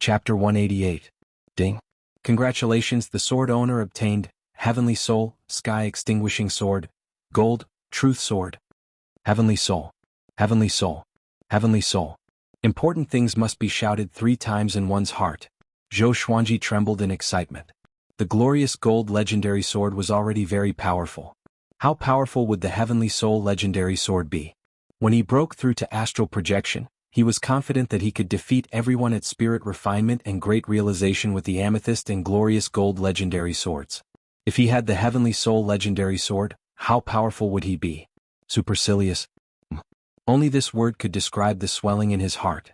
Chapter 188. Ding. Congratulations, the sword owner obtained Heavenly Soul, Sky Extinguishing Sword, Gold, Truth Sword. Heavenly Soul. Heavenly Soul. Heavenly Soul. Important things must be shouted 3 times in one's heart. Zhou Xuanji trembled in excitement. The glorious gold legendary sword was already very powerful. How powerful would the Heavenly Soul legendary sword be? When he broke through to astral projection, he was confident that he could defeat everyone at spirit refinement and great realization with the amethyst and glorious gold legendary swords. If he had the Heavenly Soul legendary sword, how powerful would he be? Supercilious. Only this word could describe the swelling in his heart.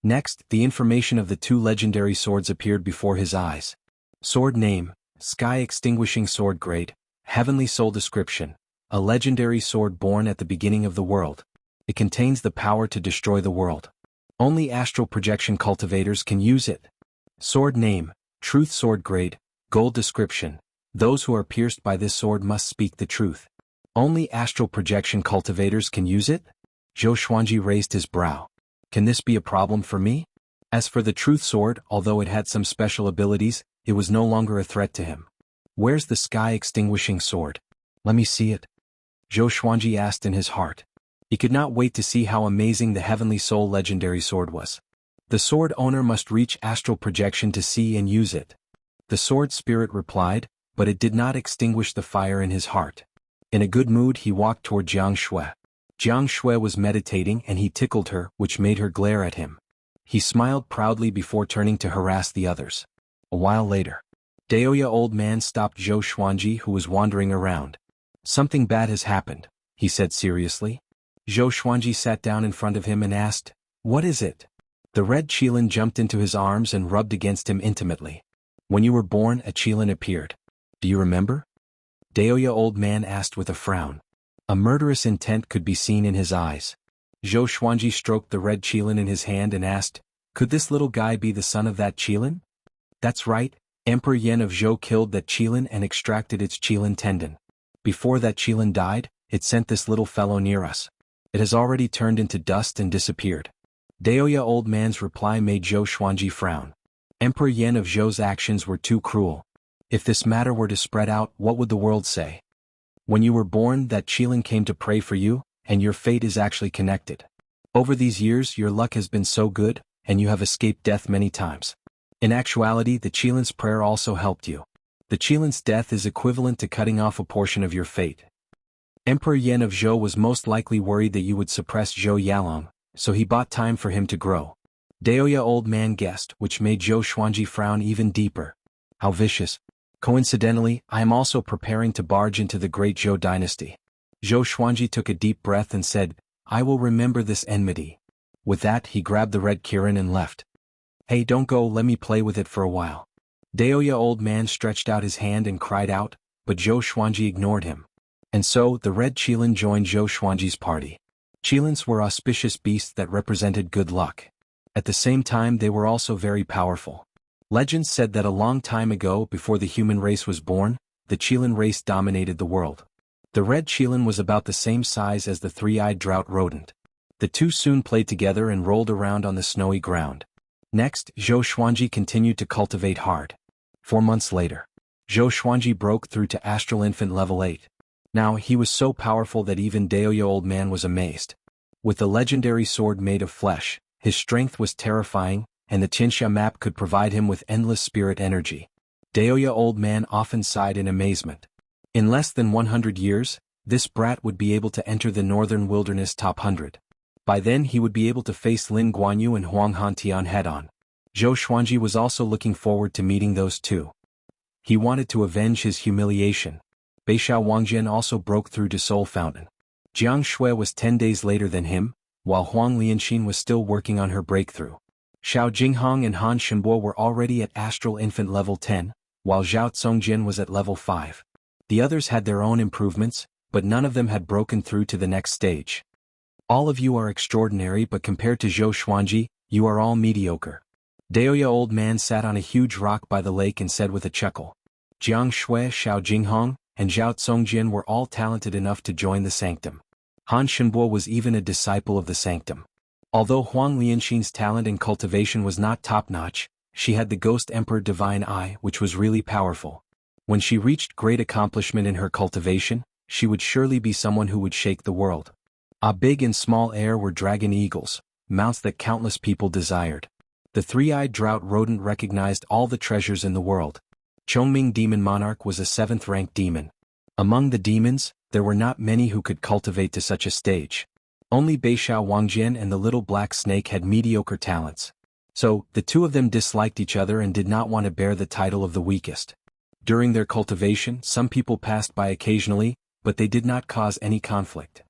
Next, the information of the 2 legendary swords appeared before his eyes. Sword name, Sky Extinguishing Sword grade, Heavenly Soul description, a legendary sword born at the beginning of the world. It contains the power to destroy the world. Only astral projection cultivators can use it. Sword name, Truth Sword grade, gold description. Those who are pierced by this sword must speak the truth. Only astral projection cultivators can use it? Zhou Xuanji raised his brow. Can this be a problem for me? As for the Truth Sword, although it had some special abilities, it was no longer a threat to him. Where's the Sky Extinguishing Sword? Let me see it. Zhou Xuanji asked in his heart. He could not wait to see how amazing the Heavenly Soul legendary sword was. The sword owner must reach astral projection to see and use it. The sword spirit replied, but it did not extinguish the fire in his heart. In a good mood he walked toward Jiang Shui. Jiang Shui was meditating and he tickled her, which made her glare at him. He smiled proudly before turning to harass the others. A while later, Daoya old man stopped Zhou Xuanji, who was wandering around. Something bad has happened, he said seriously. Zhou Xuanji sat down in front of him and asked, "What is it?" The red Qilin jumped into his arms and rubbed against him intimately. "When you were born, a Qilin appeared. Do you remember?" Daoya old man asked with a frown. A murderous intent could be seen in his eyes. Zhou Xuanji stroked the red Qilin in his hand and asked, "Could this little guy be the son of that Qilin?" "That's right, Emperor Yan of Zhou killed that Qilin and extracted its Qilin tendon. Before that Qilin died, it sent this little fellow near us. It has already turned into dust and disappeared." Daoya old man's reply made Zhou Xuanji frown. Emperor Yan of Zhou's actions were too cruel. If this matter were to spread out, what would the world say? When you were born, that Qilin came to pray for you, and your fate is actually connected. Over these years, your luck has been so good, and you have escaped death many times. In actuality, the Qilin's prayer also helped you. The Qilin's death is equivalent to cutting off a portion of your fate. Emperor Yan of Zhou was most likely worried that you would suppress Zhou Yalong, so he bought time for him to grow. Daoya old man guessed, which made Zhou Xuanji frown even deeper. How vicious. Coincidentally, I am also preparing to barge into the great Zhou dynasty. Zhou Xuanji took a deep breath and said, "I will remember this enmity." With that, he grabbed the red Kirin and left. "Hey, don't go, let me play with it for a while." Daoya old man stretched out his hand and cried out, but Zhou Xuanji ignored him. And so, the red Qilin joined Zhou Xuanji's party. Qilins were auspicious beasts that represented good luck. At the same time, they were also very powerful. Legends said that a long time ago, before the human race was born, the Qilin race dominated the world. The red Qilin was about the same size as the 3-eyed drought rodent. The two soon played together and rolled around on the snowy ground. Next, Zhou Xuanji continued to cultivate hard. 4 months later, Zhou Xuanji broke through to Astral Infant level 8. Now, he was so powerful that even Daoya old man was amazed. With the legendary sword made of flesh, his strength was terrifying, and the Tianxia map could provide him with endless spirit energy. Daoya old man often sighed in amazement. In less than 100 years, this brat would be able to enter the northern wilderness top 100. By then he would be able to face Lin Guanyu and Huang Hantian head-on. Zhou Xuanji was also looking forward to meeting those two. He wanted to avenge his humiliation. Beishao Wangjian also broke through to Soul Fountain. Jiang Shui was 10 days later than him, while Huang Lianxin was still working on her breakthrough. Xiao Jinghong and Han Shenbo were already at Astral Infant level 10, while Zhao Tsongjin was at level 5. The others had their own improvements, but none of them had broken through to the next stage. All of you are extraordinary, but compared to Zhou Xuanji, you are all mediocre. Daoya old man sat on a huge rock by the lake and said with a chuckle. Jiang Shui, Xiao Jinghong, and Zhao Tsongjin were all talented enough to join the sanctum. Han Shenbo was even a disciple of the sanctum. Although Huang Lianxin's talent and cultivation was not top-notch, she had the Ghost Emperor Divine Eye, which was really powerful. When she reached great accomplishment in her cultivation, she would surely be someone who would shake the world. A big and small heir were dragon eagles, mounts that countless people desired. The three-eyed drought rodent recognized all the treasures in the world. Chongming Demon Monarch was a 7th-ranked demon. Among the demons, there were not many who could cultivate to such a stage. Only Beishao Wangjian and the little black snake had mediocre talents. So, the two of them disliked each other and did not want to bear the title of the weakest. During their cultivation, some people passed by occasionally, but they did not cause any conflict.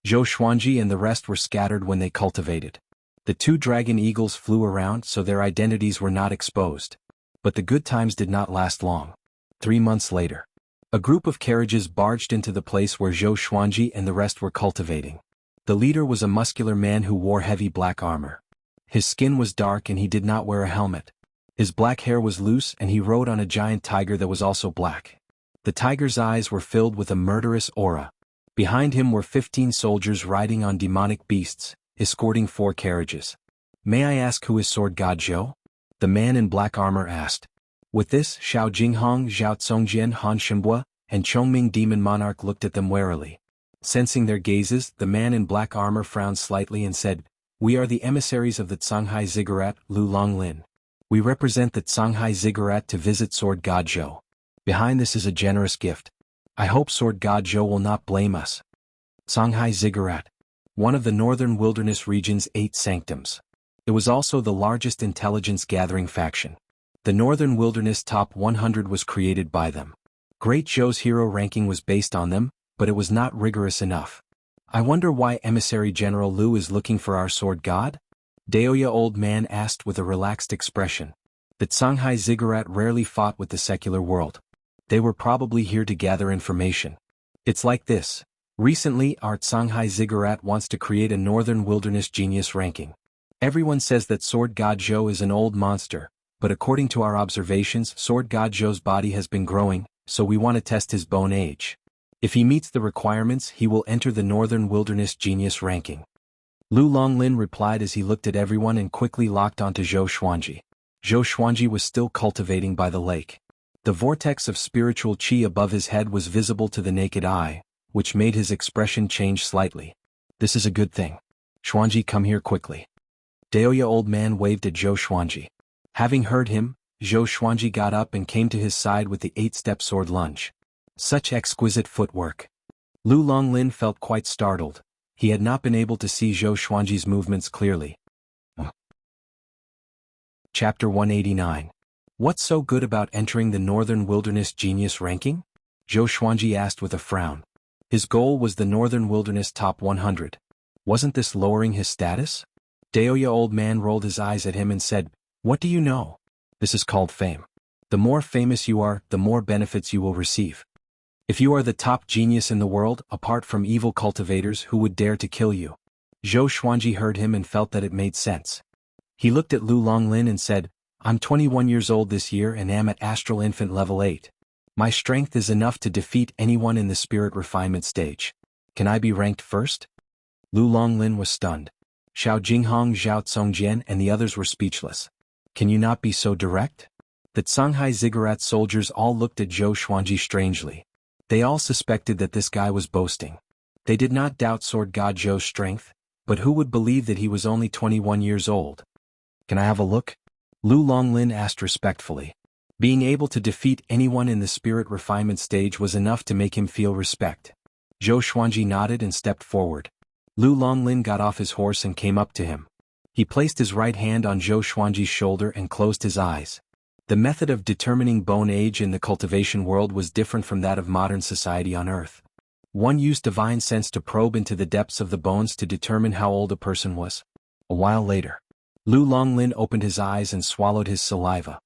Zhou Xuanji and the rest were scattered when they cultivated. The two dragon eagles flew around so their identities were not exposed. But the good times did not last long. 3 months later, a group of carriages barged into the place where Zhou Xuanji and the rest were cultivating. The leader was a muscular man who wore heavy black armor. His skin was dark and he did not wear a helmet. His black hair was loose and he rode on a giant tiger that was also black. The tiger's eyes were filled with a murderous aura. Behind him were 15 soldiers riding on demonic beasts, escorting 4 carriages. "May I ask who is Sword God Zhou?" the man in black armor asked. With this, Xiao Jinghong, Zhao Congjian, Han Shimbua, and Chongming Demon Monarch looked at them warily. Sensing their gazes, the man in black armor frowned slightly and said, "We are the emissaries of the Canghai Ziggurat, Lu Longlin. We represent the Canghai Ziggurat to visit Sword God Zhou. Behind this is a generous gift. I hope Sword God Zhou will not blame us." Canghai Ziggurat, one of the northern wilderness region's 8 sanctums. It was also the largest intelligence-gathering faction. The Northern Wilderness Top 100 was created by them. Great Zhou's hero ranking was based on them, but it was not rigorous enough. "I wonder why Emissary General Lu is looking for our sword god?" Daoya Old Man asked with a relaxed expression. The Canghai Ziggurat rarely fought with the secular world. They were probably here to gather information. It's like this. Recently, our Canghai Ziggurat wants to create a Northern Wilderness Genius ranking. Everyone says that Sword God Zhou is an old monster, but according to our observations, Sword God Zhou's body has been growing, so we want to test his bone age. If he meets the requirements, he will enter the Northern Wilderness Genius ranking. Lu Longlin replied as he looked at everyone and quickly locked onto Zhou Xuanji. Zhou Xuanji was still cultivating by the lake. The vortex of spiritual qi above his head was visible to the naked eye, which made his expression change slightly. "This is a good thing. Xuanji, come here quickly." Daoya Old Man waved at Zhou Xuanji. Having heard him, Zhou Xuanji got up and came to his side with the 8-step sword lunge. Such exquisite footwork. Lu Longlin felt quite startled. He had not been able to see Zhou Xuanji's movements clearly. Chapter 189. What's so good about entering the Northern Wilderness Genius ranking? Zhou Xuanji asked with a frown. His goal was the Northern Wilderness Top 100. Wasn't this lowering his status? Daoya Old Man rolled his eyes at him and said, "What do you know? This is called fame. The more famous you are, the more benefits you will receive. If you are the top genius in the world, apart from evil cultivators who would dare to kill you." Zhou Xuanji heard him and felt that it made sense. He looked at Lu Longlin and said, "I'm 21 years old this year and am at Astral Infant level 8. My strength is enough to defeat anyone in the spirit refinement stage. Can I be ranked first?" Lu Longlin was stunned. Xiao Jinghong, Zhao Congjian and the others were speechless. "Can you not be so direct?" The Canghai Ziggurat soldiers all looked at Zhou Xuanji strangely. They all suspected that this guy was boasting. They did not doubt Sword God Zhou's strength, but who would believe that he was only 21 years old? "Can I have a look?" Lu Longlin asked respectfully. Being able to defeat anyone in the spirit refinement stage was enough to make him feel respect. Zhou Xuanji nodded and stepped forward. Lu Longlin got off his horse and came up to him. He placed his right hand on Zhou Xuanji's shoulder and closed his eyes. The method of determining bone age in the cultivation world was different from that of modern society on Earth. One used divine sense to probe into the depths of the bones to determine how old a person was. A while later, Lu Longlin opened his eyes and swallowed his saliva.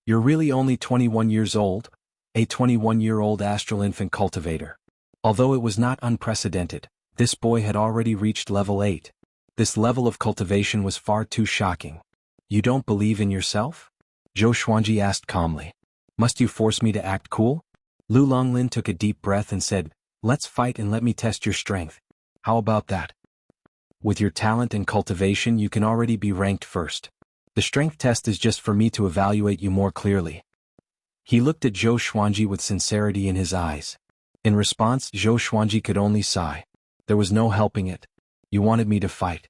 "You're really only 21 years old, a 21-year-old astral infant cultivator." Although it was not unprecedented, this boy had already reached level 8. This level of cultivation was far too shocking. "You don't believe in yourself?" Zhou Xuanji asked calmly. "Must you force me to act cool?" Lu Longlin took a deep breath and said, "Let's fight and let me test your strength. How about that? With your talent and cultivation you can already be ranked first. The strength test is just for me to evaluate you more clearly. He looked at Zhou Xuanji with sincerity in his eyes. In response, Zhou Xuanji could only sigh. There was no helping it. You wanted me to fight.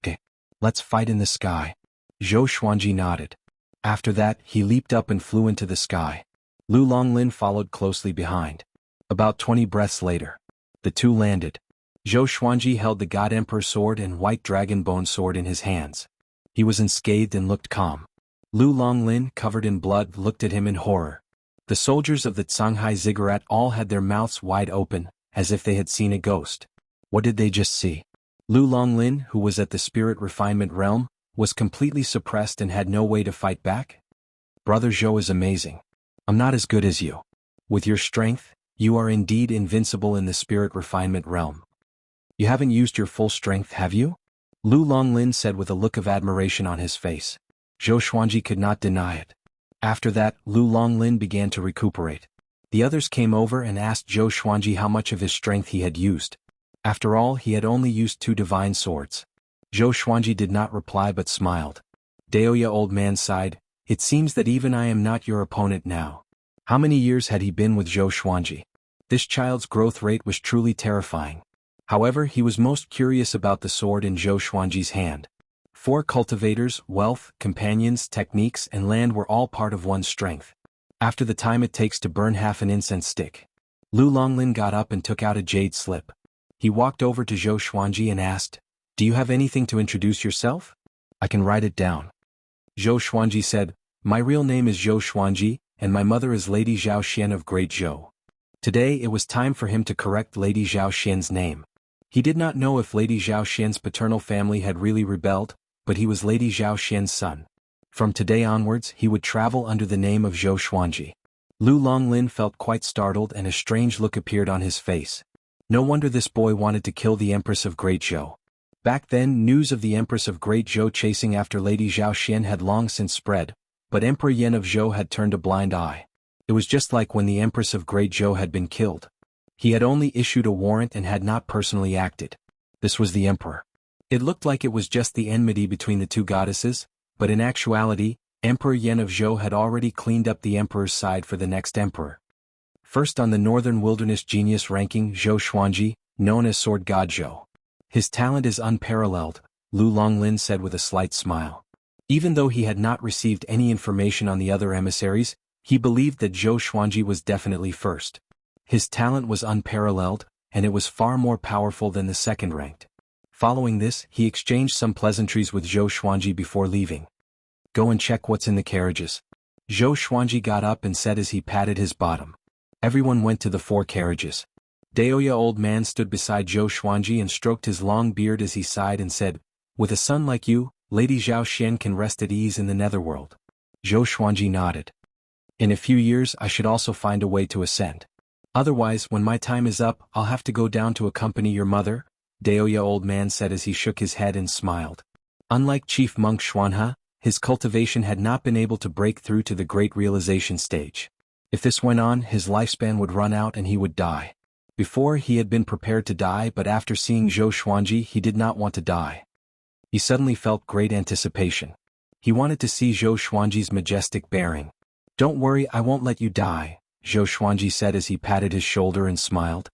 Okay. Let's fight in the sky. Zhou Xuanji nodded. After that, he leaped up and flew into the sky. Lu Longlin followed closely behind. About 20 breaths later, the two landed. Zhou Xuanji held the God Emperor sword and white dragon bone sword in his hands. He was unscathed and looked calm. Lu Longlin, covered in blood, looked at him in horror. The soldiers of the Shanghai Ziggurat all had their mouths wide open, as if they had seen a ghost. What did they just see? Lu Longlin, who was at the spirit refinement realm, was completely suppressed and had no way to fight back? Brother Zhou is amazing. I'm not as good as you. With your strength, you are indeed invincible in the spirit refinement realm. You haven't used your full strength, have you? Lu Longlin said with a look of admiration on his face. Zhou Xuanji could not deny it. After that, Lu Longlin began to recuperate. The others came over and asked Zhou Xuanji how much of his strength he had used. After all, he had only used 2 divine swords. Zhou Xuanji did not reply but smiled. Daoya old man sighed. It seems that even I am not your opponent now. How many years had he been with Zhou Xuanji? This child's growth rate was truly terrifying. However, he was most curious about the sword in Zhou Xuanji's hand. 4 cultivators, wealth, companions, techniques, and land were all part of one's strength. After the time it takes to burn half an incense stick. Lu Longlin got up and took out a jade slip. He walked over to Zhou Xuanji and asked, "Do you have anything to introduce yourself? I can write it down." Zhou Xuanji said, "My real name is Zhou Xuanji, and my mother is Lady Zhao Xian of Great Zhou." Today it was time for him to correct Lady Zhao Xian's name. He did not know if Lady Zhao Xian's paternal family had really rebelled, but he was Lady Zhao Xian's son. From today onwards, he would travel under the name of Zhou Xuanji. Lu Longlin felt quite startled and a strange look appeared on his face. No wonder this boy wanted to kill the Empress of Great Zhou. Back then, news of the Empress of Great Zhou chasing after Lady Zhao Xian had long since spread, but Emperor Yan of Zhou had turned a blind eye. It was just like when the Empress of Great Zhou had been killed. He had only issued a warrant and had not personally acted. This was the Emperor. It looked like it was just the enmity between the two goddesses, but in actuality, Emperor Yan of Zhou had already cleaned up the Emperor's side for the next emperor. First on the Northern Wilderness Genius ranking, Zhou Xuanji, known as Sword God Zhou. His talent is unparalleled, Lu Longlin said with a slight smile. Even though he had not received any information on the other emissaries, he believed that Zhou Xuanji was definitely first. His talent was unparalleled, and it was far more powerful than the second-ranked. Following this, he exchanged some pleasantries with Zhou Xuanji before leaving. "Go and check what's in the carriages." Zhou Xuanji got up and said as he patted his bottom. Everyone went to the 4 carriages. Daoya old man stood beside Zhou Xuanji and stroked his long beard as he sighed and said, "With a son like you, Lady Zhao Xian can rest at ease in the netherworld." Zhou Xuanji nodded. "In a few years I should also find a way to ascend. Otherwise, when my time is up, I'll have to go down to accompany your mother," Daoya old man said as he shook his head and smiled. Unlike Chief Monk Xuanhe, his cultivation had not been able to break through to the great realization stage. If this went on, his lifespan would run out and he would die. Before, he had been prepared to die, but after seeing Zhou Xuanji, he did not want to die. He suddenly felt great anticipation. He wanted to see Zhou Xuanji's majestic bearing. "Don't worry, I won't let you die," Zhou Xuanji said as he patted his shoulder and smiled.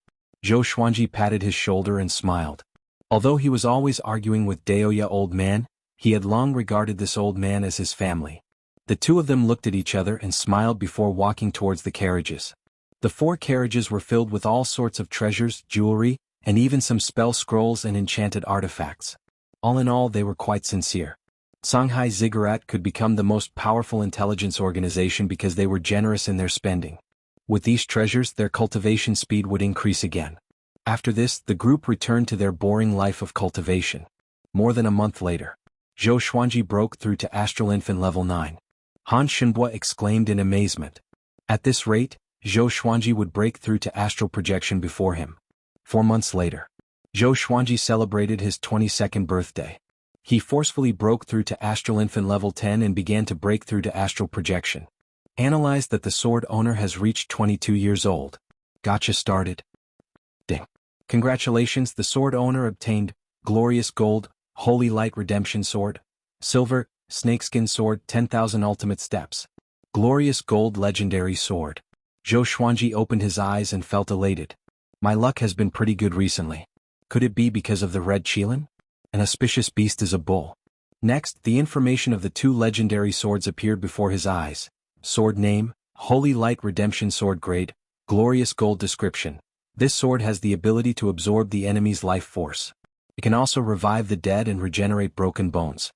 Zhou Xuanji patted his shoulder and smiled. Although he was always arguing with Daoya old man, he had long regarded this old man as his family. The two of them looked at each other and smiled before walking towards the carriages. The 4 carriages were filled with all sorts of treasures, jewelry, and even some spell scrolls and enchanted artifacts. All in all, they were quite sincere. Shanghai Ziggurat could become the most powerful intelligence organization because they were generous in their spending. With these treasures, their cultivation speed would increase again. After this, the group returned to their boring life of cultivation. More than a month later, Zhou Xuanji broke through to Astral Infant Level 9. Han Shenbua exclaimed in amazement. At this rate, Zhou Xuanji would break through to astral projection before him. 4 months later, Zhou Xuanji celebrated his 22nd birthday. He forcefully broke through to Astral Infant Level 10 and began to break through to astral projection. Analyzed that the sword owner has reached 22 years old. Gotcha started. Ding. Congratulations, the sword owner obtained Glorious Gold, Holy Light Redemption Sword, Silver, Snakeskin Sword 10,000 Ultimate Steps. Glorious Gold Legendary Sword. Zhou Xuanji opened his eyes and felt elated. My luck has been pretty good recently. Could it be because of the red Qilin? An auspicious beast is a bull. Next, the information of the two legendary swords appeared before his eyes. Sword name, Holy Light Redemption Sword grade, Glorious Gold description. This sword has the ability to absorb the enemy's life force. It can also revive the dead and regenerate broken bones.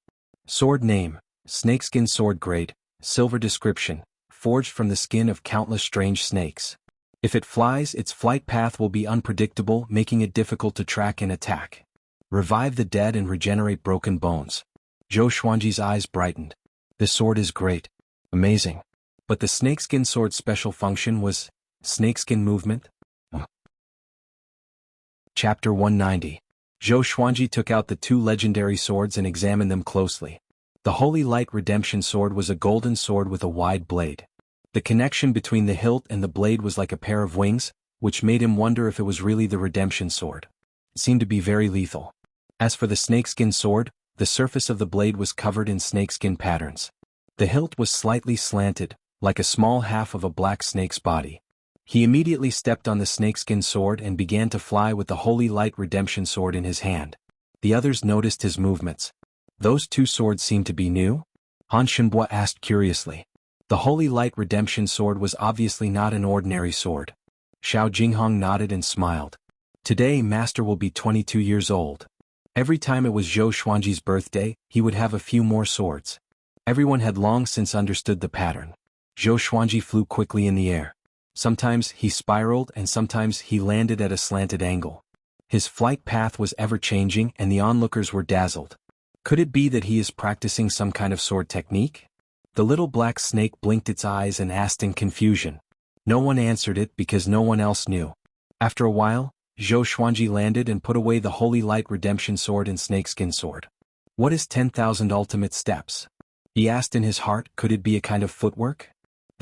Sword name, Snakeskin Sword grade, Silver description, forged from the skin of countless strange snakes. If it flies, its flight path will be unpredictable, making it difficult to track and attack. Revive the dead and regenerate broken bones. Zhou Xuanji's eyes brightened. This sword is great. Amazing. But the snakeskin sword's special function was snakeskin movement? Chapter 190. Zhou Xuanji took out the two legendary swords and examined them closely. The Holy Light Redemption Sword was a golden sword with a wide blade. The connection between the hilt and the blade was like a pair of wings, which made him wonder if it was really the redemption sword. It seemed to be very lethal. As for the snakeskin sword, the surface of the blade was covered in snakeskin patterns. The hilt was slightly slanted, like a small half of a black snake's body. He immediately stepped on the snakeskin sword and began to fly with the Holy Light Redemption Sword in his hand. The others noticed his movements. Those two swords seemed to be new? Han Shenbo asked curiously. The Holy Light Redemption Sword was obviously not an ordinary sword. Xiao Jinghong nodded and smiled. Today Master will be 22 years old. Every time it was Zhou Xuanji's birthday, he would have a few more swords. Everyone had long since understood the pattern. Zhou Xuanji flew quickly in the air. Sometimes he spiraled and sometimes he landed at a slanted angle. His flight path was ever-changing and the onlookers were dazzled. Could it be that he is practicing some kind of sword technique? The little black snake blinked its eyes and asked in confusion. No one answered it because no one else knew. After a while, Zhou Xuanji landed and put away the Holy Light Redemption Sword and Snakeskin Sword. What is 10,000 ultimate steps? He asked in his heart. Could it be a kind of footwork?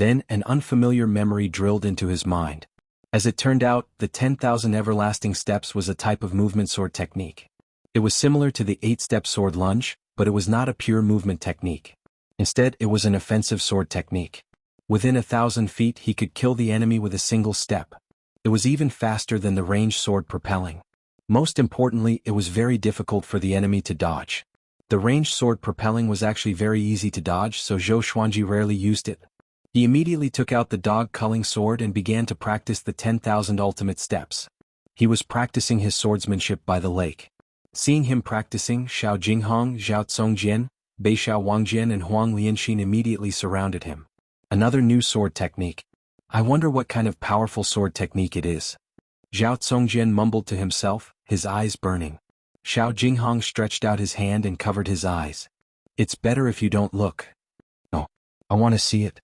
Then an unfamiliar memory drilled into his mind. As it turned out, the 10,000 everlasting steps was a type of movement sword technique. It was similar to the 8-step sword lunge, but it was not a pure movement technique. Instead, it was an offensive sword technique. Within 1,000 feet he could kill the enemy with a single step. It was even faster than the ranged sword propelling. Most importantly, it was very difficult for the enemy to dodge. The ranged sword propelling was actually very easy to dodge, so Zhou Xuanji rarely used it. He immediately took out the dog-culling sword and began to practice the 10,000 ultimate steps. He was practicing his swordsmanship by the lake. Seeing him practicing, Xiao Jinghong, Zhao Congjian, Beixiao Wangjian and Huang Lianxin immediately surrounded him. Another new sword technique. I wonder what kind of powerful sword technique it is. Zhao Congjian mumbled to himself, his eyes burning. Xiao Jinghong stretched out his hand and covered his eyes. It's better if you don't look. No, I want to see it.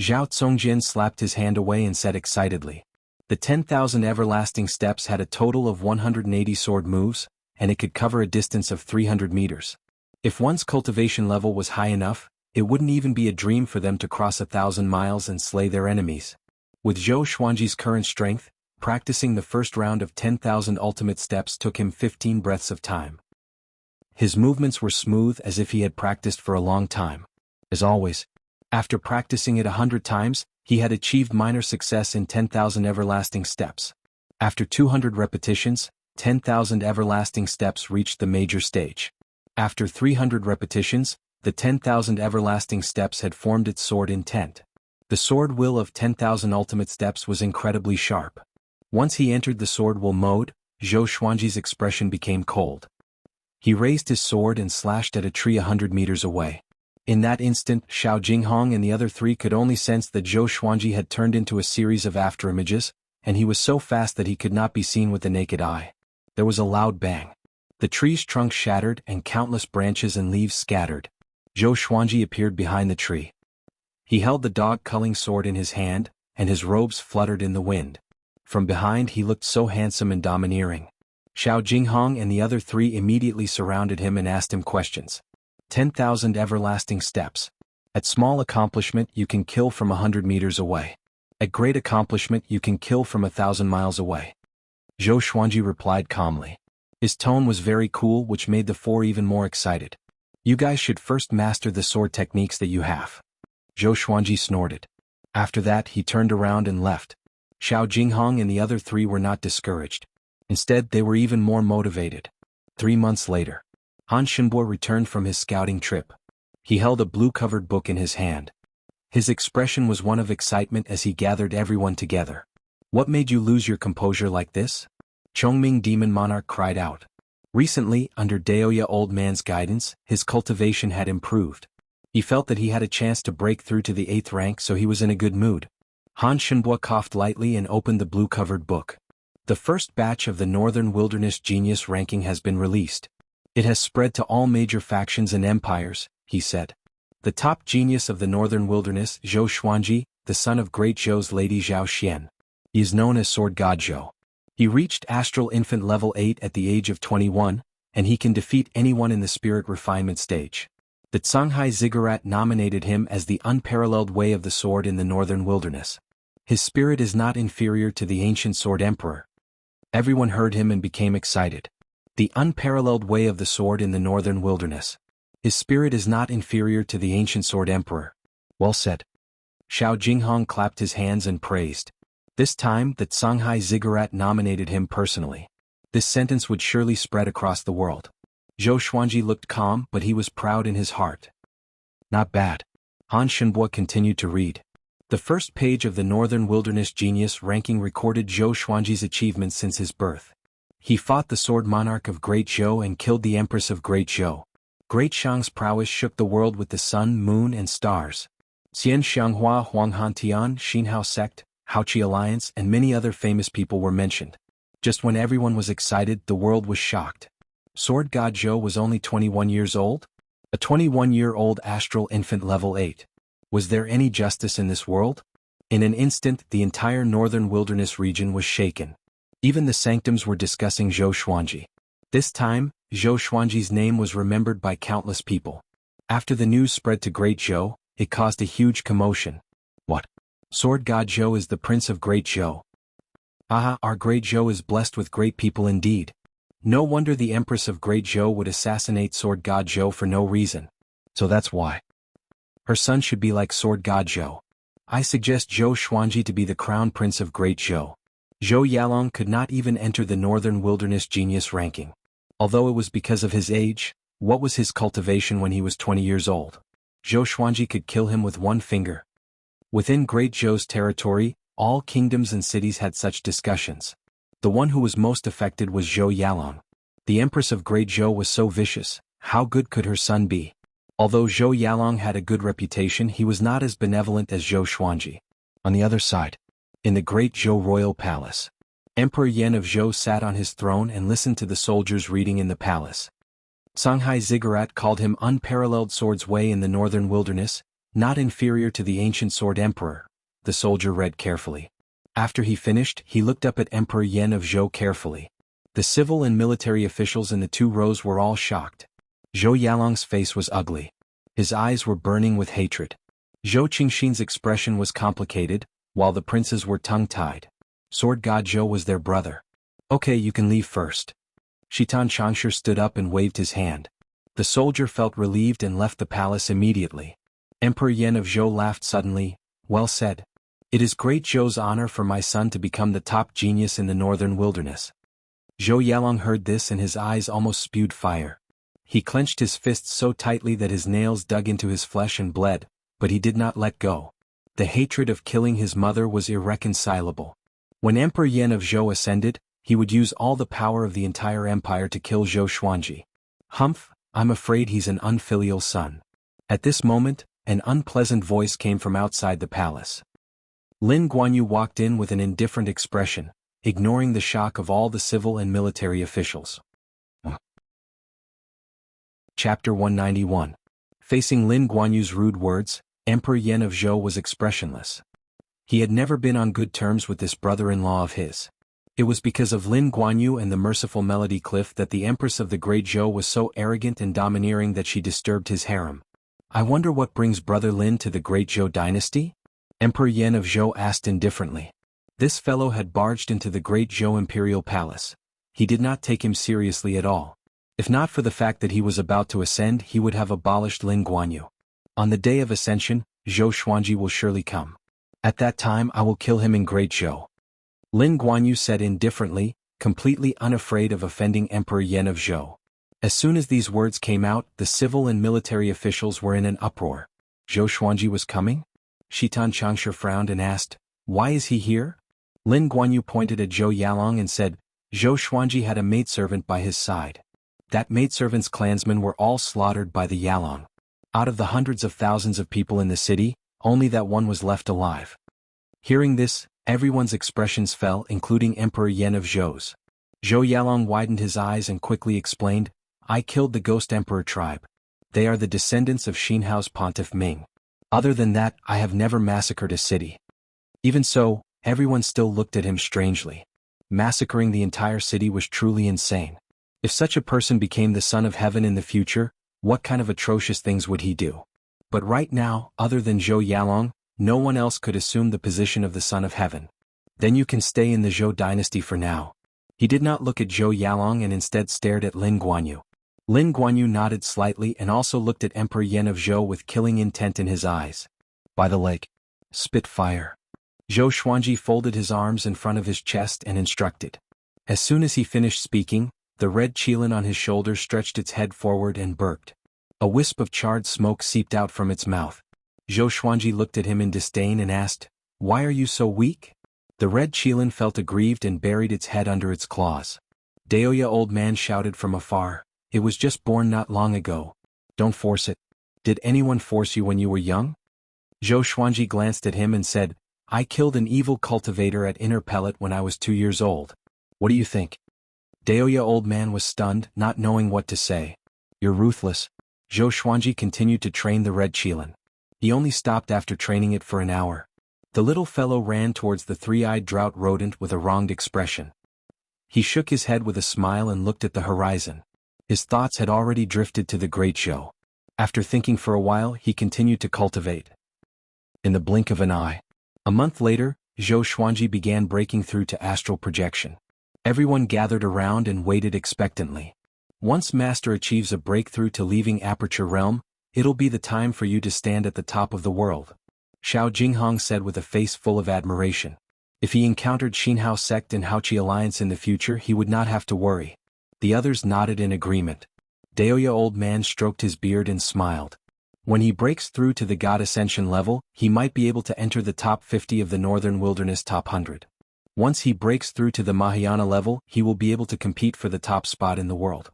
Zhao Congjian slapped his hand away and said excitedly. The 10,000 everlasting steps had a total of 180 sword moves, and it could cover a distance of 300 meters. If one's cultivation level was high enough, it wouldn't even be a dream for them to cross 1,000 miles and slay their enemies. With Zhou Xuanji's current strength, practicing the first round of 10,000 ultimate steps took him 15 breaths of time. His movements were smooth as if he had practiced for a long time. As always, after practicing it 100 times, he had achieved minor success in 10,000 everlasting steps. After 200 repetitions, 10,000 everlasting steps reached the major stage. After 300 repetitions, the 10,000 everlasting steps had formed its sword intent. The sword will of 10,000 ultimate steps was incredibly sharp. Once he entered the sword will mode, Zhou Xuanji's expression became cold. He raised his sword and slashed at a tree 100 meters away. In that instant, Xiao Jinghong and the other three could only sense that Zhou Xuanji had turned into a series of afterimages, and he was so fast that he could not be seen with the naked eye. There was a loud bang. The tree's trunk shattered and countless branches and leaves scattered. Zhou Xuanji appeared behind the tree. He held the dog-culling sword in his hand, and his robes fluttered in the wind. From behind he looked so handsome and domineering. Xiao Jinghong and the other three immediately surrounded him and asked him questions. 10,000 everlasting steps. At small accomplishment you can kill from 100 meters away. At great accomplishment you can kill from 1,000 miles away. Zhou Xuanji replied calmly. His tone was very cool, which made the four even more excited. You guys should first master the sword techniques that you have. Zhou Xuanji snorted. After that he turned around and left. Xiao Jinghong and the other three were not discouraged. Instead they were even more motivated. 3 months later, Han Shenbo returned from his scouting trip. He held a blue-covered book in his hand. His expression was one of excitement as he gathered everyone together. What made you lose your composure like this? Chongming Demon Monarch cried out. Recently, under Daoya Old Man's guidance, his cultivation had improved. He felt that he had a chance to break through to the 8th rank, so he was in a good mood. Han Shenbo coughed lightly and opened the blue-covered book. The first batch of the Northern Wilderness Genius ranking has been released. It has spread to all major factions and empires, he said. The top genius of the Northern Wilderness, Zhou Xuanji, the son of Great Zhou's lady Zhao Xian. He is known as Sword God Zhou. He reached Astral Infant level 8 at the age of 21, and he can defeat anyone in the spirit refinement stage. The Shanghai Ziggurat nominated him as the unparalleled way of the sword in the Northern Wilderness. His spirit is not inferior to the ancient Sword Emperor. Everyone heard him and became excited. The unparalleled way of the sword in the Northern Wilderness. His spirit is not inferior to the ancient Sword Emperor. Well said. Xiao Jinghong clapped his hands and praised. This time, the Shanghai Ziggurat nominated him personally. This sentence would surely spread across the world. Zhou Xuanji looked calm, but he was proud in his heart. Not bad. Han Shenbo continued to read. The first page of the Northern Wilderness Genius ranking recorded Zhou Xuanji's achievements since his birth. He fought the Sword Monarch of Great Zhou and killed the Empress of Great Zhou. Great Shang's prowess shook the world with the sun, moon, and stars. Xian Xianghua, Huanghan Tian, Xinhao Sect, Haoqi Alliance, and many other famous people were mentioned. Just when everyone was excited, the world was shocked. Sword God Zhou was only 21 years old? A 21-year-old astral infant level 8. Was there any justice in this world? In an instant, the entire Northern Wilderness region was shaken. Even the sanctums were discussing Zhou Xuanji. This time, Zhou Xuanji's name was remembered by countless people. After the news spread to Great Zhou, it caused a huge commotion. What? Sword God Zhou is the Prince of Great Zhou. Aha, our Great Zhou is blessed with great people indeed. No wonder the Empress of Great Zhou would assassinate Sword God Zhou for no reason. So that's why. Her son should be like Sword God Zhou. I suggest Zhou Xuanji to be the Crown Prince of Great Zhou. Zhou Yalong could not even enter the Northern Wilderness Genius ranking. Although it was because of his age, what was his cultivation when he was 20 years old? Zhou Xuanji could kill him with one finger. Within Great Zhou's territory, all kingdoms and cities had such discussions. The one who was most affected was Zhou Yalong. The Empress of Great Zhou was so vicious, how good could her son be? Although Zhou Yalong had a good reputation, he was not as benevolent as Zhou Xuanji. On the other side, in the Great Zhou Royal Palace, Emperor Yan of Zhou sat on his throne and listened to the soldiers reading in the palace. Shanghai Ziggurat called him unparalleled sword's way in the Northern Wilderness, not inferior to the ancient Sword Emperor. The soldier read carefully. After he finished, he looked up at Emperor Yan of Zhou carefully. The civil and military officials in the 2 rows were all shocked. Zhou Yalong's face was ugly. His eyes were burning with hatred. Zhou Qingxin's expression was complicated, while the princes were tongue-tied. Sword God Zhou was their brother. Okay, you can leave first. Shitan Changsher stood up and waved his hand. The soldier felt relieved and left the palace immediately. Emperor Yan of Zhou laughed suddenly. Well said. It is Great Zhou's honor for my son to become the top genius in the Northern Wilderness. Zhou Yalong heard this and his eyes almost spewed fire. He clenched his fists so tightly that his nails dug into his flesh and bled, but he did not let go. The hatred of killing his mother was irreconcilable. When Emperor Yan of Zhou ascended, he would use all the power of the entire empire to kill Zhou Xuanji. Humph, I'm afraid he's an unfilial son. At this moment, an unpleasant voice came from outside the palace. Lin Guanyu walked in with an indifferent expression, ignoring the shock of all the civil and military officials. Chapter 191. Facing Lin Guanyu's rude words, Emperor Yan of Zhou was expressionless. He had never been on good terms with this brother-in-law of his. It was because of Lin Guanyu and the merciful Melody Cliff that the Empress of the Great Zhou was so arrogant and domineering that she disturbed his harem. I wonder what brings Brother Lin to the Great Zhou dynasty? Emperor Yan of Zhou asked indifferently. This fellow had barged into the Great Zhou imperial palace. He did not take him seriously at all. If not for the fact that he was about to ascend, he would have abolished Lin Guanyu. On the day of ascension, Zhou Xuanji will surely come. At that time I will kill him in Great Zhou. Lin Guanyu said indifferently, completely unafraid of offending Emperor Yan of Zhou. As soon as these words came out, the civil and military officials were in an uproar. Zhou Xuanji was coming? Shitan Changshe frowned and asked, "Why is he here?" Lin Guanyu pointed at Zhou Yalong and said, "Zhou Xuanji had a maidservant by his side. That maidservant's clansmen were all slaughtered by the Yalong. Out of the hundreds of thousands of people in the city, only that one was left alive." Hearing this, everyone's expressions fell, including Emperor Yan of Zhou's. Zhou Yalong widened his eyes and quickly explained, "I killed the Ghost Emperor tribe. They are the descendants of Xinhao's Pontiff Ming. Other than that, I have never massacred a city." Even so, everyone still looked at him strangely. Massacring the entire city was truly insane. If such a person became the son of heaven in the future, what kind of atrocious things would he do? But right now, other than Zhou Yalong, no one else could assume the position of the son of heaven. "Then you can stay in the Zhou dynasty for now." He did not look at Zhou Yalong and instead stared at Lin Guanyu. Lin Guanyu nodded slightly and also looked at Emperor Yan of Zhou with killing intent in his eyes. "By the lake. Spit fire." Zhou Xuanji folded his arms in front of his chest and instructed. As soon as he finished speaking, the red qilin on his shoulder stretched its head forward and burped. A wisp of charred smoke seeped out from its mouth. Zhou Xuanji looked at him in disdain and asked, "Why are you so weak?" The red qilin felt aggrieved and buried its head under its claws. Daoya old man shouted from afar, "It was just born not long ago. Don't force it. Did anyone force you when you were young?" Zhou Xuanji glanced at him and said, "I killed an evil cultivator at Inner Pellet when I was 2 years old. What do you think?" Daoya old man was stunned, not knowing what to say. "You're ruthless." Zhou Xuanji continued to train the red qilin. He only stopped after training it for an hour. The little fellow ran towards the three-eyed drought rodent with a wronged expression. He shook his head with a smile and looked at the horizon. His thoughts had already drifted to the Great Zhou. After thinking for a while, he continued to cultivate. In the blink of an eye. A month later, Zhou Xuanji began breaking through to astral projection. Everyone gathered around and waited expectantly. Once Master achieves a breakthrough to leaving Aperture Realm, it'll be the time for you to stand at the top of the world. Xiao Jinghong said with a face full of admiration. If he encountered Xinhao sect and Haoqi alliance in the future, he would not have to worry. The others nodded in agreement. Daoya old man stroked his beard and smiled. When he breaks through to the God Ascension level, he might be able to enter the top 50 of the Northern Wilderness top 100. Once he breaks through to the Mahayana level, he will be able to compete for the top spot in the world.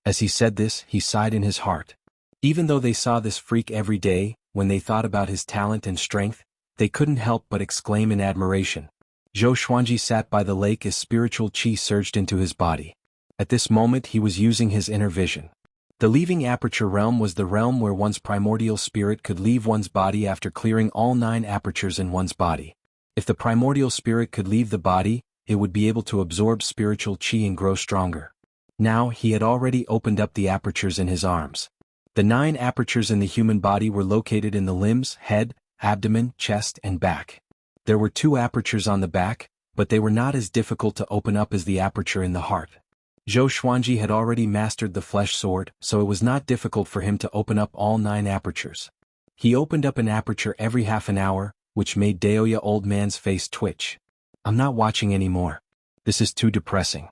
As he said this, he sighed in his heart. Even though they saw this freak every day, when they thought about his talent and strength, they couldn't help but exclaim in admiration. Zhou Xuanji sat by the lake as spiritual qi surged into his body. At this moment he was using his inner vision. The leaving aperture realm was the realm where one's primordial spirit could leave one's body after clearing all 9 apertures in one's body. If the primordial spirit could leave the body, it would be able to absorb spiritual qi and grow stronger. Now he had already opened up the apertures in his arms. The 9 apertures in the human body were located in the limbs, head, abdomen, chest, and back. There were 2 apertures on the back, but they were not as difficult to open up as the aperture in the heart. Zhou Xuanji had already mastered the flesh sword, so it was not difficult for him to open up all 9 apertures. He opened up an aperture every half an hour, which made Daoya old man's face twitch. "I'm not watching anymore. This is too depressing."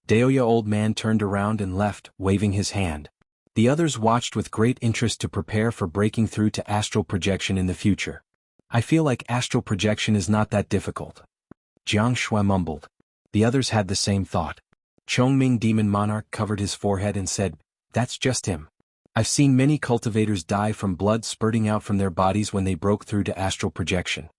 Daoya old man turned around and left, waving his hand. The others watched with great interest to prepare for breaking through to astral projection in the future. "I feel like astral projection is not that difficult." Jiang Shui mumbled. The others had the same thought. Chongming Demon Monarch covered his forehead and said, "That's just him. I've seen many cultivators die from blood spurting out from their bodies when they broke through to astral projection."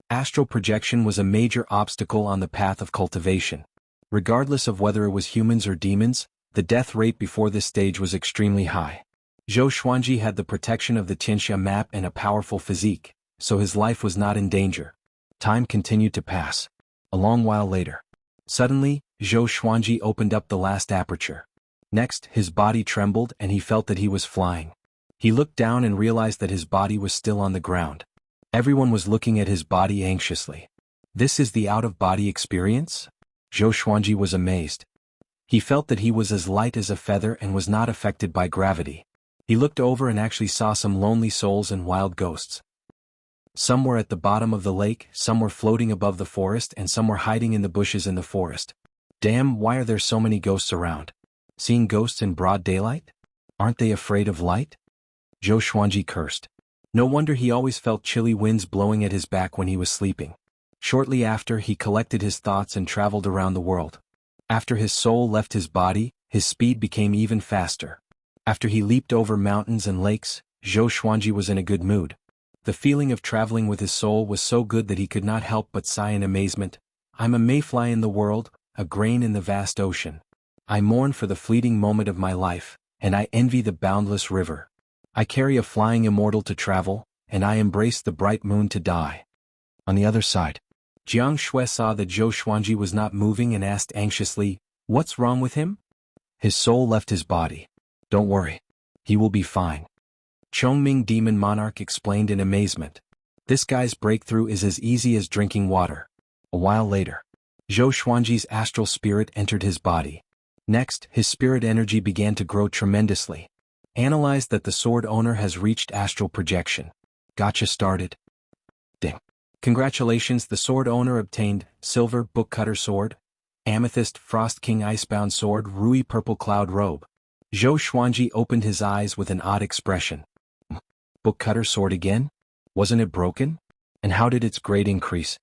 Astral projection was a major obstacle on the path of cultivation. Regardless of whether it was humans or demons, the death rate before this stage was extremely high. Zhou Xuanji had the protection of the Tianxia map and a powerful physique, so his life was not in danger. Time continued to pass. A long while later. Suddenly, Zhou Xuanji opened up the last aperture. Next, his body trembled and he felt that he was flying. He looked down and realized that his body was still on the ground. Everyone was looking at his body anxiously. "This is the out-of-body experience?" Zhou Xuanji was amazed. He felt that he was as light as a feather and was not affected by gravity. He looked over and actually saw some lonely souls and wild ghosts. Some were at the bottom of the lake, some were floating above the forest, and some were hiding in the bushes in the forest. Damn, why are there so many ghosts around? Seeing ghosts in broad daylight? Aren't they afraid of light? Zhou Xuanji cursed. No wonder he always felt chilly winds blowing at his back when he was sleeping. Shortly after, he collected his thoughts and traveled around the world. After his soul left his body, his speed became even faster. After he leaped over mountains and lakes, Zhou Xuanji was in a good mood. The feeling of traveling with his soul was so good that he could not help but sigh in amazement. I'm a mayfly in the world, a grain in the vast ocean. I mourn for the fleeting moment of my life, and I envy the boundless river. I carry a flying immortal to travel, and I embrace the bright moon to die. On the other side, Jiang Shui saw that Zhou Xuanji was not moving and asked anxiously, "What's wrong with him?" "His soul left his body. Don't worry. He will be fine." Chongming Demon Monarch explained in amazement. "This guy's breakthrough is as easy as drinking water." A while later, Zhou Xuanji's astral spirit entered his body. Next, his spirit energy began to grow tremendously. Analyzed that the sword owner has reached astral projection. Gotcha started. Ding. Congratulations, the sword owner obtained Silver Book Cutter Sword, Amethyst Frost King Icebound Sword, Rui Purple Cloud Robe. Zhou Xuanji opened his eyes with an odd expression. Book Cutter Sword again? Wasn't it broken? And how did its grade increase?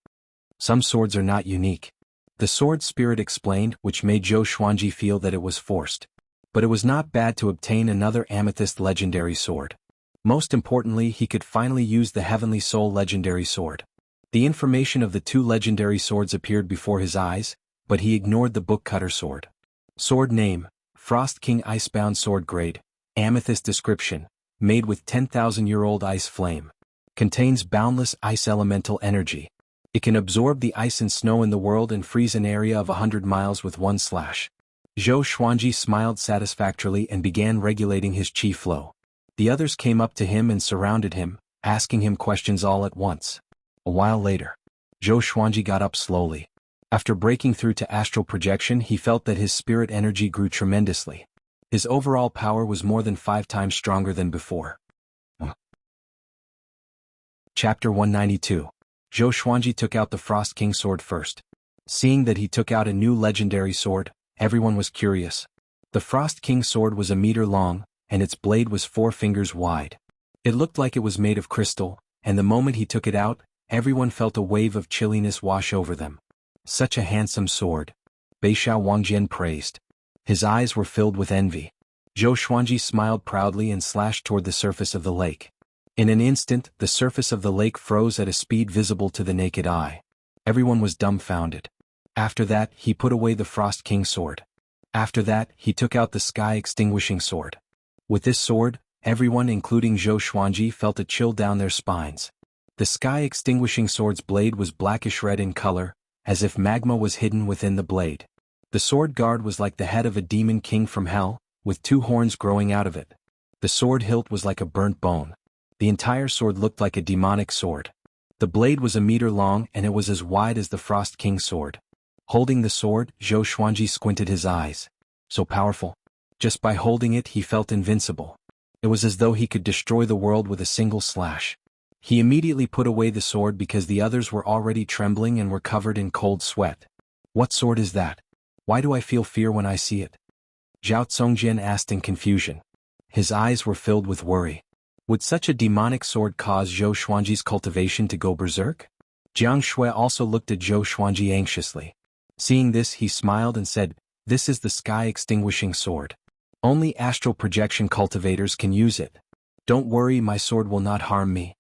Some swords are not unique. The sword spirit explained, which made Zhou Xuanji feel that it was forced. But it was not bad to obtain another Amethyst Legendary Sword. Most importantly, he could finally use the Heavenly Soul Legendary Sword. The information of the two legendary swords appeared before his eyes, but he ignored the Book Cutter Sword. Sword name, Frost King Icebound Sword grade, Amethyst description, made with 10,000-year-old ice flame. Contains boundless ice elemental energy. It can absorb the ice and snow in the world and freeze an area of 100 miles with one slash. Zhou Xuanji smiled satisfactorily and began regulating his chi flow. The others came up to him and surrounded him, asking him questions all at once. A while later, Zhou Xuanji got up slowly. After breaking through to astral projection, he felt that his spirit energy grew tremendously. His overall power was more than 5 times stronger than before. Chapter 192. Zhou Xuanji took out the Frost King sword first. Seeing that he took out a new legendary sword, everyone was curious. The Frost King sword was a meter long, and its blade was 4 fingers wide. It looked like it was made of crystal, and the moment he took it out, everyone felt a wave of chilliness wash over them. Such a handsome sword. Beishao Wangjian praised. His eyes were filled with envy. Zhou Xuanji smiled proudly and slashed toward the surface of the lake. In an instant, the surface of the lake froze at a speed visible to the naked eye. Everyone was dumbfounded. After that, he put away the Frost King sword. After that, he took out the Sky Extinguishing sword. With this sword, everyone including Zhou Xuanji felt a chill down their spines. The Sky Extinguishing sword's blade was blackish red in color, as if magma was hidden within the blade. The sword guard was like the head of a demon king from hell, with 2 horns growing out of it. The sword hilt was like a burnt bone. The entire sword looked like a demonic sword. The blade was a meter long and it was as wide as the Frost King sword. Holding the sword, Zhou Xuanji squinted his eyes. So powerful. Just by holding it, he felt invincible. It was as though he could destroy the world with a single slash. He immediately put away the sword because the others were already trembling and were covered in cold sweat. What sword is that? Why do I feel fear when I see it? Zhao Congjian asked in confusion. His eyes were filled with worry. Would such a demonic sword cause Zhou Xuanji's cultivation to go berserk? Jiang Shui also looked at Zhou Xuanji anxiously. Seeing this, he smiled and said, "This is the Sky Extinguishing sword. Only astral projection cultivators can use it. Don't worry, my sword will not harm me."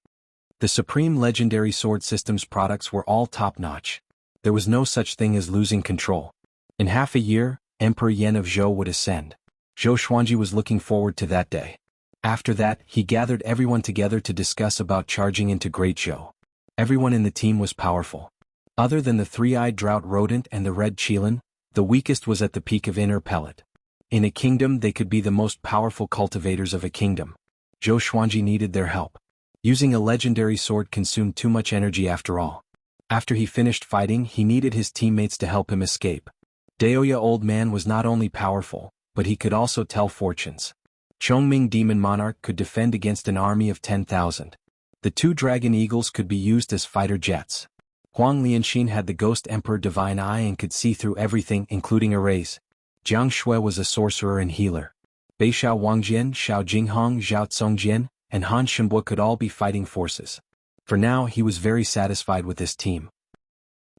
The Supreme Legendary Sword System's products were all top-notch. There was no such thing as losing control. In half a year, Emperor Yan of Zhou would ascend. Zhou Xuanji was looking forward to that day. After that, he gathered everyone together to discuss about charging into Great Zhou. Everyone in the team was powerful. Other than the 3-eyed drought rodent and the red qilin, the weakest was at the peak of Inner Pellet. In a kingdom, they could be the most powerful cultivators of a kingdom. Zhou Xuanji needed their help. Using a legendary sword consumed too much energy after all. After he finished fighting, he needed his teammates to help him escape. Daoya Old Man was not only powerful, but he could also tell fortunes. Chongming Demon Monarch could defend against an army of 10,000. The 2 Dragon Eagles could be used as fighter jets. Huang Lianxin had the Ghost Emperor Divine Eye and could see through everything including arrays. Jiang Shui was a sorcerer and healer. Beixiao Wangjian, Xiao Jinghong, Zhao Tsongjian, and Han Shenbo could all be fighting forces. For now he was very satisfied with this team.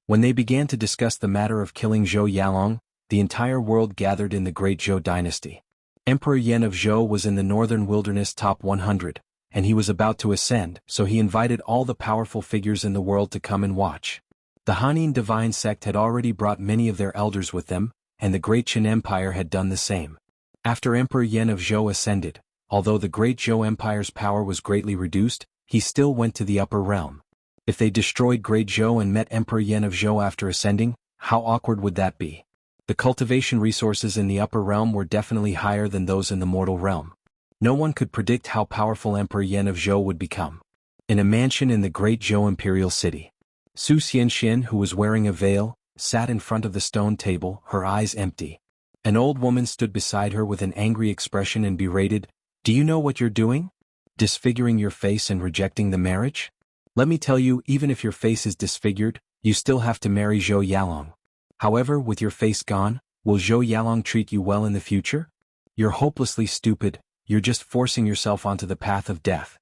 When they began to discuss the matter of killing Zhou Yalong, the entire world gathered in the Great Zhou dynasty. Emperor Yan of Zhou was in the northern wilderness top 100, and he was about to ascend, so he invited all the powerful figures in the world to come and watch. The Hanin divine sect had already brought many of their elders with them, and the Great Qin Empire had done the same. After Emperor Yan of Zhou ascended, although the Great Zhou Empire's power was greatly reduced, he still went to the upper realm. If they destroyed Great Zhou and met Emperor Yan of Zhou after ascending, how awkward would that be? The cultivation resources in the upper realm were definitely higher than those in the mortal realm. No one could predict how powerful Emperor Yan of Zhou would become. In a mansion in the Great Zhou Imperial City, Su Xianxian, who was wearing a veil, sat in front of the stone table, her eyes empty. An old woman stood beside her with an angry expression and berated, "Do you know what you're doing? Disfiguring your face and rejecting the marriage? Let me tell you, even if your face is disfigured, you still have to marry Zhou Yalong. However, with your face gone, will Zhou Yalong treat you well in the future? You're hopelessly stupid, you're just forcing yourself onto the path of death."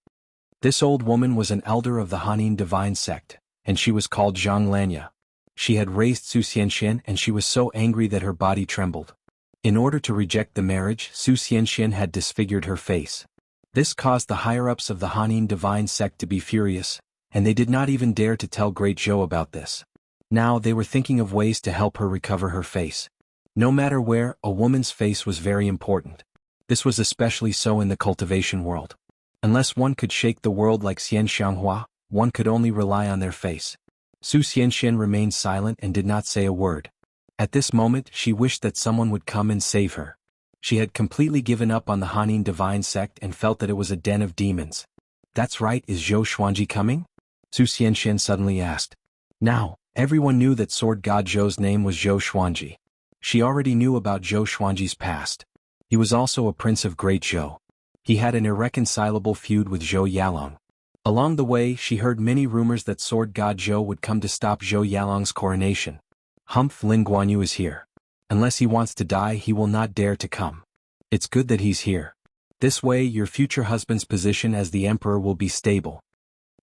This old woman was an elder of the Hanin divine sect, and she was called Zhang Lanya. She had raised Su Xianxian and she was so angry that her body trembled. In order to reject the marriage, Su Xianxian had disfigured her face. This caused the higher-ups of the Hanin divine sect to be furious, and they did not even dare to tell Great Zhou about this. Now they were thinking of ways to help her recover her face. No matter where, a woman's face was very important. This was especially so in the cultivation world. Unless one could shake the world like Xian Xianghua, one could only rely on their face. Su Xianxian remained silent and did not say a word. At this moment she wished that someone would come and save her. She had completely given up on the Hanin divine sect and felt that it was a den of demons. "That's right, is Zhou Xuanji coming?" Su Xianxian suddenly asked. Now, everyone knew that Sword God Zhou's name was Zhou Xuanji. She already knew about Zhou Xuanji's past. He was also a prince of Great Zhou. He had an irreconcilable feud with Zhou Yalong. Along the way she heard many rumors that Sword God Zhou would come to stop Zhou Yalong's coronation. "Humph, Lin Guanyu is here. Unless he wants to die he will not dare to come. It's good that he's here. This way your future husband's position as the emperor will be stable."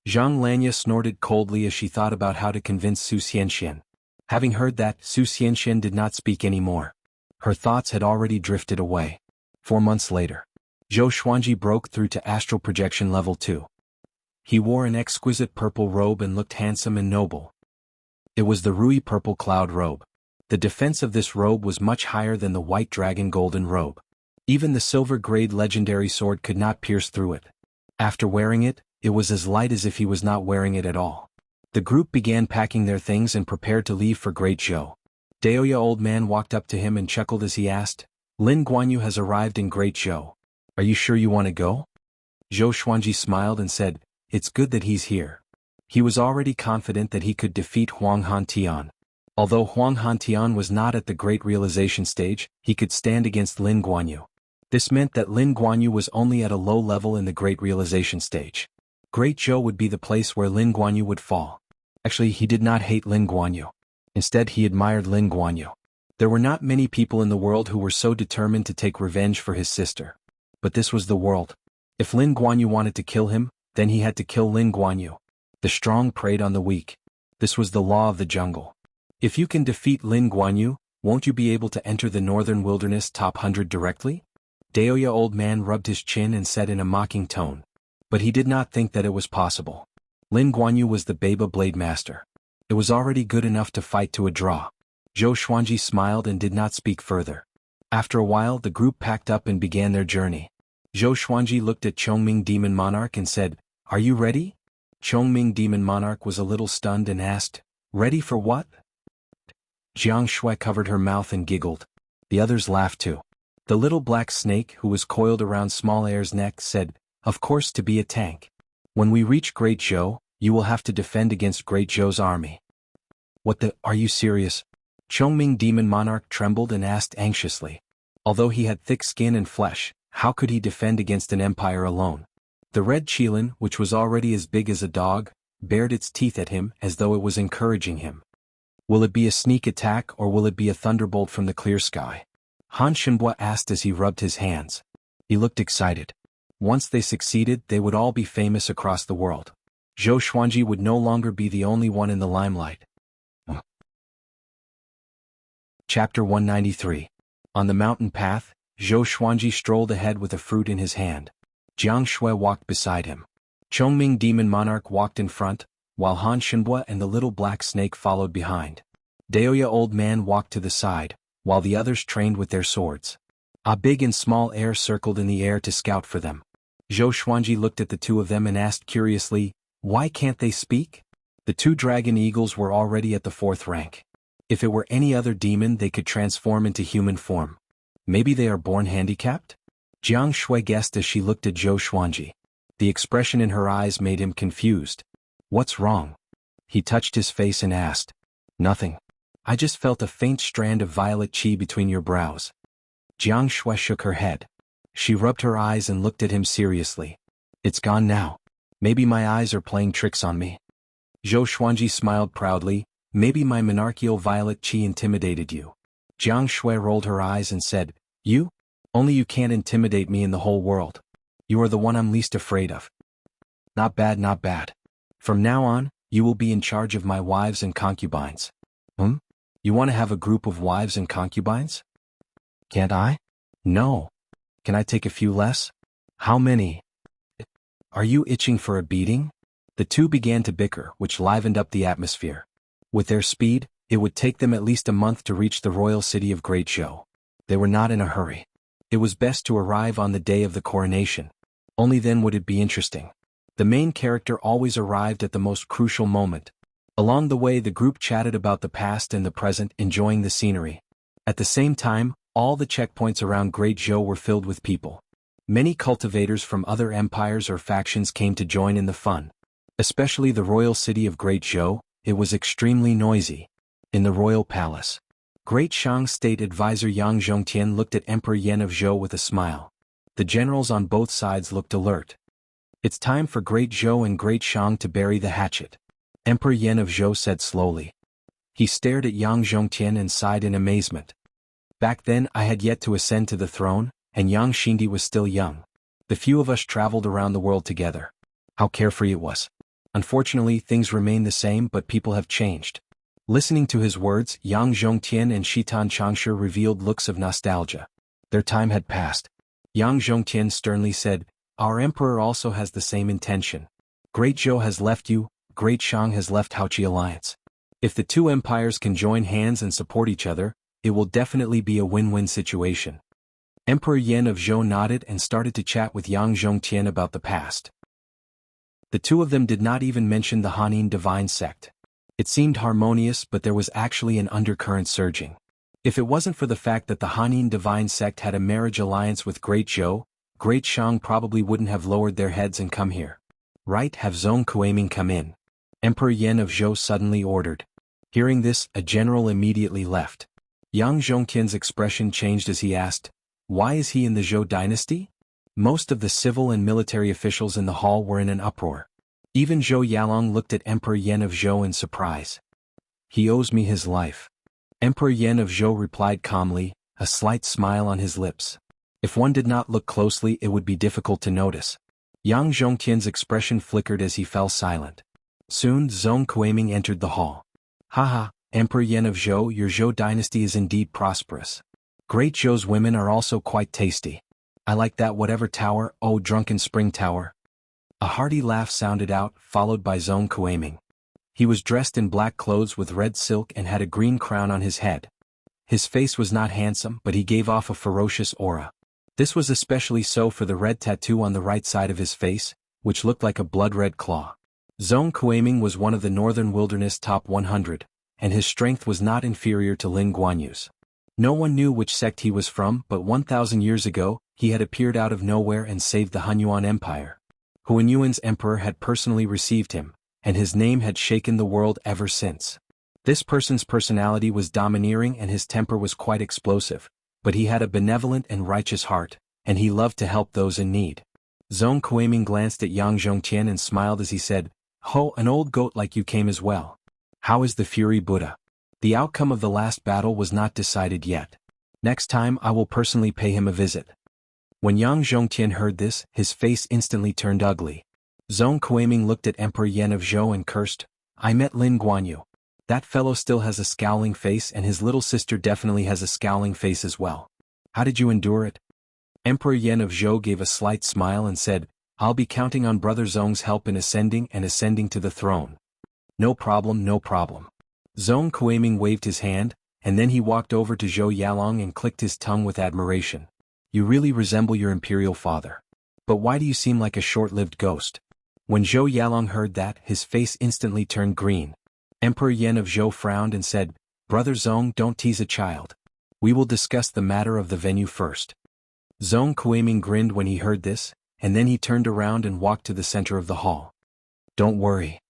Zhang Lanya snorted coldly as she thought about how to convince Su Xianxian. Having heard that, Su Xianxian did not speak anymore. Her thoughts had already drifted away. 4 months later, Zhou Xuanji broke through to astral projection level 2. He wore an exquisite purple robe and looked handsome and noble. It was the Rui purple cloud robe. The defense of this robe was much higher than the white dragon golden robe. Even the silver-grade legendary sword could not pierce through it. After wearing it, it was as light as if he was not wearing it at all. The group began packing their things and prepared to leave for Great Zhou. Daoya Old Man walked up to him and chuckled as he asked, "Lin Guanyu has arrived in Great Zhou. Are you sure you want to go?" Zhou Xuanji smiled and said, "It's good that he's here." He was already confident that he could defeat Huang Hantian. Although Huang Hantian was not at the great realization stage, he could stand against Lin Guanyu. This meant that Lin Guanyu was only at a low level in the great realization stage. Great Zhou would be the place where Lin Guanyu would fall. Actually, he did not hate Lin Guanyu. Instead, he admired Lin Guanyu. There were not many people in the world who were so determined to take revenge for his sister. But this was the world. If Lin Guanyu wanted to kill him, then he had to kill Lin Guanyu. The strong preyed on the weak. This was the law of the jungle. If you can defeat Lin Guanyu, won't you be able to enter the northern wilderness top 100 directly? Daoya Old Man rubbed his chin and said in a mocking tone. But he did not think that it was possible. Lin Guanyu was the Baba Blade Master. It was already good enough to fight to a draw. Zhou Xuanji smiled and did not speak further. After a while the group packed up and began their journey. Zhou Xuanji looked at Chongming Demon Monarch and said, "Are you ready?" Chongming Demon Monarch was a little stunned and asked, "Ready for what?" Jiang Shui covered her mouth and giggled. The others laughed too. The little black snake who was coiled around Small Air's neck said, "Of course, to be a tank. When we reach Great Zhou, you will have to defend against Great Zhou's army." "What the, are you serious?" Chongming Demon Monarch trembled and asked anxiously. Although he had thick skin and flesh, how could he defend against an empire alone? The red Qilin, which was already as big as a dog, bared its teeth at him as though it was encouraging him. Will it be a sneak attack or will it be a thunderbolt from the clear sky? Han Shenbua asked as he rubbed his hands. He looked excited. Once they succeeded, they would all be famous across the world. Zhou Xuanji would no longer be the only one in the limelight. Chapter 193. On the mountain path, Zhou Xuanji strolled ahead with a fruit in his hand. Jiang Shui walked beside him. Chongming Demon Monarch walked in front, while Han Shenbua and the little black snake followed behind. Daoya Old Man walked to the side, while the others trained with their swords. A big and small heir circled in the air to scout for them. Zhou Xuanji looked at the two of them and asked curiously, why can't they speak? The two dragon eagles were already at the 4th rank. If it were any other demon they could transform into human form. Maybe they are born handicapped? Jiang Shui guessed as she looked at Zhou Xuanji. The expression in her eyes made him confused. What's wrong? He touched his face and asked. Nothing. I just felt a faint strand of violet qi between your brows. Jiang Shui shook her head. She rubbed her eyes and looked at him seriously. It's gone now. Maybe my eyes are playing tricks on me. Zhou Xuanji smiled proudly. Maybe my monarchical violet qi intimidated you. Jiang Shui rolled her eyes and said, You? Only you can't intimidate me in the whole world. You are the one I'm least afraid of. Not bad, not bad. From now on, you will be in charge of my wives and concubines. You want to have a group of wives and concubines? Can't I? No. Can I take a few less? How many? Are you itching for a beating? The two began to bicker, which livened up the atmosphere. With their speed, it would take them at least a month to reach the royal city of Great Zhou. They were not in a hurry. It was best to arrive on the day of the coronation. Only then would it be interesting. The main character always arrived at the most crucial moment. Along the way the group chatted about the past and the present, enjoying the scenery. At the same time, all the checkpoints around Great Zhou were filled with people. Many cultivators from other empires or factions came to join in the fun. Especially the royal city of Great Zhou, it was extremely noisy. In the royal palace, Great Shang State Advisor Yang Zhongtian looked at Emperor Yan of Zhou with a smile. The generals on both sides looked alert. It's time for Great Zhou and Great Shang to bury the hatchet, Emperor Yan of Zhou said slowly. He stared at Yang Zhongtian and sighed in amazement. Back then I had yet to ascend to the throne, and Yang Xindi was still young. The few of us traveled around the world together. How carefree it was. Unfortunately, things remain the same, but people have changed. Listening to his words, Yang Zhongtian and Shitan Changshe revealed looks of nostalgia. Their time had passed. Yang Zhongtian sternly said, Our emperor also has the same intention. Great Zhou has left you, Great Shang has left Haoqi alliance. If the two empires can join hands and support each other, it will definitely be a win-win situation. Emperor Yan of Zhou nodded and started to chat with Yang Zhongtian about the past. The two of them did not even mention the Hanin divine sect. It seemed harmonious, but there was actually an undercurrent surging. If it wasn't for the fact that the Hanin divine sect had a marriage alliance with Great Zhou, Great Shang probably wouldn't have lowered their heads and come here. Right, have Zhong Kuiming come in. Emperor Yan of Zhou suddenly ordered. Hearing this, a general immediately left. Yang Zhongtian's expression changed as he asked, Why is he in the Zhou dynasty? Most of the civil and military officials in the hall were in an uproar. Even Zhou Yalong looked at Emperor Yan of Zhou in surprise. He owes me his life. Emperor Yan of Zhou replied calmly, a slight smile on his lips. If one did not look closely it would be difficult to notice. Yang Zhongtian's expression flickered as he fell silent. Soon Zhong Kuiming entered the hall. Haha, Emperor Yan of Zhou, your Zhou dynasty is indeed prosperous. Great Zhou's women are also quite tasty. I like that whatever tower, oh drunken spring tower. A hearty laugh sounded out, followed by Zhong Kuiming. He was dressed in black clothes with red silk and had a green crown on his head. His face was not handsome, but he gave off a ferocious aura. This was especially so for the red tattoo on the right side of his face, which looked like a blood-red claw. Zhong Kuiming was one of the Northern Wilderness top 100, and his strength was not inferior to Lin Guanyu's. No one knew which sect he was from, but 1,000 years ago, he had appeared out of nowhere and saved the Hunyuan Empire. Hunyuan's emperor had personally received him, and his name had shaken the world ever since. This person's personality was domineering and his temper was quite explosive, but he had a benevolent and righteous heart, and he loved to help those in need. Zhong Kuiming glanced at Yang Zhongtian and smiled as he said, "Ho, an old goat like you came as well. How is the Fury Buddha?" The outcome of the last battle was not decided yet. Next time I will personally pay him a visit. When Yang Zhongtian heard this, his face instantly turned ugly. Zhong Kuiming looked at Emperor Yen of Zhou and cursed, "I met Lin Guanyu. That fellow still has a scowling face and his little sister definitely has a scowling face as well. How did you endure it?" Emperor Yen of Zhou gave a slight smile and said, "I'll be counting on Brother Zhong's help in ascending to the throne." "No problem, no problem." Zhong Kuiming waved his hand, and then he walked over to Zhou Yalong and clicked his tongue with admiration. "You really resemble your imperial father. But why do you seem like a short-lived ghost?" When Zhou Yalong heard that, his face instantly turned green. Emperor Yen of Zhou frowned and said, "Brother Zhong, don't tease a child. We will discuss the matter of the venue first." Zhong Kuiming grinned when he heard this, and then he turned around and walked to the center of the hall. "Don't worry.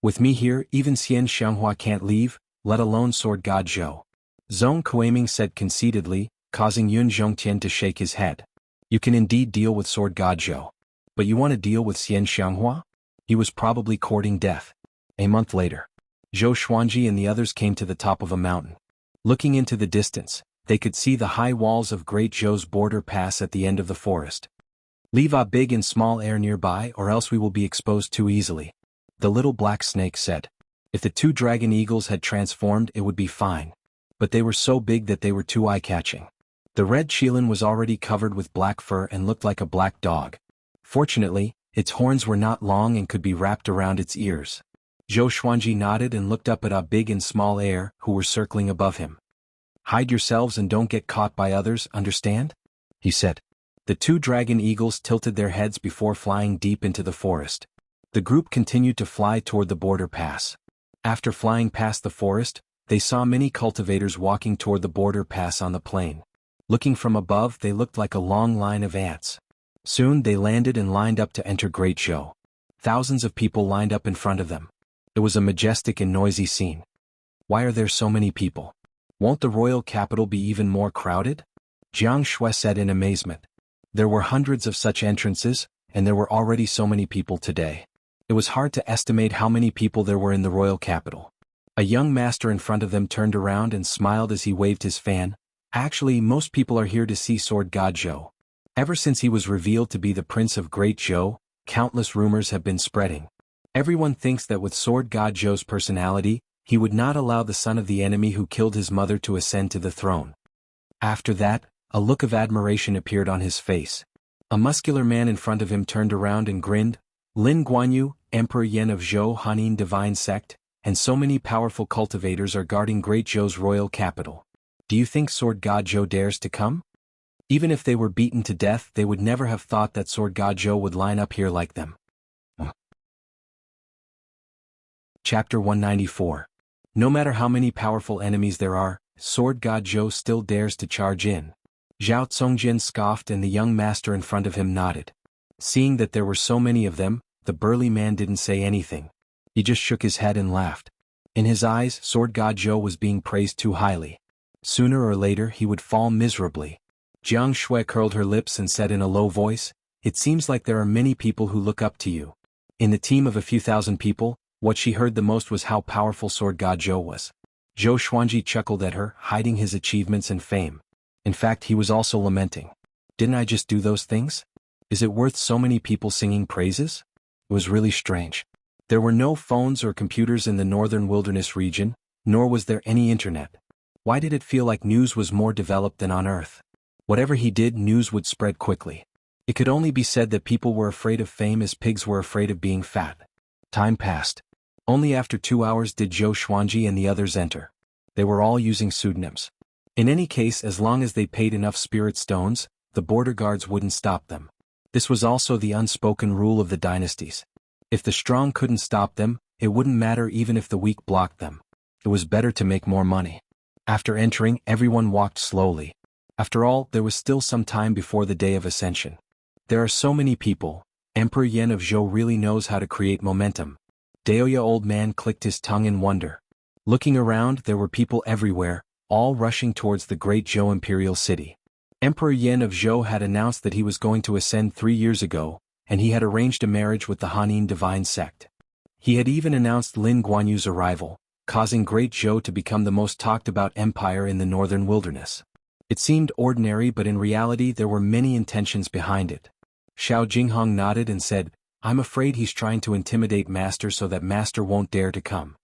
With me here, even Xian Xianghua can't leave, let alone Sword God Zhou," Zhong Kuiming said conceitedly, causing Yun Zhongtian to shake his head. "You can indeed deal with Sword God Zhou. But you want to deal with Xian Xianghua? He was probably courting death." A month later, Zhou Xuanji and the others came to the top of a mountain. Looking into the distance, they could see the high walls of Great Zhou's border pass at the end of the forest. "Leave a big and small air nearby or else we will be exposed too easily," the little black snake said. If the two dragon eagles had transformed it would be fine. But they were so big that they were too eye-catching. The red Qilin was already covered with black fur and looked like a black dog. Fortunately, its horns were not long and could be wrapped around its ears. Zhou Xuanji nodded and looked up at a big and small air who were circling above him. "Hide yourselves and don't get caught by others, understand?" he said. The two dragon eagles tilted their heads before flying deep into the forest. The group continued to fly toward the border pass. After flying past the forest, they saw many cultivators walking toward the border pass on the plain. Looking from above, they looked like a long line of ants. Soon they landed and lined up to enter Great Zhou. Thousands of people lined up in front of them. It was a majestic and noisy scene. "Why are there so many people? Won't the royal capital be even more crowded?" Jiang Shui said in amazement. There were hundreds of such entrances, and there were already so many people today. It was hard to estimate how many people there were in the royal capital. A young master in front of them turned around and smiled as he waved his fan. "Actually, most people are here to see Sword God Zhou. Ever since he was revealed to be the Prince of Great Zhou, countless rumors have been spreading. Everyone thinks that with Sword God Zhou's personality, he would not allow the son of the enemy who killed his mother to ascend to the throne." After that, a look of admiration appeared on his face. A muscular man in front of him turned around and grinned. "Lin Guanyu, Emperor Yen of Zhou Hanin Divine Sect, and so many powerful cultivators are guarding Great Zhou's royal capital. Do you think Sword God Zhou dares to come? Even if they were beaten to death, they would never have thought that Sword God Zhou would line up here like them." Chapter 194. No matter how many powerful enemies there are, Sword God Zhou still dares to charge in. Zhao Congjian scoffed and the young master in front of him nodded. Seeing that there were so many of them, the burly man didn't say anything. He just shook his head and laughed. In his eyes, Sword God Zhou was being praised too highly. Sooner or later he would fall miserably. Jiang Shui curled her lips and said in a low voice, "It seems like there are many people who look up to you." In the team of a few thousand people, what she heard the most was how powerful Sword God Zhou was. Zhou Xuanji chuckled at her, hiding his achievements and fame. In fact, he was also lamenting. "Didn't I just do those things? Is it worth so many people singing praises?" It was really strange. There were no phones or computers in the northern wilderness region, nor was there any internet. Why did it feel like news was more developed than on Earth? Whatever he did, news would spread quickly. It could only be said that people were afraid of fame as pigs were afraid of being fat. Time passed. Only after 2 hours did Zhou Xuanji and the others enter. They were all using pseudonyms. In any case, as long as they paid enough spirit stones, the border guards wouldn't stop them. This was also the unspoken rule of the dynasties. If the strong couldn't stop them, it wouldn't matter even if the weak blocked them. It was better to make more money. After entering, everyone walked slowly. After all, there was still some time before the day of ascension. There are so many people. Emperor Yen of Zhou really knows how to create momentum. Daoya old man clicked his tongue in wonder. Looking around, there were people everywhere, all rushing towards the great Zhou imperial city. Emperor Yen of Zhou had announced that he was going to ascend 3 years ago, and he had arranged a marriage with the Hanin divine sect. He had even announced Lin Guanyu's arrival, causing Great Zhou to become the most talked-about empire in the northern wilderness. It seemed ordinary, but in reality there were many intentions behind it. Xiao Jinghong nodded and said, "I'm afraid he's trying to intimidate Master so that Master won't dare to come."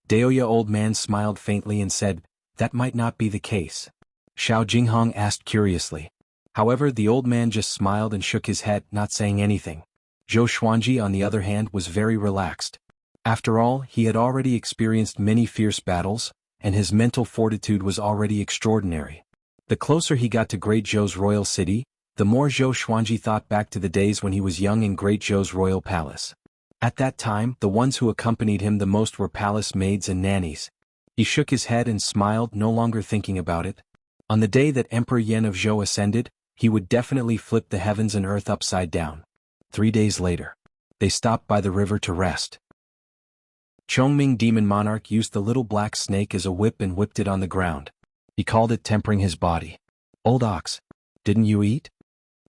Daoya old man smiled faintly and said, "That might not be the case." Xiao Jinghong asked curiously. However, the old man just smiled and shook his head, not saying anything. Zhou Xuanji, on the other hand, was very relaxed. After all, he had already experienced many fierce battles, and his mental fortitude was already extraordinary. The closer he got to Great Zhou's royal city, the more Zhou Xuanji thought back to the days when he was young in Great Zhou's royal palace. At that time, the ones who accompanied him the most were palace maids and nannies. He shook his head and smiled, no longer thinking about it. On the day that Emperor Yen of Zhou ascended, he would definitely flip the heavens and earth upside down. 3 days later, they stopped by the river to rest. Chongming Demon Monarch used the little black snake as a whip and whipped it on the ground. He called it tempering his body. "Old ox, didn't you eat?"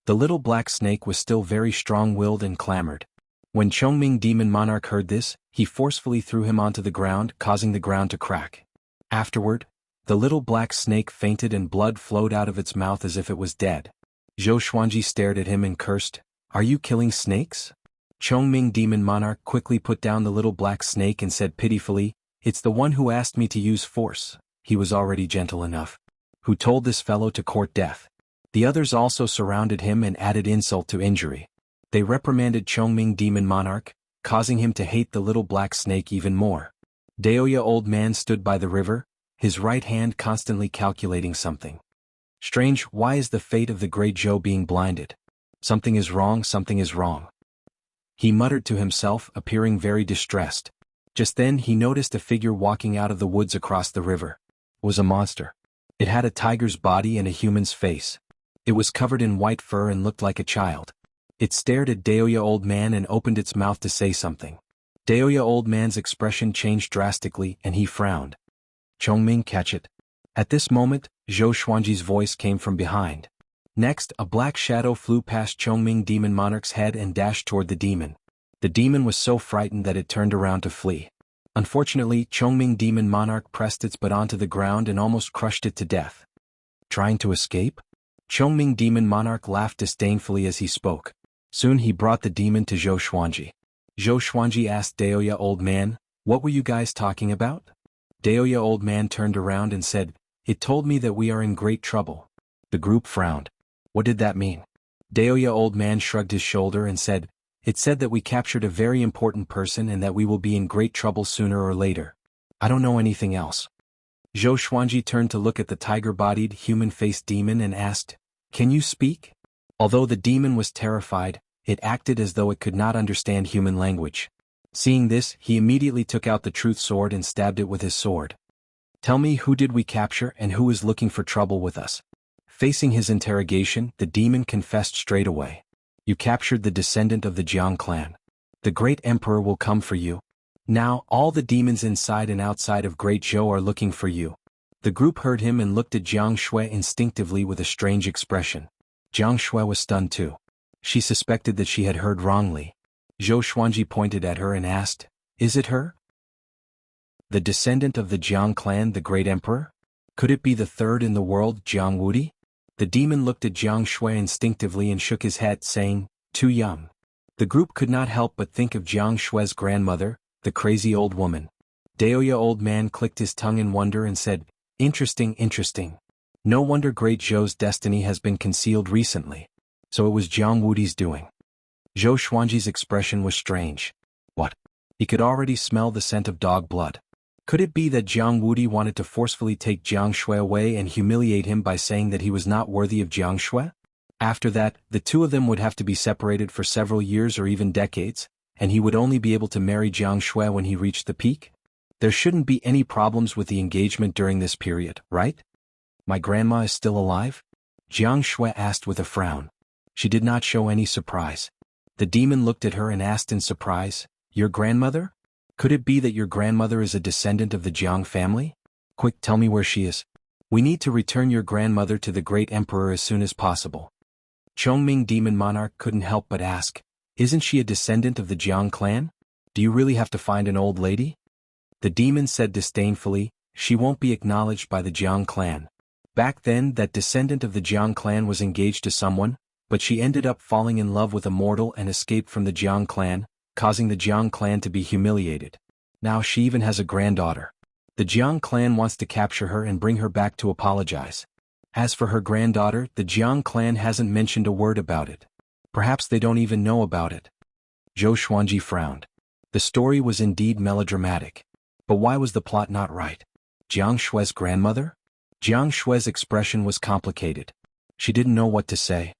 The little black snake was still very strong-willed and clamored. When Chongming Demon Monarch heard this, he forcefully threw him onto the ground, causing the ground to crack. Afterward, the little black snake fainted and blood flowed out of its mouth as if it was dead. Zhou Xuanji stared at him and cursed, "Are you killing snakes?" Chongming Demon Monarch quickly put down the little black snake and said pitifully, "It's the one who asked me to use force." He was already gentle enough. "Who told this fellow to court death?" The others also surrounded him and added insult to injury. They reprimanded Chongming Demon Monarch, causing him to hate the little black snake even more. Daoya old man stood by the river, his right hand constantly calculating something. Strange, why is the fate of the Great Zhou being blinded? Something is wrong, something is wrong. He muttered to himself, appearing very distressed. Just then he noticed a figure walking out of the woods across the river. It was a monster. It had a tiger's body and a human's face. It was covered in white fur and looked like a child. It stared at Daoya old man and opened its mouth to say something. Daoya old man's expression changed drastically and he frowned. "Chongming, catch it." At this moment, Zhou Xuanji's voice came from behind. Next, a black shadow flew past Chongming Demon Monarch's head and dashed toward the demon. The demon was so frightened that it turned around to flee. Unfortunately, Chongming Demon Monarch pressed its butt onto the ground and almost crushed it to death. "Trying to escape?" Chongming Demon Monarch laughed disdainfully as he spoke. Soon he brought the demon to Zhou Xuanji. Zhou Xuanji asked Daoya old man, "What were you guys talking about?" Daoya old man turned around and said, "It told me that we are in great trouble." The group frowned. What did that mean? Daoya old man shrugged his shoulder and said, "It said that we captured a very important person and that we will be in great trouble sooner or later. I don't know anything else." Zhou Xuanji turned to look at the tiger-bodied, human-faced demon and asked, "Can you speak?" Although the demon was terrified, it acted as though it could not understand human language. Seeing this, he immediately took out the truth sword and stabbed it with his sword. "Tell me, who did we capture and who is looking for trouble with us?" Facing his interrogation, the demon confessed straight away. "You captured the descendant of the Jiang clan. The great emperor will come for you. Now, all the demons inside and outside of Great Zhou are looking for you." The group heard him and looked at Jiang Shui instinctively with a strange expression. Jiang Shui was stunned too. She suspected that she had heard wrongly. Zhou Xuanji pointed at her and asked, "Is it her? The descendant of the Jiang clan, the great emperor? Could it be the third in the world, Jiang Wudi?" The demon looked at Jiang Shui instinctively and shook his head, saying, "Too young." The group could not help but think of Jiang Shui's grandmother, the crazy old woman. Daoya old man clicked his tongue in wonder and said, "Interesting, interesting. No wonder Great Zhou's destiny has been concealed recently. So it was Jiang Wudi's doing." Zhou Xuanji's expression was strange. What? He could already smell the scent of dog blood. Could it be that Jiang Wudi wanted to forcefully take Jiang Shui away and humiliate him by saying that he was not worthy of Jiang Shui? After that, the two of them would have to be separated for several years or even decades, and he would only be able to marry Jiang Shui when he reached the peak? There shouldn't be any problems with the engagement during this period, right? "My grandma is still alive?" Jiang Shui asked with a frown. She did not show any surprise. The demon looked at her and asked in surprise, "Your grandmother?" Could it be that your grandmother is a descendant of the Jiang family? Quick, tell me where she is. We need to return your grandmother to the great emperor as soon as possible. Chongming Demon Monarch couldn't help but ask, isn't she a descendant of the Jiang clan? Do you really have to find an old lady? The demon said disdainfully, she won't be acknowledged by the Jiang clan. Back then, that descendant of the Jiang clan was engaged to someone, but she ended up falling in love with a mortal and escaped from the Jiang clan, causing the Jiang clan to be humiliated. Now she even has a granddaughter. The Jiang clan wants to capture her and bring her back to apologize. As for her granddaughter, the Jiang clan hasn't mentioned a word about it. Perhaps they don't even know about it. Zhou Xuanji frowned. The story was indeed melodramatic. But why was the plot not right? Jiang Shue's grandmother? Jiang Shue's expression was complicated. She didn't know what to say.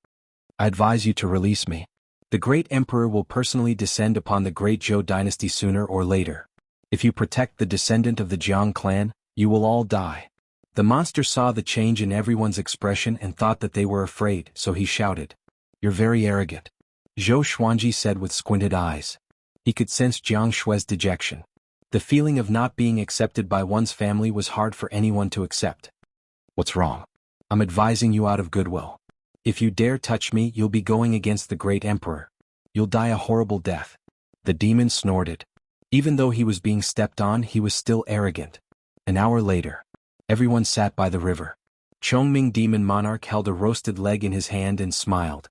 I advise you to release me. The great emperor will personally descend upon the great Zhou dynasty sooner or later. If you protect the descendant of the Jiang clan, you will all die. The monster saw the change in everyone's expression and thought that they were afraid, so he shouted. You're very arrogant. Zhou Xuanji said with squinted eyes. He could sense Jiang Shue's dejection. The feeling of not being accepted by one's family was hard for anyone to accept. What's wrong? I'm advising you out of goodwill. If you dare touch me, you'll be going against the great emperor. You'll die a horrible death. The demon snorted. Even though he was being stepped on, he was still arrogant. An hour later, everyone sat by the river. Chongming Demon Monarch held a roasted leg in his hand and smiled.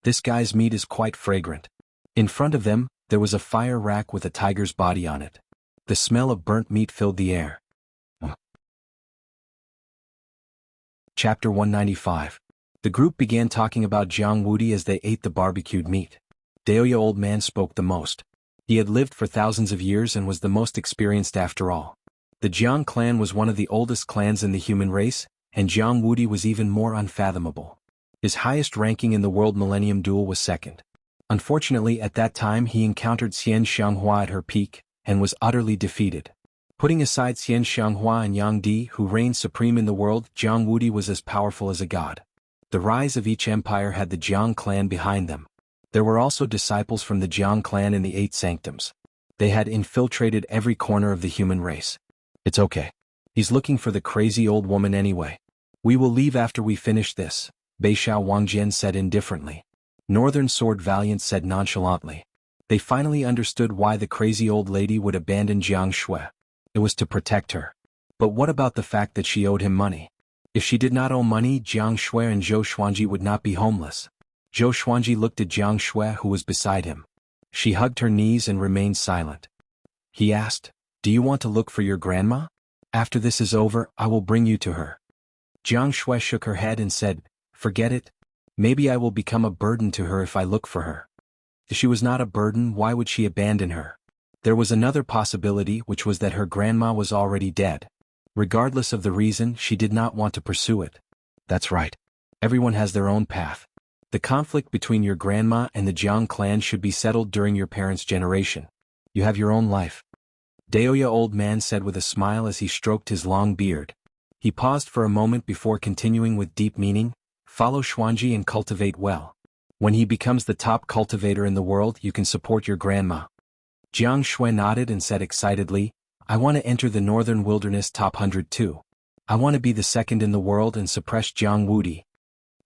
This guy's meat is quite fragrant. In front of them, there was a fire rack with a tiger's body on it. The smell of burnt meat filled the air. Chapter 195. The group began talking about Jiang Wudi as they ate the barbecued meat. Daoya Old Man spoke the most. He had lived for thousands of years and was the most experienced after all. The Jiang clan was one of the oldest clans in the human race, and Jiang Wudi was even more unfathomable. His highest ranking in the World Millennium Duel was second. Unfortunately, at that time he encountered Xian Xianghua at her peak, and was utterly defeated. Putting aside Xian Xianghua and Yang Di, who reigned supreme in the world, Jiang Wudi was as powerful as a god. The rise of each empire had the Jiang clan behind them. There were also disciples from the Jiang clan in the Eight Sanctums. They had infiltrated every corner of the human race. It's okay. He's looking for the crazy old woman anyway. We will leave after we finish this, Beixiao Wangjian said indifferently. Northern Sword Valiant said nonchalantly. They finally understood why the crazy old lady would abandon Jiang Shui. It was to protect her. But what about the fact that she owed him money? If she did not owe money, Jiang Shui and Zhou Xuanji would not be homeless. Zhou Xuanji looked at Jiang Shui, who was beside him. She hugged her knees and remained silent. He asked, do you want to look for your grandma? After this is over, I will bring you to her. Jiang Shui shook her head and said, forget it. Maybe I will become a burden to her if I look for her. If she was not a burden, why would she abandon her? There was another possibility, which was that her grandma was already dead. Regardless of the reason, she did not want to pursue it. That's right. Everyone has their own path. The conflict between your grandma and the Jiang clan should be settled during your parents' generation. You have your own life. Daoya Old Man said with a smile as he stroked his long beard. He paused for a moment before continuing with deep meaning, follow Xuanji and cultivate well. When he becomes the top cultivator in the world, you can support your grandma. Jiang Shui nodded and said excitedly, I want to enter the Northern Wilderness top 100 too. I want to be the second in the world and suppress Jiang Wudi.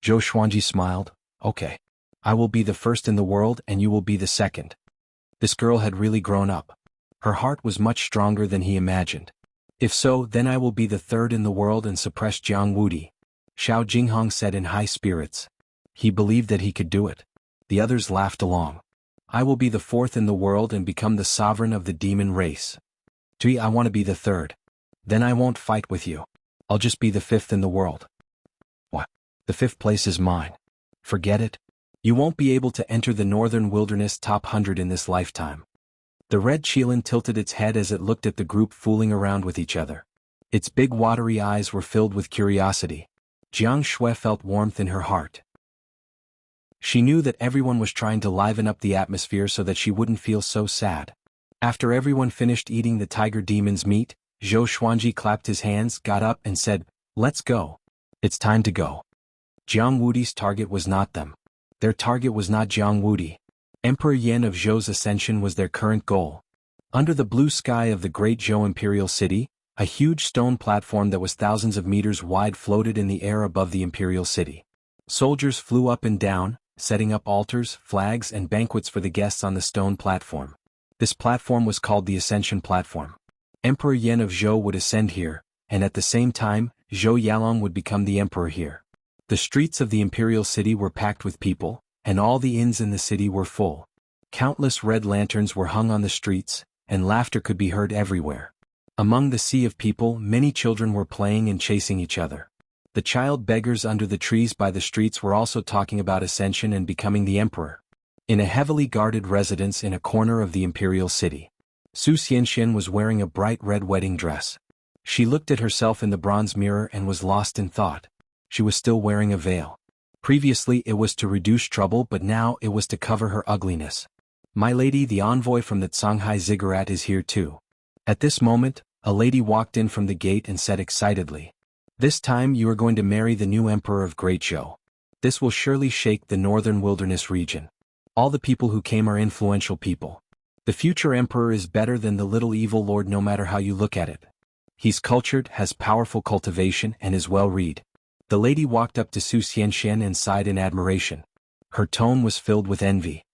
Zhou Xuanji smiled, okay. I will be the first in the world and you will be the second. This girl had really grown up. Her heart was much stronger than he imagined. If so, then I will be the third in the world and suppress Jiang Wudi. Xiao Jinghong said in high spirits. He believed that he could do it. The others laughed along. I will be the fourth in the world and become the sovereign of the demon race. Gee, I want to be the third. Then I won't fight with you. I'll just be the fifth in the world. What? The fifth place is mine. Forget it. You won't be able to enter the Northern Wilderness top 100 in this lifetime. The red Qilin tilted its head as it looked at the group fooling around with each other. Its big watery eyes were filled with curiosity. Jiang Shui felt warmth in her heart. She knew that everyone was trying to liven up the atmosphere so that she wouldn't feel so sad. After everyone finished eating the tiger demon's meat, Zhou Xuanji clapped his hands, got up and said, let's go. It's time to go. Jiang Wudi's target was not them. Their target was not Jiang Wudi. Emperor Yan of Zhou's ascension was their current goal. Under the blue sky of the Great Zhou Imperial City, a huge stone platform that was thousands of meters wide floated in the air above the Imperial City. Soldiers flew up and down, setting up altars, flags, and banquets for the guests on the stone platform. This platform was called the Ascension Platform. Emperor Yan of Zhou would ascend here, and at the same time, Zhou Yalong would become the emperor here. The streets of the Imperial City were packed with people, and all the inns in the city were full. Countless red lanterns were hung on the streets, and laughter could be heard everywhere. Among the sea of people, many children were playing and chasing each other. The child beggars under the trees by the streets were also talking about ascension and becoming the emperor. In a heavily guarded residence in a corner of the Imperial City, Su Xianxian was wearing a bright red wedding dress. She looked at herself in the bronze mirror and was lost in thought. She was still wearing a veil. Previously it was to reduce trouble, but now it was to cover her ugliness. "My lady, the envoy from the Shanghai Ziggurat is here too." At this moment, a lady walked in from the gate and said excitedly, "This time you are going to marry the new emperor of Great Zhou. This will surely shake the northern wilderness region. All the people who came are influential people. The future emperor is better than the little evil lord no matter how you look at it. He's cultured, has powerful cultivation, and is well-read." The lady walked up to Su Xianxian and sighed in admiration. Her tone was filled with envy.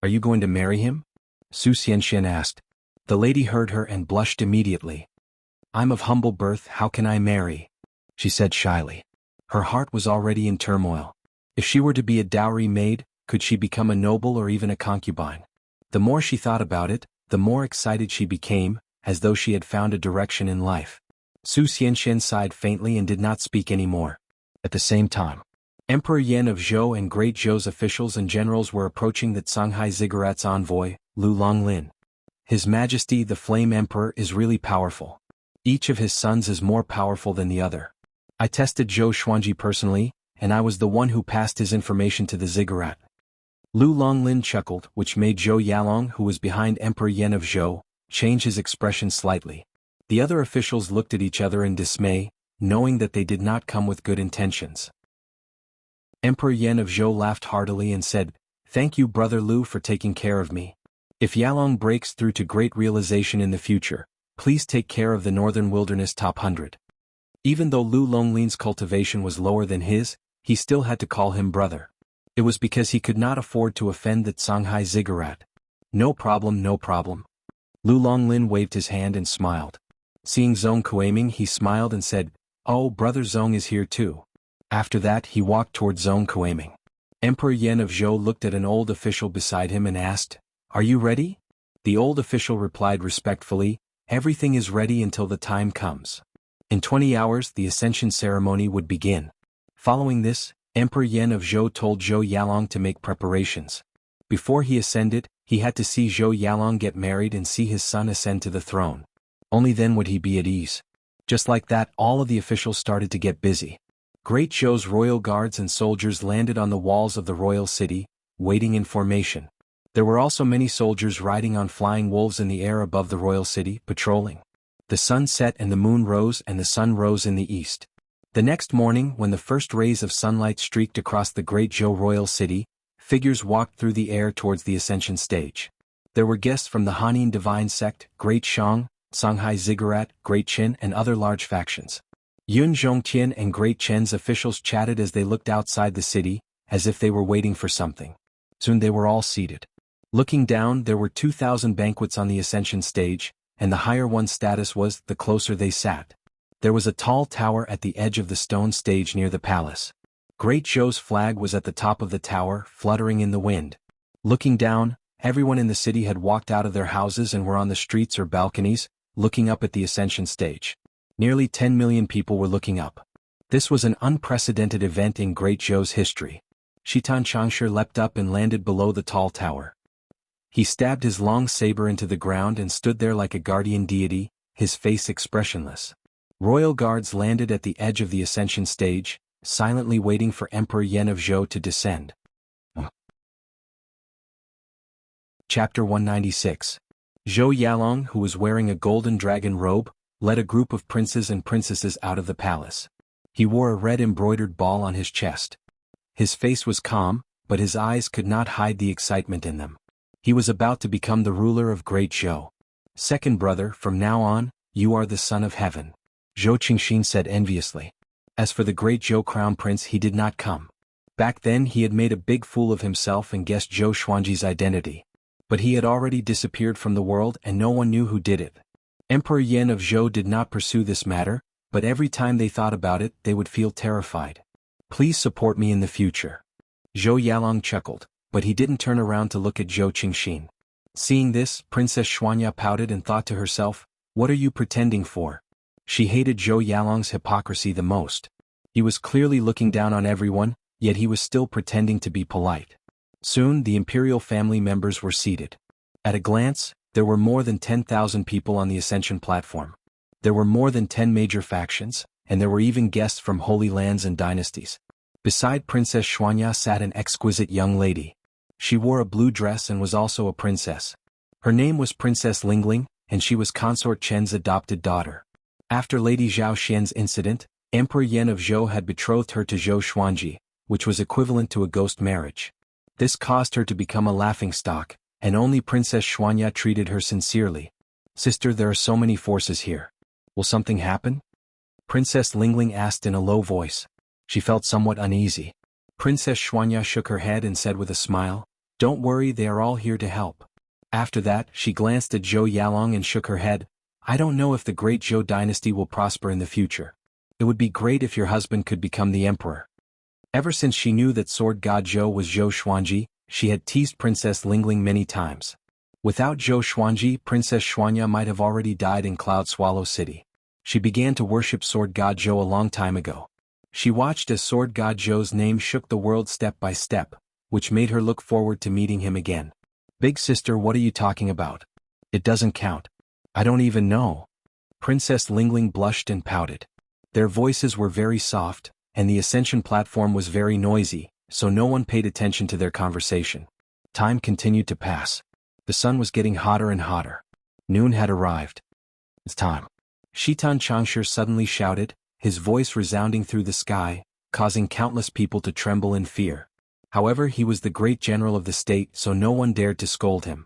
"Are you going to marry him?" Su Xianxian asked. The lady heard her and blushed immediately. "I'm of humble birth, how can I marry?" she said shyly. Her heart was already in turmoil. If she were to be a dowry maid, could she become a noble or even a concubine? The more she thought about it, the more excited she became, as though she had found a direction in life. Su Xianxian sighed faintly and did not speak any more. At the same time, Emperor Yan of Zhou and Great Zhou's officials and generals were approaching the Shanghai Ziggurat's envoy, Lu Longlin. "His Majesty the Flame Emperor is really powerful. Each of his sons is more powerful than the other. I tested Zhou Xuanji personally, and I was the one who passed his information to the Ziggurat." Lu Longlin chuckled, which made Zhou Yalong, who was behind Emperor Yan of Zhou, change his expression slightly. The other officials looked at each other in dismay, knowing that they did not come with good intentions. Emperor Yan of Zhou laughed heartily and said, "Thank you, Brother Lu, for taking care of me. If Yalong breaks through to great realization in the future, please take care of the Northern Wilderness Top 100. Even though Lu Longlin's cultivation was lower than his, he still had to call him brother. It was because he could not afford to offend the Shanghai Ziggurat. "No problem, no problem." Lu Longlin waved his hand and smiled. Seeing Zhong Kuiming, he smiled and said, "Oh, Brother Zhong is here too." After that he walked toward Zhong Kuiming. Emperor Yan of Zhou looked at an old official beside him and asked, "Are you ready?" The old official replied respectfully, "Everything is ready until the time comes." In 20 hours the ascension ceremony would begin. Following this, Emperor Yan of Zhou told Zhou Yalong to make preparations. Before he ascended, he had to see Zhou Yalong get married and see his son ascend to the throne. Only then would he be at ease. Just like that, all of the officials started to get busy. Great Zhou's royal guards and soldiers landed on the walls of the royal city, waiting in formation. There were also many soldiers riding on flying wolves in the air above the royal city, patrolling. The sun set and the moon rose and the sun rose in the east. The next morning, when the first rays of sunlight streaked across the Great Zhou royal city, figures walked through the air towards the ascension stage. There were guests from the Hanin divine sect, Great Shang, Shanghai Ziggurat, Great Qin, and other large factions. Yun Zhongtian and Great Chen's officials chatted as they looked outside the city, as if they were waiting for something. Soon they were all seated. Looking down, there were 2,000 banquets on the ascension stage, and the higher one's status was, the closer they sat. There was a tall tower at the edge of the stone stage near the palace. Great Zhou's flag was at the top of the tower, fluttering in the wind. Looking down, everyone in the city had walked out of their houses and were on the streets or balconies, looking up at the ascension stage. Nearly 10 million people were looking up. This was an unprecedented event in Great Zhou's history. Shitan Changshi leapt up and landed below the tall tower. He stabbed his long saber into the ground and stood there like a guardian deity, his face expressionless. Royal guards landed at the edge of the ascension stage, silently waiting for Emperor Yan of Zhou to descend. Chapter 196. Zhou Yalong, who was wearing a golden dragon robe, led a group of princes and princesses out of the palace. He wore a red embroidered ball on his chest. His face was calm, but his eyes could not hide the excitement in them. He was about to become the ruler of Great Zhou. Second brother, from now on, you are the son of heaven. Zhou Qingxin said enviously. As for the great Zhou crown prince, he did not come. Back then he had made a big fool of himself and guessed Zhou Xuanji's identity. But he had already disappeared from the world and no one knew who did it. Emperor Yan of Zhou did not pursue this matter, but every time they thought about it, they would feel terrified. Please support me in the future. Zhou Yalong chuckled, but he didn't turn around to look at Zhou Qingxin. Seeing this, Princess Xuanya pouted and thought to herself, what are you pretending for? She hated Zhou Yalong's hypocrisy the most. He was clearly looking down on everyone, yet he was still pretending to be polite. Soon the imperial family members were seated. At a glance, there were more than 10,000 people on the Ascension platform. There were more than 10 major factions, and there were even guests from holy lands and dynasties. Beside Princess Xuanya sat an exquisite young lady. She wore a blue dress and was also a princess. Her name was Princess Lingling, and she was Consort Chen's adopted daughter. After Lady Zhao Xian's incident, Emperor Yan of Zhou had betrothed her to Zhou Xuanji, which was equivalent to a ghost marriage. This caused her to become a laughingstock, and only Princess Xuanya treated her sincerely. Sister, there are so many forces here. Will something happen? Princess Lingling asked in a low voice. She felt somewhat uneasy. Princess Xuanya shook her head and said with a smile, don't worry, they are all here to help. After that, she glanced at Zhou Yalong and shook her head. I don't know if the great Zhou dynasty will prosper in the future. It would be great if your husband could become the emperor. Ever since she knew that sword god Zhou was Zhou Xuanji, she had teased Princess Lingling many times. Without Zhou Xuanji, Princess Xuanya might have already died in Cloud Swallow City. She began to worship sword god Zhou a long time ago. She watched as sword god Zhou's name shook the world step by step, which made her look forward to meeting him again. Big sister, what are you talking about? It doesn't count. I don't even know. Princess Lingling blushed and pouted. Their voices were very soft, and the Ascension platform was very noisy, so no one paid attention to their conversation. Time continued to pass. The sun was getting hotter and hotter. Noon had arrived. It's time. Shitan Changshi suddenly shouted, his voice resounding through the sky, causing countless people to tremble in fear. However, he was the great general of the state, so no one dared to scold him.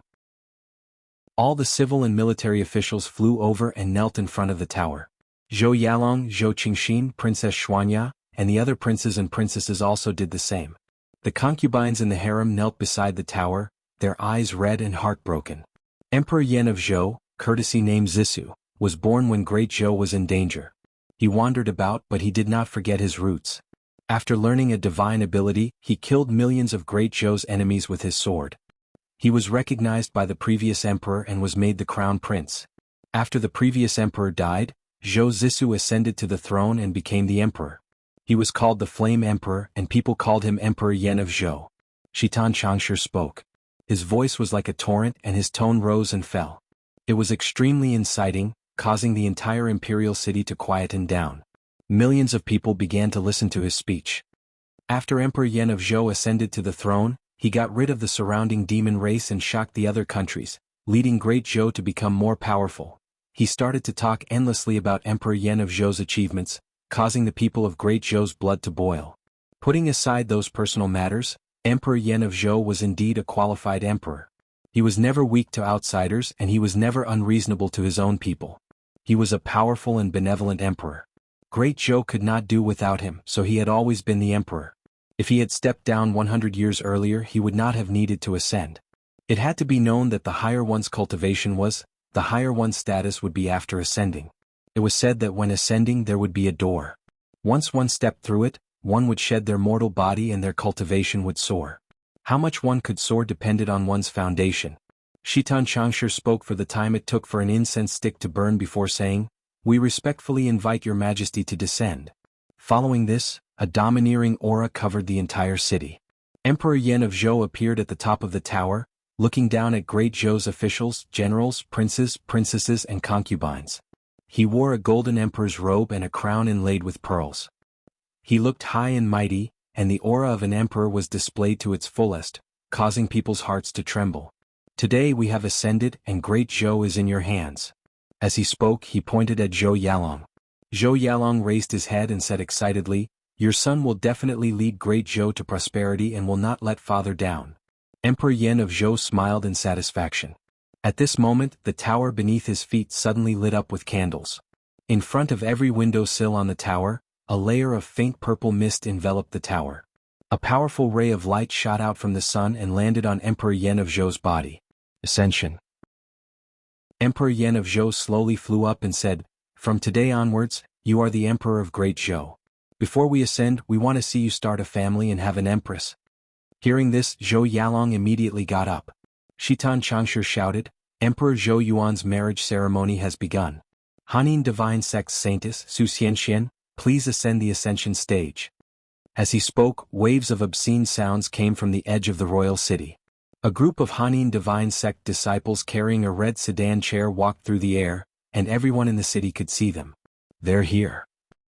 All the civil and military officials flew over and knelt in front of the tower. Zhou Yalong, Zhou Qingxin, Princess Xuanya, and the other princes and princesses also did the same. The concubines in the harem knelt beside the tower, their eyes red and heartbroken. Emperor Yan of Zhou, courtesy named Zissou, was born when great Zhou was in danger. He wandered about, but he did not forget his roots. After learning a divine ability, he killed millions of great Zhou's enemies with his sword. He was recognized by the previous emperor and was made the crown prince. After the previous emperor died, Zhou Zissou ascended to the throne and became the emperor. He was called the Flame Emperor and people called him Emperor Yan of Zhou. Shitan Changshi spoke. His voice was like a torrent and his tone rose and fell. It was extremely inciting, causing the entire imperial city to quieten down. Millions of people began to listen to his speech. After Emperor Yan of Zhou ascended to the throne, he got rid of the surrounding demon race and shocked the other countries, leading great Zhou to become more powerful. He started to talk endlessly about Emperor Yan of Zhou's achievements, causing the people of great Zhou's blood to boil. Putting aside those personal matters, Emperor Yan of Zhou was indeed a qualified emperor. He was never weak to outsiders and he was never unreasonable to his own people. He was a powerful and benevolent emperor. Great Zhou could not do without him, so he had always been the emperor. If he had stepped down 100 years earlier, he would not have needed to ascend. It had to be known that the higher one's cultivation was, the higher one's status would be after ascending. It was said that when ascending there would be a door. Once one stepped through it, one would shed their mortal body and their cultivation would soar. How much one could soar depended on one's foundation. Shitan Changshi spoke for the time it took for an incense stick to burn before saying, "We respectfully invite your majesty to descend." Following this, a domineering aura covered the entire city. Emperor Yan of Zhou appeared at the top of the tower, looking down at great Zhou's officials, generals, princes, princesses and concubines. He wore a golden emperor's robe and a crown inlaid with pearls. He looked high and mighty, and the aura of an emperor was displayed to its fullest, causing people's hearts to tremble. Today we have ascended and great Zhou is in your hands. As he spoke, he pointed at Zhou Yalong. Zhou Yalong raised his head and said excitedly, "Your son will definitely lead great Zhou to prosperity and will not let father down." Emperor Yan of Zhou smiled in satisfaction. At this moment, the tower beneath his feet suddenly lit up with candles. In front of every window sill on the tower, a layer of faint purple mist enveloped the tower. A powerful ray of light shot out from the sun and landed on Emperor Yen of Zhou's body. Ascension. Emperor Yen of Zhou slowly flew up and said, "From today onwards, you are the Emperor of Great Zhou. Before we ascend, we want to see you start a family and have an empress." Hearing this, Zhou Yalong immediately got up. Shitan Changshu shouted, "Emperor Zhou Yuan's marriage ceremony has begun. Hanin Divine Sect's Saintess Su Xianxian, please ascend the ascension stage." As he spoke, waves of obscene sounds came from the edge of the royal city. A group of Hanin Divine Sect disciples carrying a red sedan chair walked through the air, and everyone in the city could see them. "They're here.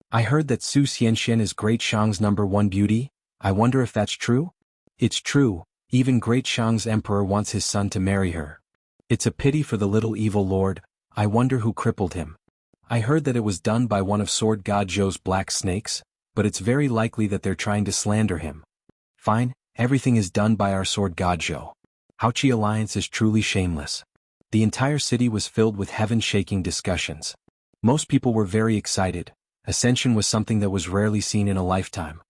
I heard that Su Xianxian is Great Shang's #1 beauty. I wonder if that's true?" "It's true, even Great Shang's emperor wants his son to marry her. It's a pity for the little evil lord, I wonder who crippled him. I heard that it was done by one of Sword God Zhou's black snakes, but it's very likely that they're trying to slander him. Fine, everything is done by our Sword God Zhou. Haoqi alliance is truly shameless." The entire city was filled with heaven-shaking discussions. Most people were very excited. Ascension was something that was rarely seen in a lifetime.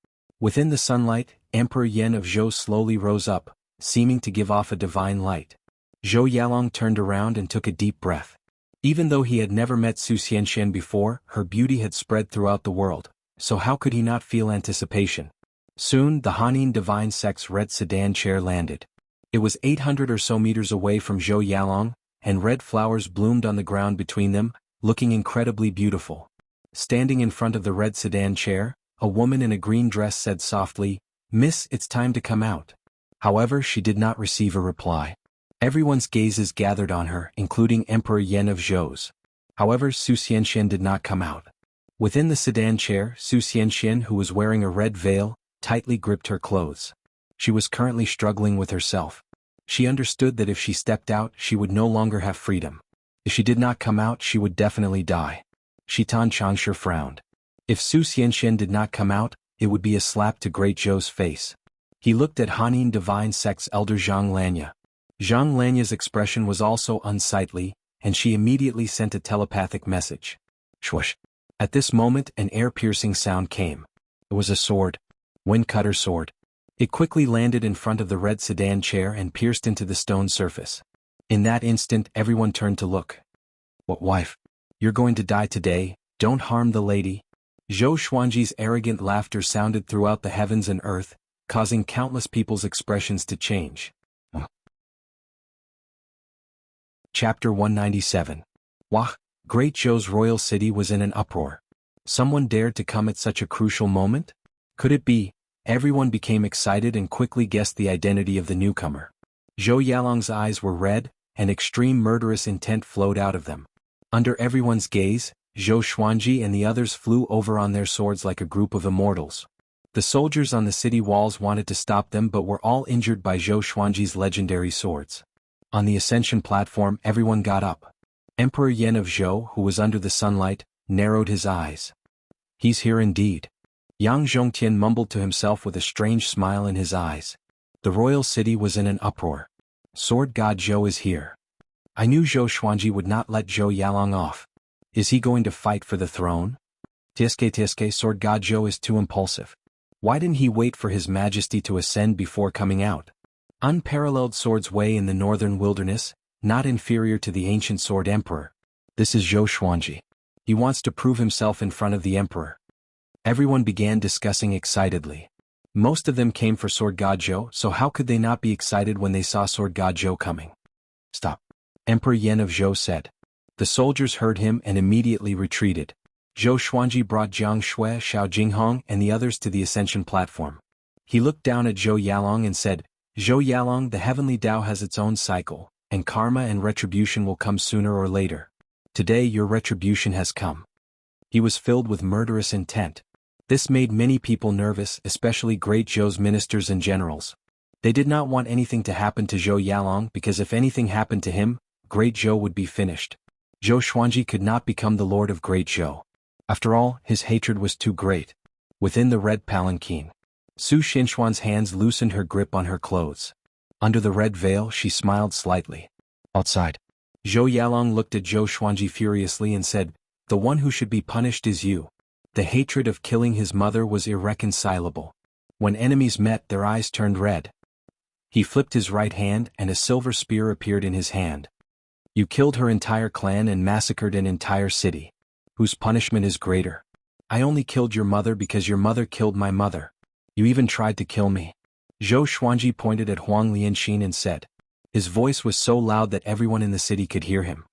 Within the sunlight, Emperor Yen of Zhou slowly rose up, seeming to give off a divine light. Zhou Yalong turned around and took a deep breath. Even though he had never met Su Xianxian before, her beauty had spread throughout the world, so how could he not feel anticipation? Soon, the Hanin Divine Sect's red sedan chair landed. It was 800 or so meters away from Zhou Yalong, and red flowers bloomed on the ground between them, looking incredibly beautiful. Standing in front of the red sedan chair, a woman in a green dress said softly, "Miss, it's time to come out." However, she did not receive a reply. Everyone's gazes gathered on her, including Emperor Yen of Zhou's. However, Su Xianxian did not come out. Within the sedan chair, Su Xianxian, who was wearing a red veil, tightly gripped her clothes. She was currently struggling with herself. She understood that if she stepped out, she would no longer have freedom. If she did not come out, she would definitely die. Shitan Changshu frowned. If Su Xianxian did not come out, it would be a slap to Great Zhou's face. He looked at Hanin Divine Sect's elder Zhang Lanya. Zhang Lanya's expression was also unsightly, and she immediately sent a telepathic message. Swoosh. At this moment, an air-piercing sound came. It was a sword. Wind-cutter sword. It quickly landed in front of the red sedan chair and pierced into the stone surface. In that instant, everyone turned to look. "What, wife? You're going to die today, don't harm the lady." Zhou Xuanji's arrogant laughter sounded throughout the heavens and earth, causing countless people's expressions to change. Chapter 197. Wah! Great Zhou's royal city was in an uproar. Someone dared to come at such a crucial moment? Could it be? Everyone became excited and quickly guessed the identity of the newcomer. Zhou Yalong's eyes were red, and extreme murderous intent flowed out of them. Under everyone's gaze, Zhou Xuanji and the others flew over on their swords like a group of immortals. The soldiers on the city walls wanted to stop them but were all injured by Zhou Xuanji's legendary swords. On the ascension platform, everyone got up. Emperor Yen of Zhou, who was under the sunlight, narrowed his eyes. "He's here indeed." Yang Zhongtian mumbled to himself with a strange smile in his eyes. The royal city was in an uproar. Sword God Zhou is here. I knew Zhou Xuanji would not let Zhou Yalong off. Is he going to fight for the throne? Tiske, Sword God Zhou is too impulsive. Why didn't he wait for His Majesty to ascend before coming out? Unparalleled sword's way in the northern wilderness, not inferior to the ancient sword emperor. This is Zhou Xuanji. He wants to prove himself in front of the emperor. Everyone began discussing excitedly. Most of them came for Sword God Zhou, so how could they not be excited when they saw Sword God Zhou coming? "Stop," Emperor Yen of Zhou said. The soldiers heard him and immediately retreated. Zhou Xuanji brought Jiang Shui, Xiao Jinghong, and the others to the ascension platform. He looked down at Zhou Yalong and said, "Zhou Yalong, the heavenly Tao has its own cycle, and karma and retribution will come sooner or later. Today your retribution has come." He was filled with murderous intent. This made many people nervous, especially Great Zhou's ministers and generals. They did not want anything to happen to Zhou Yalong because if anything happened to him, Great Zhou would be finished. Zhou Xuanji could not become the lord of Great Zhou. After all, his hatred was too great. Within the red palanquin, Su Xinshuan's hands loosened her grip on her clothes. Under the red veil, she smiled slightly. Outside, Zhou Yalong looked at Zhou Xuanji furiously and said, "The one who should be punished is you." The hatred of killing his mother was irreconcilable. When enemies met, their eyes turned red. He flipped his right hand and a silver spear appeared in his hand. "You killed her entire clan and massacred an entire city. Whose punishment is greater? I only killed your mother because your mother killed my mother. You even tried to kill me." Zhou Xuanji pointed at Huang Lianxin and said. His voice was so loud that everyone in the city could hear him.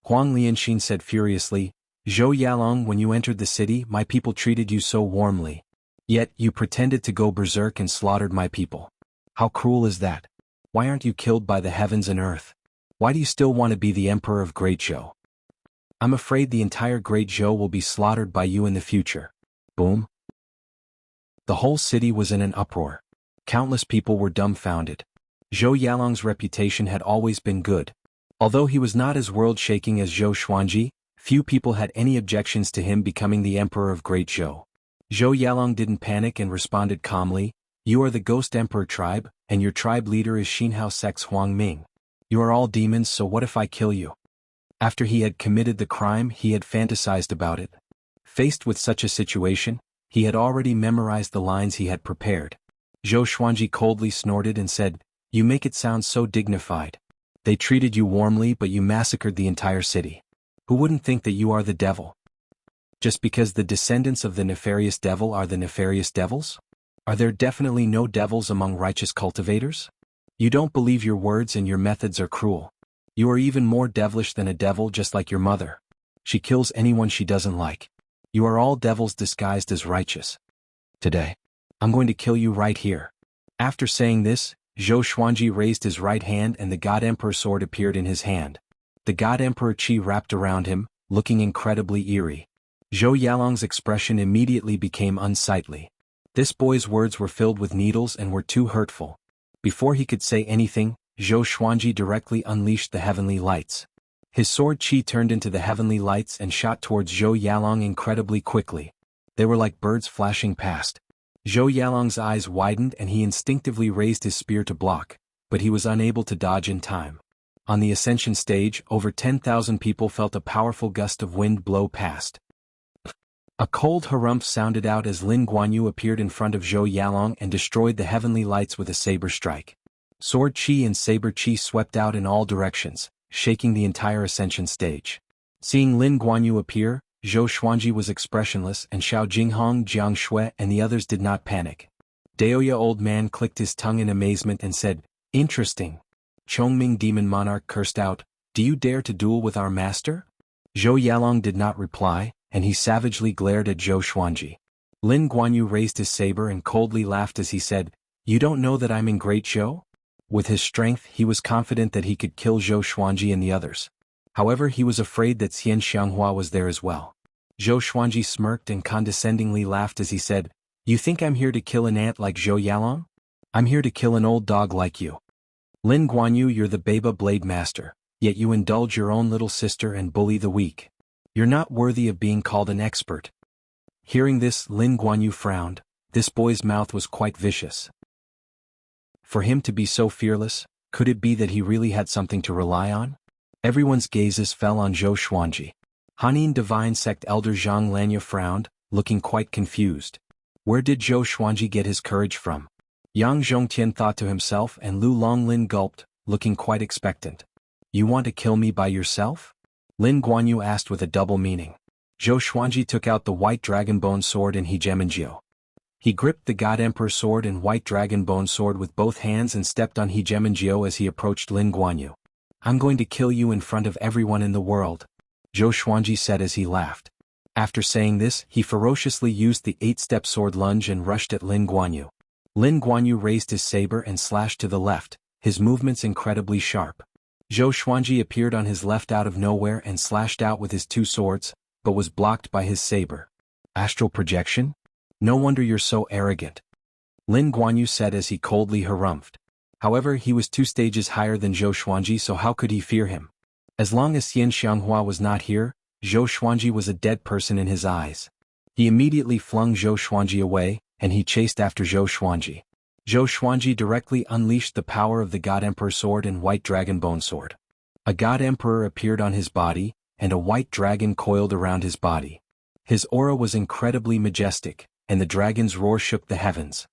Huang Lianxin said furiously, "Zhou Yalong, when you entered the city, my people treated you so warmly. Yet, you pretended to go berserk and slaughtered my people. How cruel is that? Why aren't you killed by the heavens and earth? Why do you still want to be the emperor of Great Zhou? I'm afraid the entire Great Zhou will be slaughtered by you in the future." Boom. The whole city was in an uproar. Countless people were dumbfounded. Zhou Yalong's reputation had always been good. Although he was not as world-shaking as Zhou Xuanji, few people had any objections to him becoming the emperor of Great Zhou. Zhou Yalong didn't panic and responded calmly, "You are the Ghost Emperor tribe, and your tribe leader is Xinhao Sect's Huang Ming. You are all demons, so what if I kill you?" After he had committed the crime, he had fantasized about it. Faced with such a situation, he had already memorized the lines he had prepared. Zhou Xuanji coldly snorted and said, "You make it sound so dignified. They treated you warmly, but you massacred the entire city. Who wouldn't think that you are the devil? Just because the descendants of the nefarious devil are the nefarious devils? Are there definitely no devils among righteous cultivators? You don't believe your words and your methods are cruel. You are even more devilish than a devil, just like your mother. She kills anyone she doesn't like. You are all devils disguised as righteous. Today, I'm going to kill you right here." After saying this, Zhou Xuanji raised his right hand and the God Emperor sword appeared in his hand. The God Emperor Qi wrapped around him, looking incredibly eerie. Zhou Yalong's expression immediately became unsightly. This boy's words were filled with needles and were too hurtful. Before he could say anything, Zhou Xuanji directly unleashed the heavenly lights. His sword Qi turned into the heavenly lights and shot towards Zhou Yalong incredibly quickly. They were like birds flashing past. Zhou Yalong's eyes widened and he instinctively raised his spear to block, but he was unable to dodge in time. On the ascension stage, over 10,000 people felt a powerful gust of wind blow past. A cold harumph sounded out as Lin Guanyu appeared in front of Zhou Yalong and destroyed the heavenly lights with a saber strike. Sword Qi and saber Qi swept out in all directions, shaking the entire ascension stage. Seeing Lin Guanyu appear, Zhou Xuanji was expressionless and Xiao Jinghong, Jiang Shui and the others did not panic. Daoya old man clicked his tongue in amazement and said, "Interesting." Chongming demon monarch cursed out, "Do you dare to duel with our master?" Zhou Yalong did not reply, and he savagely glared at Zhou Xuanji. Lin Guanyu raised his saber and coldly laughed as he said, "You don't know that I'm in Great Zhou?" With his strength, he was confident that he could kill Zhou Xuanji and the others. However, he was afraid that Xian Xianghua was there as well. Zhou Xuanji smirked and condescendingly laughed as he said, "You think I'm here to kill an ant like Zhou Yalong? I'm here to kill an old dog like you. Lin Guanyu, you're the Baba Blade Master, yet you indulge your own little sister and bully the weak. You're not worthy of being called an expert." Hearing this, Lin Guanyu frowned. This boy's mouth was quite vicious. For him to be so fearless, could it be that he really had something to rely on? Everyone's gazes fell on Zhou Xuanji. Hanin Divine Sect Elder Zhang Lanya frowned, looking quite confused. Where did Zhou Xuanji get his courage from? Yang Zhongtian thought to himself and Lu Longlin gulped, looking quite expectant. "You want to kill me by yourself?" Lin Guanyu asked with a double meaning. Zhou Xuanji took out the white dragon bone sword and Hegemonjiu. He gripped the God Emperor sword and white dragon bone sword with both hands and stepped on Hegemonjiu as he approached Lin Guanyu. "I'm going to kill you in front of everyone in the world," Zhou Xuanji said as he laughed. After saying this, he ferociously used the 8-step sword lunge and rushed at Lin Guanyu. Lin Guanyu raised his saber and slashed to the left, his movements incredibly sharp. Zhou Xuanji appeared on his left out of nowhere and slashed out with his 2 swords, but was blocked by his saber. "Astral projection? No wonder you're so arrogant," Lin Guanyu said as he coldly harumphed. However, he was 2 stages higher than Zhou Xuanji, so how could he fear him? As long as Xian Xianghua was not here, Zhou Xuanji was a dead person in his eyes. He immediately flung Zhou Xuanji away, and he chased after Zhou Xuanji. Zhou Xuanji directly unleashed the power of the God Emperor sword and white dragon bone sword. A god emperor appeared on his body, and a white dragon coiled around his body. His aura was incredibly majestic, and the dragon's roar shook the heavens.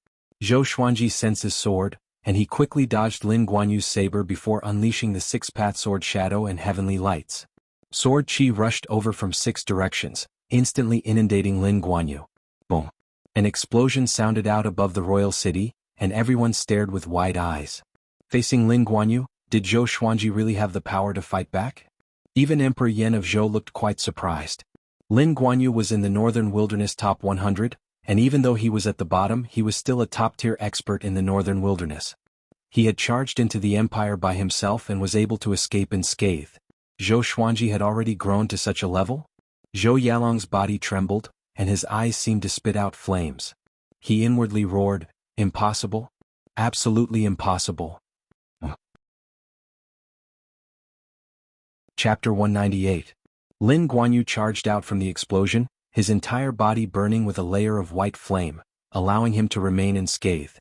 Zhou Xuanji sensed his sword, and he quickly dodged Lin Guanyu's saber before unleashing the six-path sword shadow and heavenly lights. Sword chi rushed over from 6 directions, instantly inundating Lin Guanyu. Boom! An explosion sounded out above the royal city, and everyone stared with wide eyes. Facing Lin Guanyu, did Zhou Xuanji really have the power to fight back? Even Emperor Yan of Zhou looked quite surprised. Lin Guanyu was in the Northern Wilderness top 100, and even though he was at the bottom, he was still a top-tier expert in the Northern Wilderness. He had charged into the empire by himself and was able to escape unscathed. Zhou Xuanji had already grown to such a level? Zhou Yalong's body trembled, and his eyes seemed to spit out flames. He inwardly roared, "Impossible? Absolutely impossible." Chapter 198. Lin Guanyu charged out from the explosion, his entire body burning with a layer of white flame, allowing him to remain unscathed.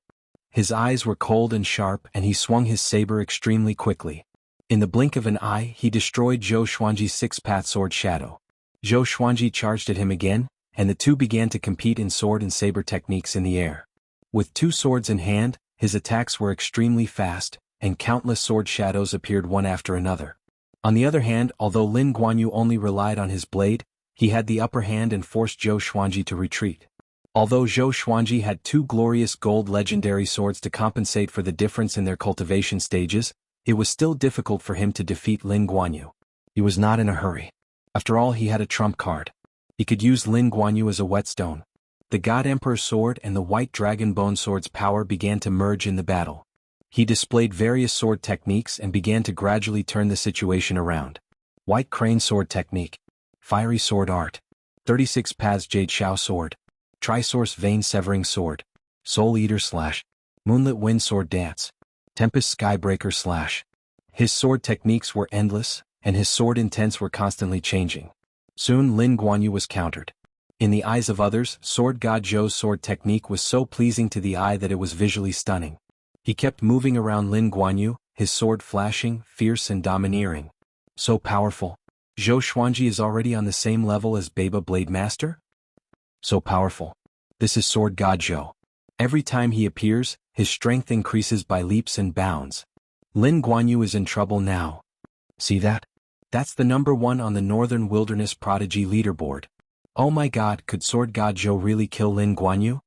His eyes were cold and sharp, and he swung his saber extremely quickly. In the blink of an eye, he destroyed Zhou Xuanji's six-path sword shadow. Zhou Xuanji charged at him again, and the two began to compete in sword and saber techniques in the air. With 2 swords in hand, his attacks were extremely fast, and countless sword shadows appeared one after another. On the other hand, although Lin Guanyu only relied on his blade, he had the upper hand and forced Zhou Xuanji to retreat. Although Zhou Xuanji had 2 glorious gold legendary swords to compensate for the difference in their cultivation stages, it was still difficult for him to defeat Lin Guanyu. He was not in a hurry. After all, he had a trump card. He could use Lin Guanyu as a whetstone. The God Emperor's sword and the White Dragon Bone sword's power began to merge in the battle. He displayed various sword techniques and began to gradually turn the situation around. White Crane Sword Technique, Fiery Sword Art, 36 Paths Jade Shao Sword, Trisource Vein Severing Sword, Soul Eater Slash, Moonlit Wind Sword Dance, Tempest Skybreaker Slash. His sword techniques were endless, and his sword intents were constantly changing. Soon Lin Guanyu was countered. In the eyes of others, Sword God Zhou's sword technique was so pleasing to the eye that it was visually stunning. He kept moving around Lin Guanyu, his sword flashing, fierce and domineering. So powerful. Zhou Xuanji is already on the same level as Baba Blade Master? So powerful. This is Sword God Zhou. Every time he appears, his strength increases by leaps and bounds. Lin Guanyu is in trouble now. See that? That's the number 1 on the Northern Wilderness Prodigy leaderboard. Oh my god, could Sword God Zhou really kill Lin Guanyu?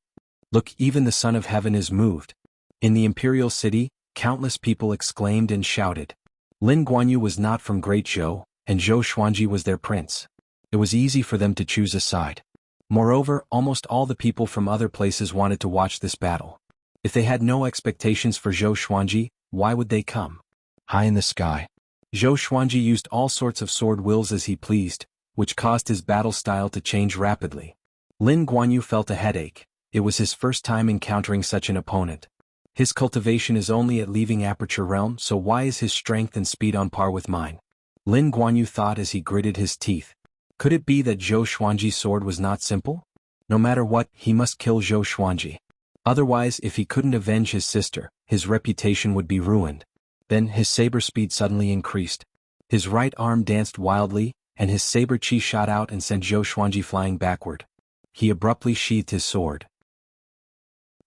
Look, even the Son of Heaven is moved. In the Imperial City, countless people exclaimed and shouted. Lin Guanyu was not from Great Zhou, and Zhou Xuanji was their prince. It was easy for them to choose a side. Moreover, almost all the people from other places wanted to watch this battle. If they had no expectations for Zhou Xuanji, why would they come? High in the sky, Zhou Xuanji used all sorts of sword wills as he pleased, which caused his battle style to change rapidly. Lin Guanyu felt a headache. It was his first time encountering such an opponent. His cultivation is only at leaving Aperture Realm, so why is his strength and speed on par with mine? Lin Guanyu thought as he gritted his teeth. Could it be that Zhou Xuanji's sword was not simple? No matter what, he must kill Zhou Xuanji. Otherwise, if he couldn't avenge his sister, his reputation would be ruined. Then his saber speed suddenly increased. His right arm danced wildly, and his saber chi shot out and sent Zhou Xuanji flying backward. He abruptly sheathed his sword.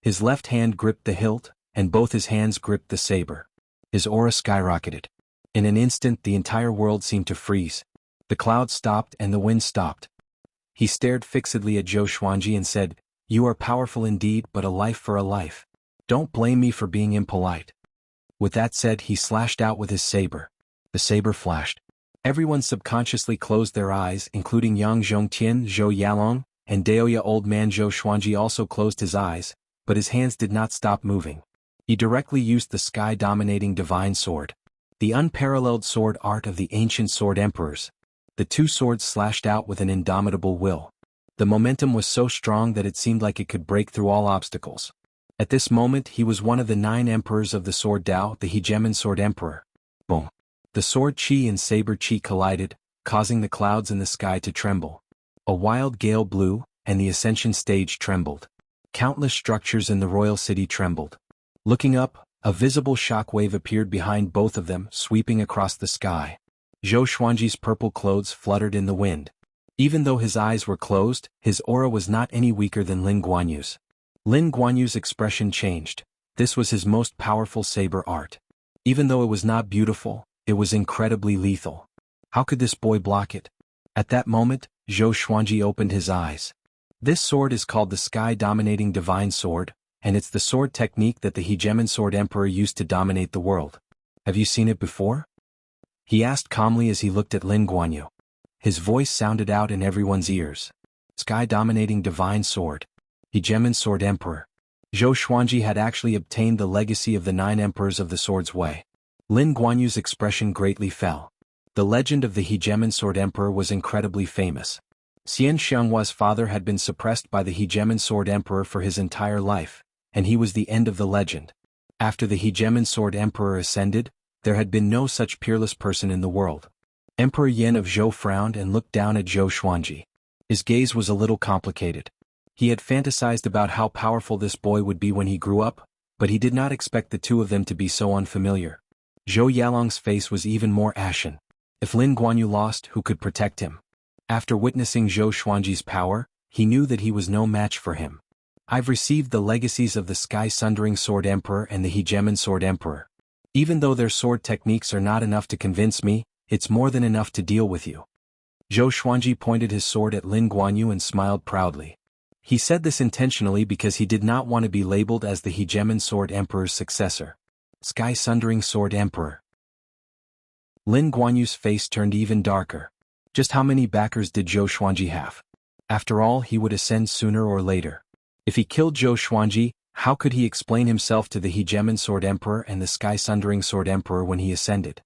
His left hand gripped the hilt, and both his hands gripped the saber. His aura skyrocketed. In an instant the entire world seemed to freeze. The clouds stopped and the wind stopped. He stared fixedly at Zhou Xuanji and said, "You are powerful indeed, but a life for a life. Don't blame me for being impolite." With that said, he slashed out with his saber. The saber flashed. Everyone subconsciously closed their eyes, including Yang Zhongtian, Zhou Yalong, and Daoya old man Zhou Xuanji also closed his eyes, but his hands did not stop moving. He directly used the sky-dominating divine sword. The unparalleled sword art of the ancient sword emperors. The 2 swords slashed out with an indomitable will. The momentum was so strong that it seemed like it could break through all obstacles. At this moment he was one of the 9 emperors of the sword Dao, the Hegemon sword emperor. Boom. The sword chi and saber chi collided, causing the clouds in the sky to tremble. A wild gale blew, and the ascension stage trembled. Countless structures in the royal city trembled. Looking up, a visible shockwave appeared behind both of them, sweeping across the sky. Zhou Xuanji's purple clothes fluttered in the wind. Even though his eyes were closed, his aura was not any weaker than Lin Guanyu's. Lin Guanyu's expression changed. This was his most powerful saber art. Even though it was not beautiful, it was incredibly lethal. How could this boy block it? At that moment, Zhou Xuanji opened his eyes. This sword is called the Sky-Dominating Divine Sword, and it's the sword technique that the Hegemon Sword Emperor used to dominate the world. Have you seen it before? He asked calmly as he looked at Lin Guanyu. His voice sounded out in everyone's ears. Sky-Dominating Divine Sword. Hegemon Sword Emperor. Zhou Xuanji had actually obtained the legacy of the 9 emperors of the Sword's Way. Lin Guanyu's expression greatly fell. The legend of the Hegemon Sword Emperor was incredibly famous. Xian Xianghua's father had been suppressed by the Hegemon Sword Emperor for his entire life, and he was the end of the legend. After the Hegemon Sword Emperor ascended, there had been no such peerless person in the world. Emperor Yan of Zhou frowned and looked down at Zhou Xuanji. His gaze was a little complicated. He had fantasized about how powerful this boy would be when he grew up, but he did not expect the two of them to be so unfamiliar. Zhou Yalong's face was even more ashen. If Lin Guanyu lost, who could protect him? After witnessing Zhou Xuanji's power, he knew that he was no match for him. I've received the legacies of the Sky-Sundering Sword Emperor and the Hegemon Sword Emperor. Even though their sword techniques are not enough to convince me, it's more than enough to deal with you. Zhou Xuanji pointed his sword at Lin Guanyu and smiled proudly. He said this intentionally because he did not want to be labeled as the Hegemon Sword Emperor's successor. Sky-Sundering Sword Emperor. Lin Guanyu's face turned even darker. Just how many backers did Zhou Xuanji have? After all, he would ascend sooner or later. If he killed Zhou Xuanji, how could he explain himself to the Hegemon Sword Emperor and the Sky-Sundering Sword Emperor when he ascended?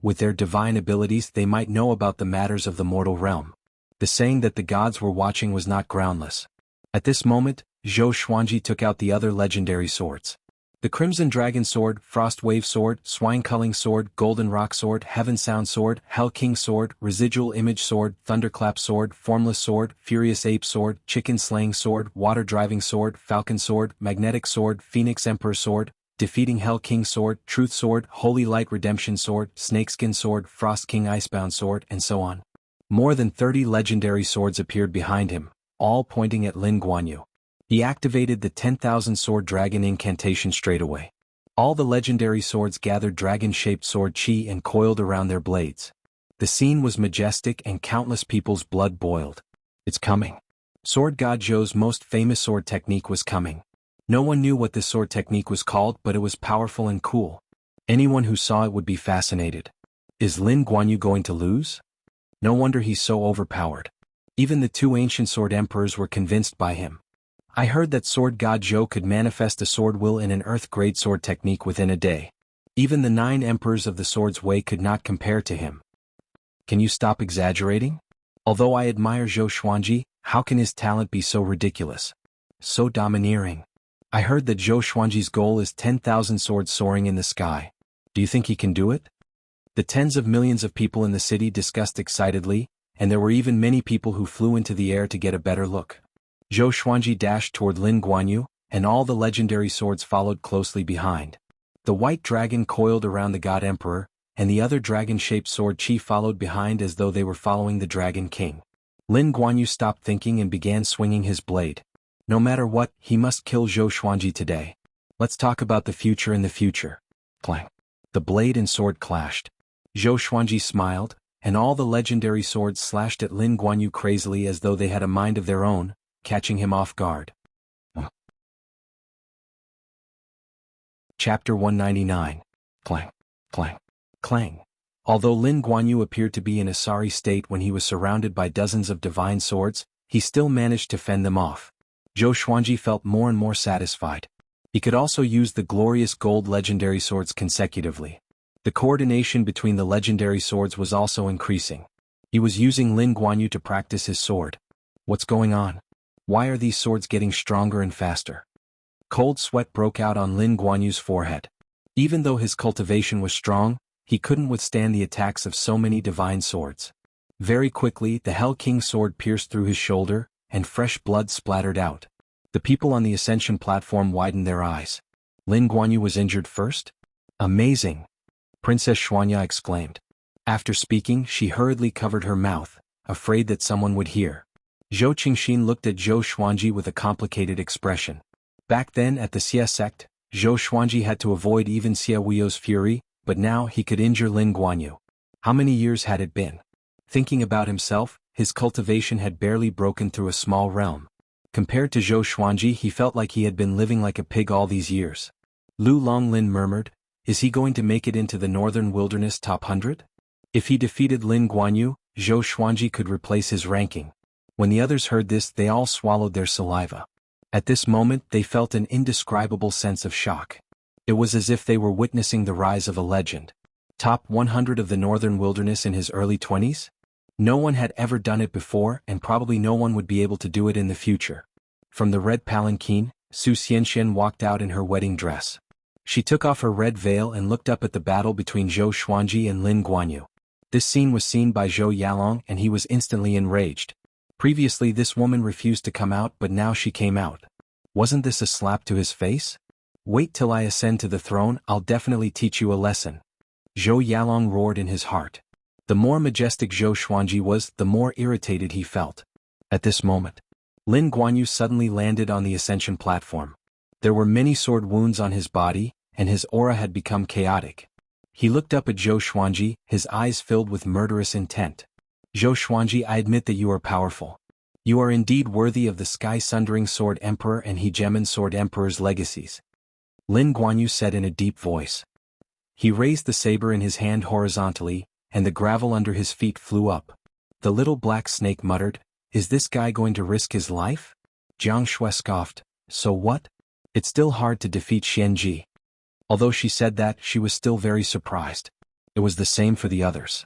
With their divine abilities, they might know about the matters of the mortal realm. The saying that the gods were watching was not groundless. At this moment, Zhou Xuanji took out the other legendary swords. The Crimson Dragon Sword, Frost Wave Sword, Swine Culling Sword, Golden Rock Sword, Heaven Sound Sword, Hell King Sword, Residual Image Sword, Thunderclap Sword, Formless Sword, Furious Ape Sword, Chicken Slaying Sword, Water Driving Sword, Falcon Sword, Magnetic Sword, Phoenix Emperor Sword, Defeating Hell King Sword, Truth Sword, Holy Light Redemption Sword, Snakeskin Sword, Frost King Icebound Sword, and so on. More than 30 legendary swords appeared behind him, all pointing at Lin Guanyu. He activated the 10,000 Sword Dragon incantation straight away. All the legendary swords gathered dragon-shaped sword chi and coiled around their blades. The scene was majestic and countless people's blood boiled. It's coming. Sword God Zhou's most famous sword technique was coming. No one knew what this sword technique was called, but it was powerful and cool. Anyone who saw it would be fascinated. Is Lin Guanyu going to lose? No wonder he's so overpowered. Even the 2 ancient sword emperors were convinced by him. I heard that Sword God Zhou could manifest a sword will in an earth-grade sword technique within a day. Even the 9 emperors of the Sword's Way could not compare to him. Can you stop exaggerating? Although I admire Zhou Xuanji, how can his talent be so ridiculous? So domineering. I heard that Zhou Xuanji's goal is 10,000 swords soaring in the sky. Do you think he can do it? The tens of millions of people in the city discussed excitedly, and there were even many people who flew into the air to get a better look. Zhou Xuanji dashed toward Lin Guanyu, and all the legendary swords followed closely behind. The white dragon coiled around the God Emperor, and the other dragon-shaped sword chi followed behind as though they were following the Dragon King. Lin Guanyu stopped thinking and began swinging his blade. No matter what, he must kill Zhou Xuanji today. Let's talk about the future in the future. Clang. The blade and sword clashed. Zhou Xuanji smiled, and all the legendary swords slashed at Lin Guanyu crazily as though they had a mind of their own, catching him off guard. Chapter 199. Clang, clang, clang. Although Lin Guanyu appeared to be in a sorry state when he was surrounded by dozens of divine swords, he still managed to fend them off. Zhou Xuanji felt more and more satisfied. He could also use the glorious gold legendary swords consecutively. The coordination between the legendary swords was also increasing. He was using Lin Guanyu to practice his sword. What's going on? Why are these swords getting stronger and faster? Cold sweat broke out on Lin Guanyu's forehead. Even though his cultivation was strong, he couldn't withstand the attacks of so many divine swords. Very quickly, the Hell King sword pierced through his shoulder, and fresh blood splattered out. The people on the ascension platform widened their eyes. Lin Guanyu was injured first? Amazing! Princess Xuanya exclaimed. After speaking, she hurriedly covered her mouth, afraid that someone would hear. Zhou Qingxin looked at Zhou Xuanji with a complicated expression. Back then at the Xia sect, Zhou Xuanji had to avoid even Xia Wuyo's fury, but now he could injure Lin Guanyu. How many years had it been? Thinking about himself, his cultivation had barely broken through a small realm. Compared to Zhou Xuanji, he felt like he had been living like a pig all these years. Lu Longlin murmured, "Is he going to make it into the Northern Wilderness top 100? If he defeated Lin Guanyu, Zhou Xuanji could replace his ranking." When the others heard this, they all swallowed their saliva. At this moment, they felt an indescribable sense of shock. It was as if they were witnessing the rise of a legend. Top 100 of the Northern Wilderness in his early 20s? No one had ever done it before, and probably no one would be able to do it in the future. From the red palanquin, Su Xianxian walked out in her wedding dress. She took off her red veil and looked up at the battle between Zhou Xuanji and Lin Guanyu. This scene was seen by Zhou Yalong and he was instantly enraged. Previously this woman refused to come out, but now she came out. Wasn't this a slap to his face? Wait till I ascend to the throne, I'll definitely teach you a lesson. Zhou Yalong roared in his heart. The more majestic Zhou Xuanji was, the more irritated he felt. At this moment, Lin Guanyu suddenly landed on the ascension platform. There were many sword wounds on his body, and his aura had become chaotic. He looked up at Zhou Xuanji, his eyes filled with murderous intent. "Zhou Xuanji, I admit that you are powerful. You are indeed worthy of the Sky-Sundering Sword Emperor and Hegemon Sword Emperor's legacies," Lin Guanyu said in a deep voice. He raised the saber in his hand horizontally, and the gravel under his feet flew up. The little black snake muttered, "Is this guy going to risk his life?" Jiang Shui scoffed, "So what? It's still hard to defeat Xianji." Although she said that, she was still very surprised. It was the same for the others.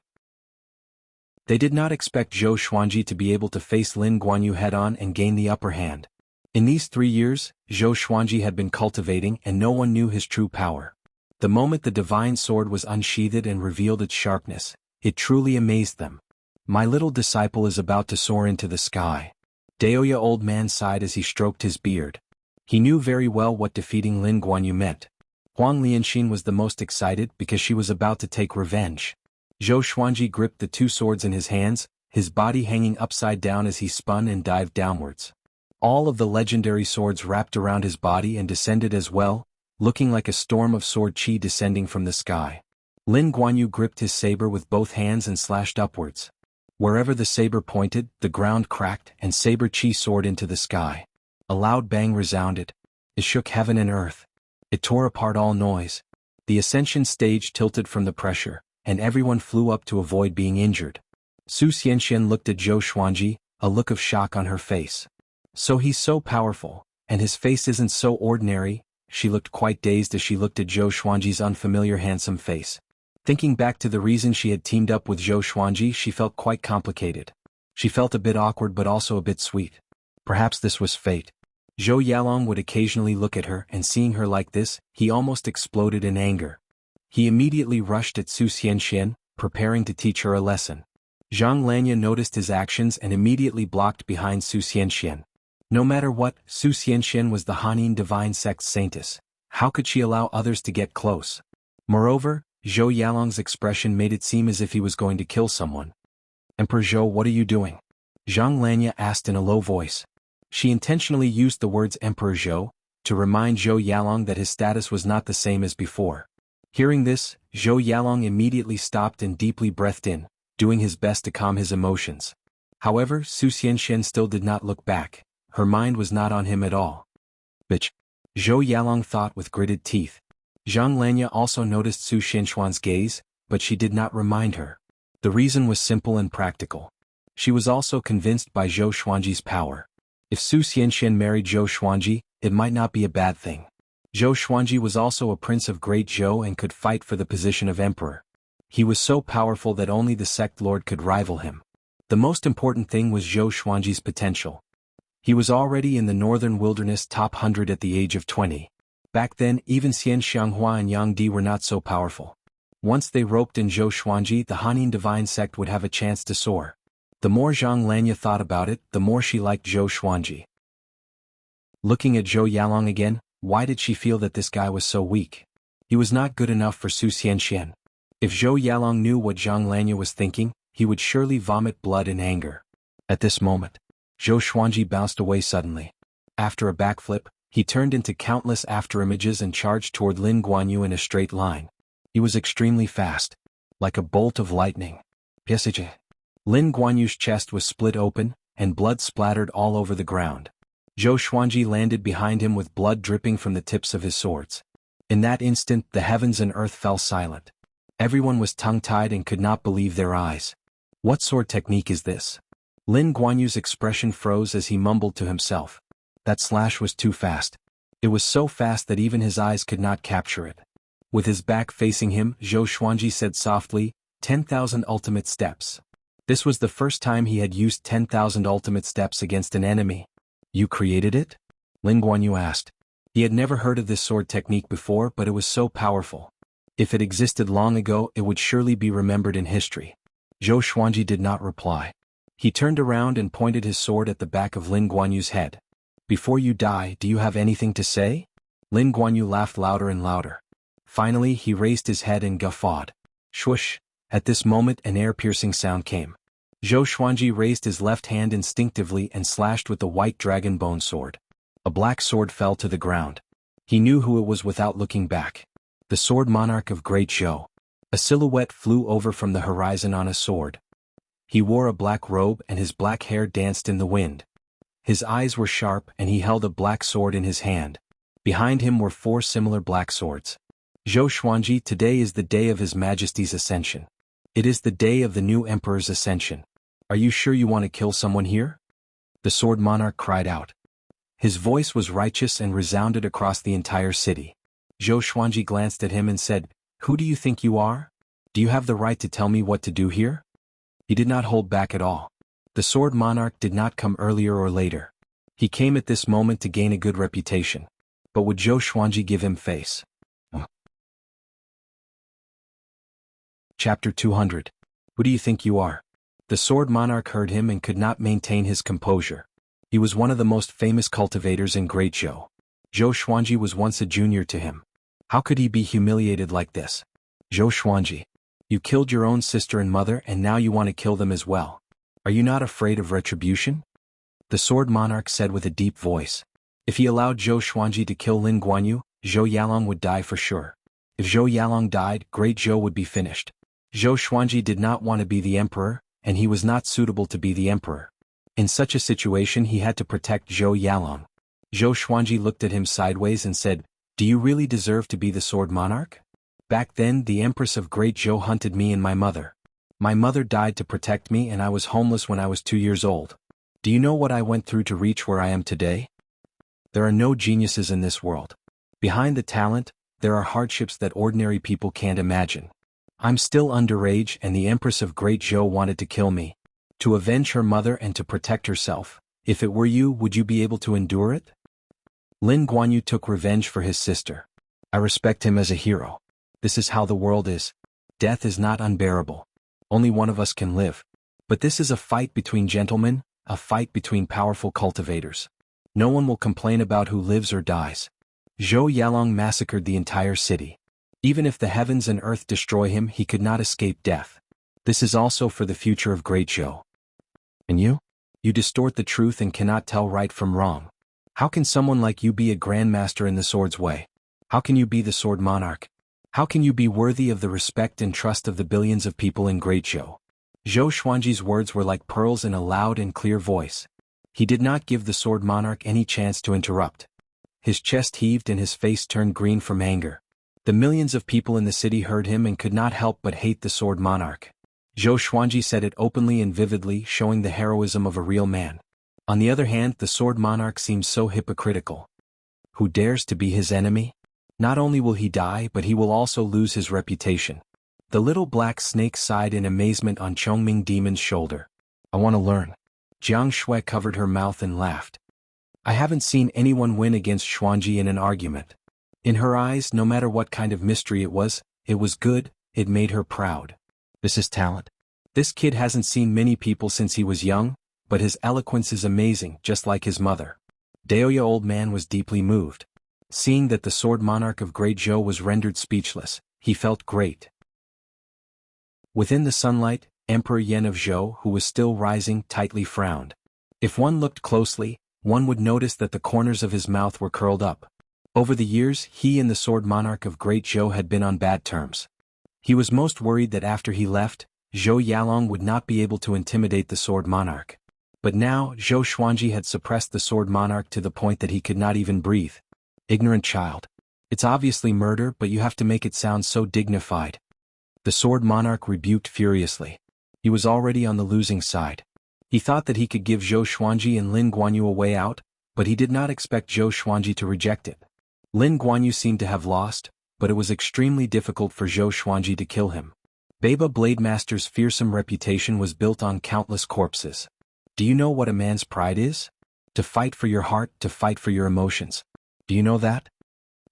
They did not expect Zhou Xuanji to be able to face Lin Guanyu head-on and gain the upper hand. In these 3 years, Zhou Xuanji had been cultivating and no one knew his true power. The moment the divine sword was unsheathed and revealed its sharpness, it truly amazed them. "My little disciple is about to soar into the sky." Daoya old man sighed as he stroked his beard. He knew very well what defeating Lin Guanyu meant. Huang Lianxin was the most excited because she was about to take revenge. Zhou Xuanji gripped the 2 swords in his hands, his body hanging upside down as he spun and dived downwards. All of the legendary swords wrapped around his body and descended as well, looking like a storm of sword chi descending from the sky. Lin Guanyu gripped his saber with both hands and slashed upwards. Wherever the saber pointed, the ground cracked and saber chi soared into the sky. A loud bang resounded. It shook heaven and earth. It tore apart all noise. The ascension stage tilted from the pressure, and everyone flew up to avoid being injured. Su Xianxian looked at Zhou Xuanji, a look of shock on her face. "So he's so powerful, and his face isn't so ordinary." She looked quite dazed as she looked at Zhou Xuanji's unfamiliar handsome face. Thinking back to the reason she had teamed up with Zhou Xuanji, she felt quite complicated. She felt a bit awkward but also a bit sweet. Perhaps this was fate. Zhou Yalong would occasionally look at her, and seeing her like this, he almost exploded in anger. He immediately rushed at Su Xianxian, preparing to teach her a lesson. Zhang Lanya noticed his actions and immediately blocked behind Su Xianxian. No matter what, Su Xianxian was the Hanin divine sect's saintess. How could she allow others to get close? Moreover, Zhou Yalong's expression made it seem as if he was going to kill someone. "Emperor Zhou, what are you doing?" Zhang Lanya asked in a low voice. She intentionally used the words Emperor Zhou to remind Zhou Yalong that his status was not the same as before. Hearing this, Zhou Yalong immediately stopped and deeply breathed in, doing his best to calm his emotions. However, Su Xianxian still did not look back. Her mind was not on him at all. "Bitch," Zhou Yalong thought with gritted teeth. Zhang Lanya also noticed Su Xianxuan's gaze, but she did not remind her. The reason was simple and practical. She was also convinced by Zhou Xuanji's power. If Su Xianxian married Zhou Xuanji, it might not be a bad thing. Zhou Xuanji was also a prince of Great Zhou and could fight for the position of emperor. He was so powerful that only the sect lord could rival him. The most important thing was Zhou Xuanji's potential. He was already in the Northern Wilderness top 100 at the age of 20. Back then, even Xian Xianghua and Yang Di were not so powerful. Once they roped in Zhou Xuanji, the Hanin divine sect would have a chance to soar. The more Zhang Lanya thought about it, the more she liked Zhou Xuanji. Looking at Zhou Yalong again, why did she feel that this guy was so weak? He was not good enough for Su Xianxian. If Zhou Yalong knew what Zhang Lanya was thinking, he would surely vomit blood in anger. At this moment, Zhou Xuanji bounced away suddenly. After a backflip, he turned into countless afterimages and charged toward Lin Guanyu in a straight line. He was extremely fast, like a bolt of lightning. Lin Guanyu's chest was split open, and blood splattered all over the ground. Zhou Xuanji landed behind him with blood dripping from the tips of his swords. In that instant, the heavens and earth fell silent. Everyone was tongue-tied and could not believe their eyes. What sword technique is this? Lin Guanyu's expression froze as he mumbled to himself. That slash was too fast. It was so fast that even his eyes could not capture it. With his back facing him, Zhou Xuanji said softly, 10,000 ultimate steps. This was the first time he had used 10,000 ultimate steps against an enemy. You created it? Lin Guanyu asked. He had never heard of this sword technique before, but it was so powerful. If it existed long ago, it would surely be remembered in history. Zhou Xuanji did not reply. He turned around and pointed his sword at the back of Lin Guanyu's head. Before you die, do you have anything to say? Lin Guanyu laughed louder and louder. Finally, he raised his head and guffawed. Swoosh! At this moment, an air-piercing sound came. Zhou Xuanji raised his left hand instinctively and slashed with the white dragon bone sword. A black sword fell to the ground. He knew who it was without looking back. The sword monarch of Great Zhou. A silhouette flew over from the horizon on a sword. He wore a black robe and his black hair danced in the wind. His eyes were sharp and he held a black sword in his hand. Behind him were 4 similar black swords. Zhou Xuanji, today is the day of His Majesty's ascension. It is the day of the new emperor's ascension. Are you sure you want to kill someone here? The sword monarch cried out. His voice was righteous and resounded across the entire city. Zhou Xuanji glanced at him and said, Who do you think you are? Do you have the right to tell me what to do here? He did not hold back at all. The sword monarch did not come earlier or later. He came at this moment to gain a good reputation. But would Zhou Xuanji give him face? Chapter 200. Who do you think you are? The sword monarch heard him and could not maintain his composure. He was one of the most famous cultivators in Great Zhou. Zhou Xuanji was once a junior to him. How could he be humiliated like this? Zhou Xuanji, you killed your own sister and mother and now you want to kill them as well. Are you not afraid of retribution? The sword monarch said with a deep voice. If he allowed Zhou Xuanji to kill Lin Guanyu, Zhou Yalong would die for sure. If Zhou Yalong died, Great Zhou would be finished. Zhou Xuanji did not want to be the emperor, and he was not suitable to be the emperor. In such a situation he had to protect Zhou Yalong. Zhou Xuanji looked at him sideways and said, Do you really deserve to be the sword monarch? Back then the empress of Great Zhou hunted me and my mother. My mother died to protect me and I was homeless when I was 2 years old. Do you know what I went through to reach where I am today? There are no geniuses in this world. Behind the talent, there are hardships that ordinary people can't imagine. I'm still underage and the Empress of Great Zhou wanted to kill me. To avenge her mother and to protect herself. If it were you, would you be able to endure it? Lin Guanyu took revenge for his sister. I respect him as a hero. This is how the world is. Death is not unbearable. Only one of us can live. But this is a fight between gentlemen, a fight between powerful cultivators. No one will complain about who lives or dies. Zhou Yalong massacred the entire city. Even if the heavens and earth destroy him, he could not escape death. This is also for the future of Great Zhou. And you? You distort the truth and cannot tell right from wrong. How can someone like you be a grandmaster in the sword's way? How can you be the sword monarch? How can you be worthy of the respect and trust of the billions of people in Great Zhou? Zhou Xuanji's words were like pearls in a loud and clear voice. He did not give the sword monarch any chance to interrupt. His chest heaved and his face turned green from anger. The millions of people in the city heard him and could not help but hate the sword monarch. Zhou Xuanji said it openly and vividly, showing the heroism of a real man. On the other hand, the sword monarch seemed so hypocritical. Who dares to be his enemy? Not only will he die, but he will also lose his reputation. The little black snake sighed in amazement on Chongming Demon's shoulder. I want to learn. Jiang Shui covered her mouth and laughed. I haven't seen anyone win against Xuanji in an argument. In her eyes, no matter what kind of mystery it was good, it made her proud. This is talent. This kid hasn't seen many people since he was young, but his eloquence is amazing, just like his mother. Daoya old man was deeply moved. Seeing that the sword monarch of Great Zhou was rendered speechless, he felt great. Within the sunlight, Emperor Yen of Zhou, who was still rising, tightly frowned. If one looked closely, one would notice that the corners of his mouth were curled up. Over the years, he and the Sword Monarch of Great Zhou had been on bad terms. He was most worried that after he left, Zhou Yalong would not be able to intimidate the Sword Monarch. But now, Zhou Xuanji had suppressed the Sword Monarch to the point that he could not even breathe. Ignorant child. It's obviously murder, but you have to make it sound so dignified. The Sword Monarch rebuked furiously. He was already on the losing side. He thought that he could give Zhou Xuanji and Lin Guanyu a way out, but he did not expect Zhou Xuanji to reject it. Lin Guanyu seemed to have lost, but it was extremely difficult for Zhou Xuanji to kill him. Baba Blademaster's fearsome reputation was built on countless corpses. Do you know what a man's pride is? To fight for your heart, to fight for your emotions. Do you know that?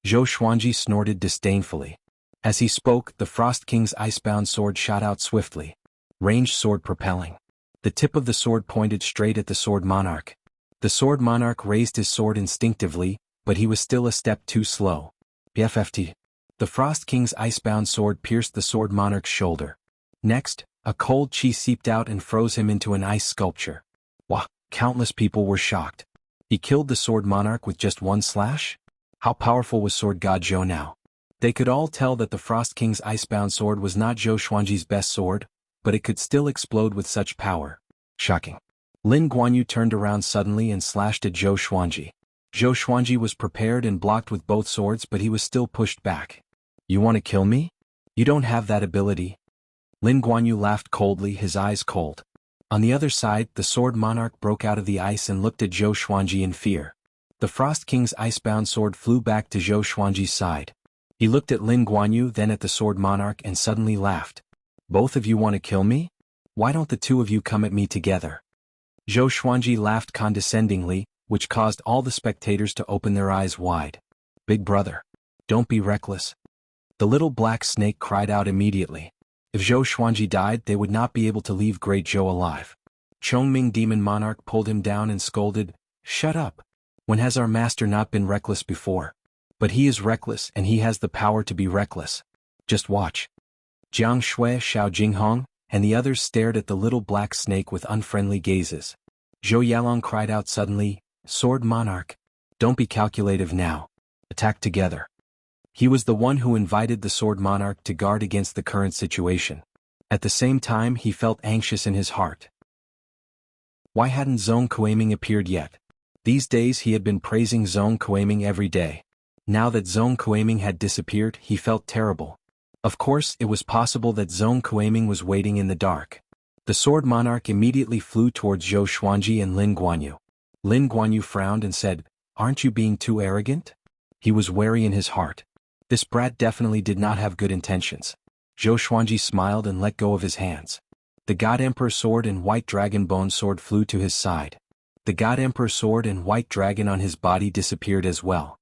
Zhou Xuanji snorted disdainfully. As he spoke, the Frost King's icebound sword shot out swiftly. Ranged sword propelling. The tip of the sword pointed straight at the Sword Monarch. The Sword Monarch raised his sword instinctively, but he was still a step too slow. BFFT. The Frost King's icebound sword pierced the Sword Monarch's shoulder. Next, a cold chi seeped out and froze him into an ice sculpture. Wah! Countless people were shocked. He killed the Sword Monarch with just one slash? How powerful was Sword God Zhou now? They could all tell that the Frost King's icebound sword was not Zhou Xuanji's best sword, but it could still explode with such power. Shocking. Lin Guanyu turned around suddenly and slashed at Zhou Xuanji. Zhou Xuanji was prepared and blocked with both swords, but he was still pushed back. You want to kill me? You don't have that ability. Lin Guanyu laughed coldly, his eyes cold. On the other side, the Sword Monarch broke out of the ice and looked at Zhou Xuanji in fear. The Frost King's icebound sword flew back to Zhou Xuanji's side. He looked at Lin Guanyu, then at the Sword Monarch, and suddenly laughed. Both of you want to kill me? Why don't the two of you come at me together? Zhou Xuanji laughed condescendingly, which caused all the spectators to open their eyes wide. Big brother. Don't be reckless. The little black snake cried out immediately. If Zhou Xuanji died, they would not be able to leave Great Zhou alive. Chongming Demon Monarch pulled him down and scolded, Shut up. When has our master not been reckless before? But he is reckless, and he has the power to be reckless. Just watch. Jiang Shui, Xiao Jinghong, and the others stared at the little black snake with unfriendly gazes. Zhou Yalong cried out suddenly, Sword Monarch. Don't be calculative now. Attack together. He was the one who invited the Sword Monarch to guard against the current situation. At the same time, he felt anxious in his heart. Why hadn't Zhong Kueiming appeared yet? These days he had been praising Zhong Kueiming every day. Now that Zhong Kueiming had disappeared, he felt terrible. Of course, it was possible that Zhong Kueiming was waiting in the dark. The Sword Monarch immediately flew towards Zhou Xuanji and Lin Guanyu. Lin Guanyu frowned and said, Aren't you being too arrogant? He was wary in his heart. This brat definitely did not have good intentions. Zhou Xuanji smiled and let go of his hands. The God Emperor sword and white dragon bone sword flew to his side. The God Emperor sword and white dragon on his body disappeared as well.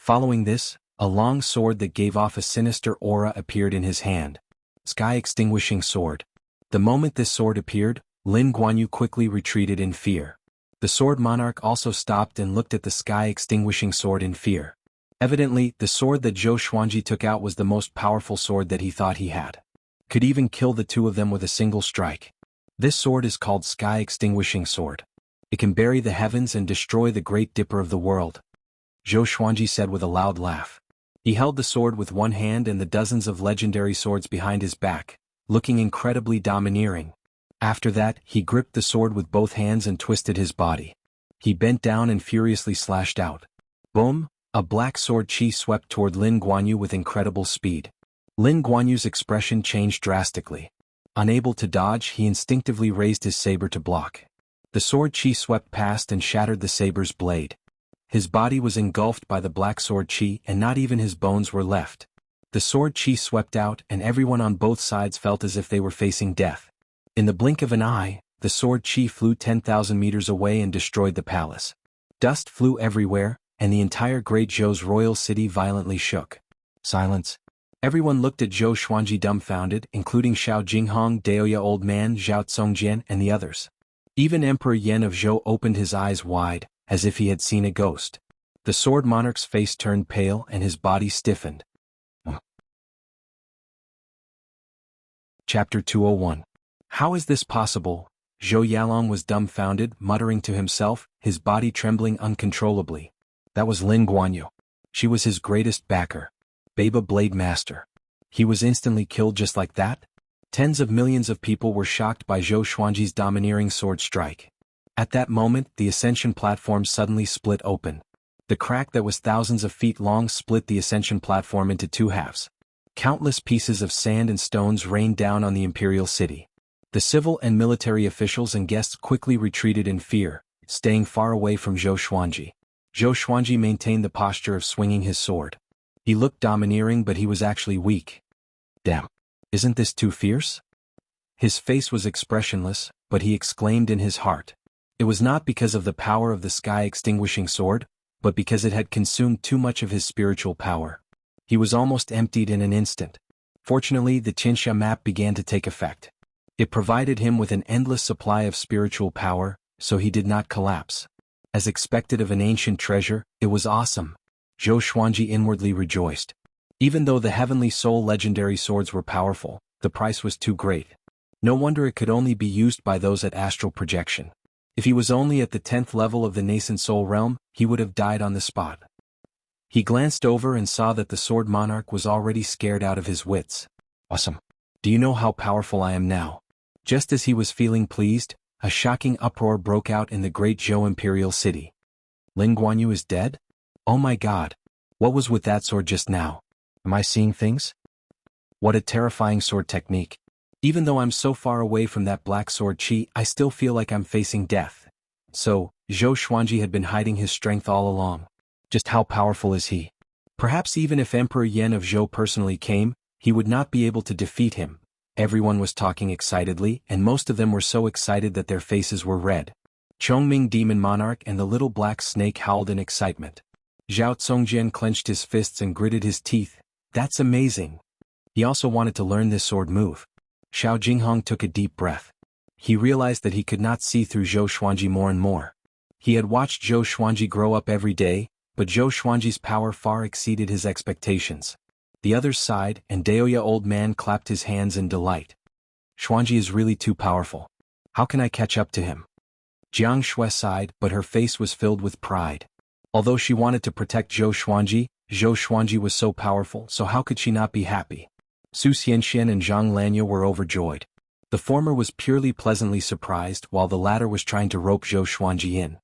Following this, a long sword that gave off a sinister aura appeared in his hand. Sky Extinguishing Sword. The moment this sword appeared, Lin Guanyu quickly retreated in fear. The Sword Monarch also stopped and looked at the Sky Extinguishing Sword in fear. Evidently, the sword that Zhou Xuanji took out was the most powerful sword that he thought he had. Could even kill the two of them with a single strike. This sword is called Sky Extinguishing Sword. It can bury the heavens and destroy the Great Dipper of the world. Zhou Xuanji said with a loud laugh. He held the sword with one hand and the dozens of legendary swords behind his back, looking incredibly domineering. After that, he gripped the sword with both hands and twisted his body. He bent down and furiously slashed out. Boom! A black sword chi swept toward Lin Guanyu with incredible speed. Lin Guanyu's expression changed drastically. Unable to dodge, he instinctively raised his saber to block. The sword chi swept past and shattered the saber's blade. His body was engulfed by the black sword chi and not even his bones were left. The sword chi swept out and everyone on both sides felt as if they were facing death. In the blink of an eye, the sword chi flew 10,000 meters away and destroyed the palace. Dust flew everywhere, and the entire Great Zhou's royal city violently shook. Silence. Everyone looked at Zhou Xuanji dumbfounded, including Xiao Jinghong, Daoya Old Man, Zhao Tsongjian, and the others. Even Emperor Yen of Zhou opened his eyes wide, as if he had seen a ghost. The Sword Monarch's face turned pale and his body stiffened. Chapter 201. How is this possible? Zhou Yalong was dumbfounded, muttering to himself, his body trembling uncontrollably. That was Lin Guanyu. She was his greatest backer. Baba Blade Master. He was instantly killed just like that? Tens of millions of people were shocked by Zhou Xuanji's domineering sword strike. At that moment, the ascension platform suddenly split open. The crack that was thousands of feet long split the ascension platform into two halves. Countless pieces of sand and stones rained down on the imperial city. The civil and military officials and guests quickly retreated in fear, staying far away from Zhou Xuanji. Zhou Xuanji maintained the posture of swinging his sword. He looked domineering, but he was actually weak. Damn. Isn't this too fierce? His face was expressionless, but he exclaimed in his heart. It was not because of the power of the sky-extinguishing sword, but because it had consumed too much of his spiritual power. He was almost emptied in an instant. Fortunately, the Qinsha map began to take effect. It provided him with an endless supply of spiritual power, so he did not collapse. As expected of an ancient treasure, it was awesome. Zhou Xuanji inwardly rejoiced. Even though the Heavenly Soul legendary swords were powerful, the price was too great. No wonder it could only be used by those at astral projection. If he was only at the 10th level of the nascent soul realm, he would have died on the spot. He glanced over and saw that the sword monarch was already scared out of his wits. Awesome. Do you know how powerful I am now? Just as he was feeling pleased, a shocking uproar broke out in the great Zhou imperial city. Lin Guanyu is dead? Oh my god. What was with that sword just now? Am I seeing things? What a terrifying sword technique. Even though I'm so far away from that black sword chi, I still feel like I'm facing death. So, Zhou Xuanji had been hiding his strength all along. Just how powerful is he? Perhaps even if Emperor Yan of Zhou personally came, he would not be able to defeat him. Everyone was talking excitedly, and most of them were so excited that their faces were red. Chongming Demon Monarch and the little black snake howled in excitement. Zhao Congjian clenched his fists and gritted his teeth. That's amazing. He also wanted to learn this sword move. Xiao Jinghong took a deep breath. He realized that he could not see through Zhou Xuanji more and more. He had watched Zhou Xuanji grow up every day, but Zhou Xuanji's power far exceeded his expectations. The others sighed, and Daoya old man clapped his hands in delight. Xuanji is really too powerful. How can I catch up to him? Jiang Shui sighed, but her face was filled with pride. Although she wanted to protect Zhou Xuanji was so powerful, so how could she not be happy? Su Xianxian and Zhang Lanyo were overjoyed. The former was purely pleasantly surprised, while the latter was trying to rope Zhou Xuanji in.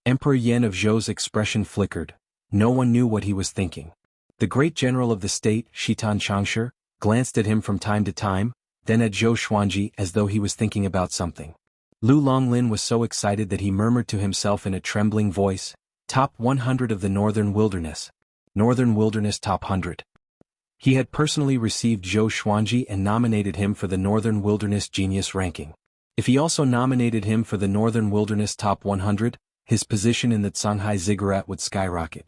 Emperor Yan of Zhou's expression flickered. No one knew what he was thinking. The great general of the state, Shitan Changshe, glanced at him from time to time, then at Zhou Xuanji as though he was thinking about something. Lu Longlin was so excited that he murmured to himself in a trembling voice, Top 100 of the Northern Wilderness. Northern Wilderness Top 100. He had personally received Zhou Xuanji and nominated him for the Northern Wilderness Genius ranking. If he also nominated him for the Northern Wilderness Top 100, his position in the Shanghai Ziggurat would skyrocket.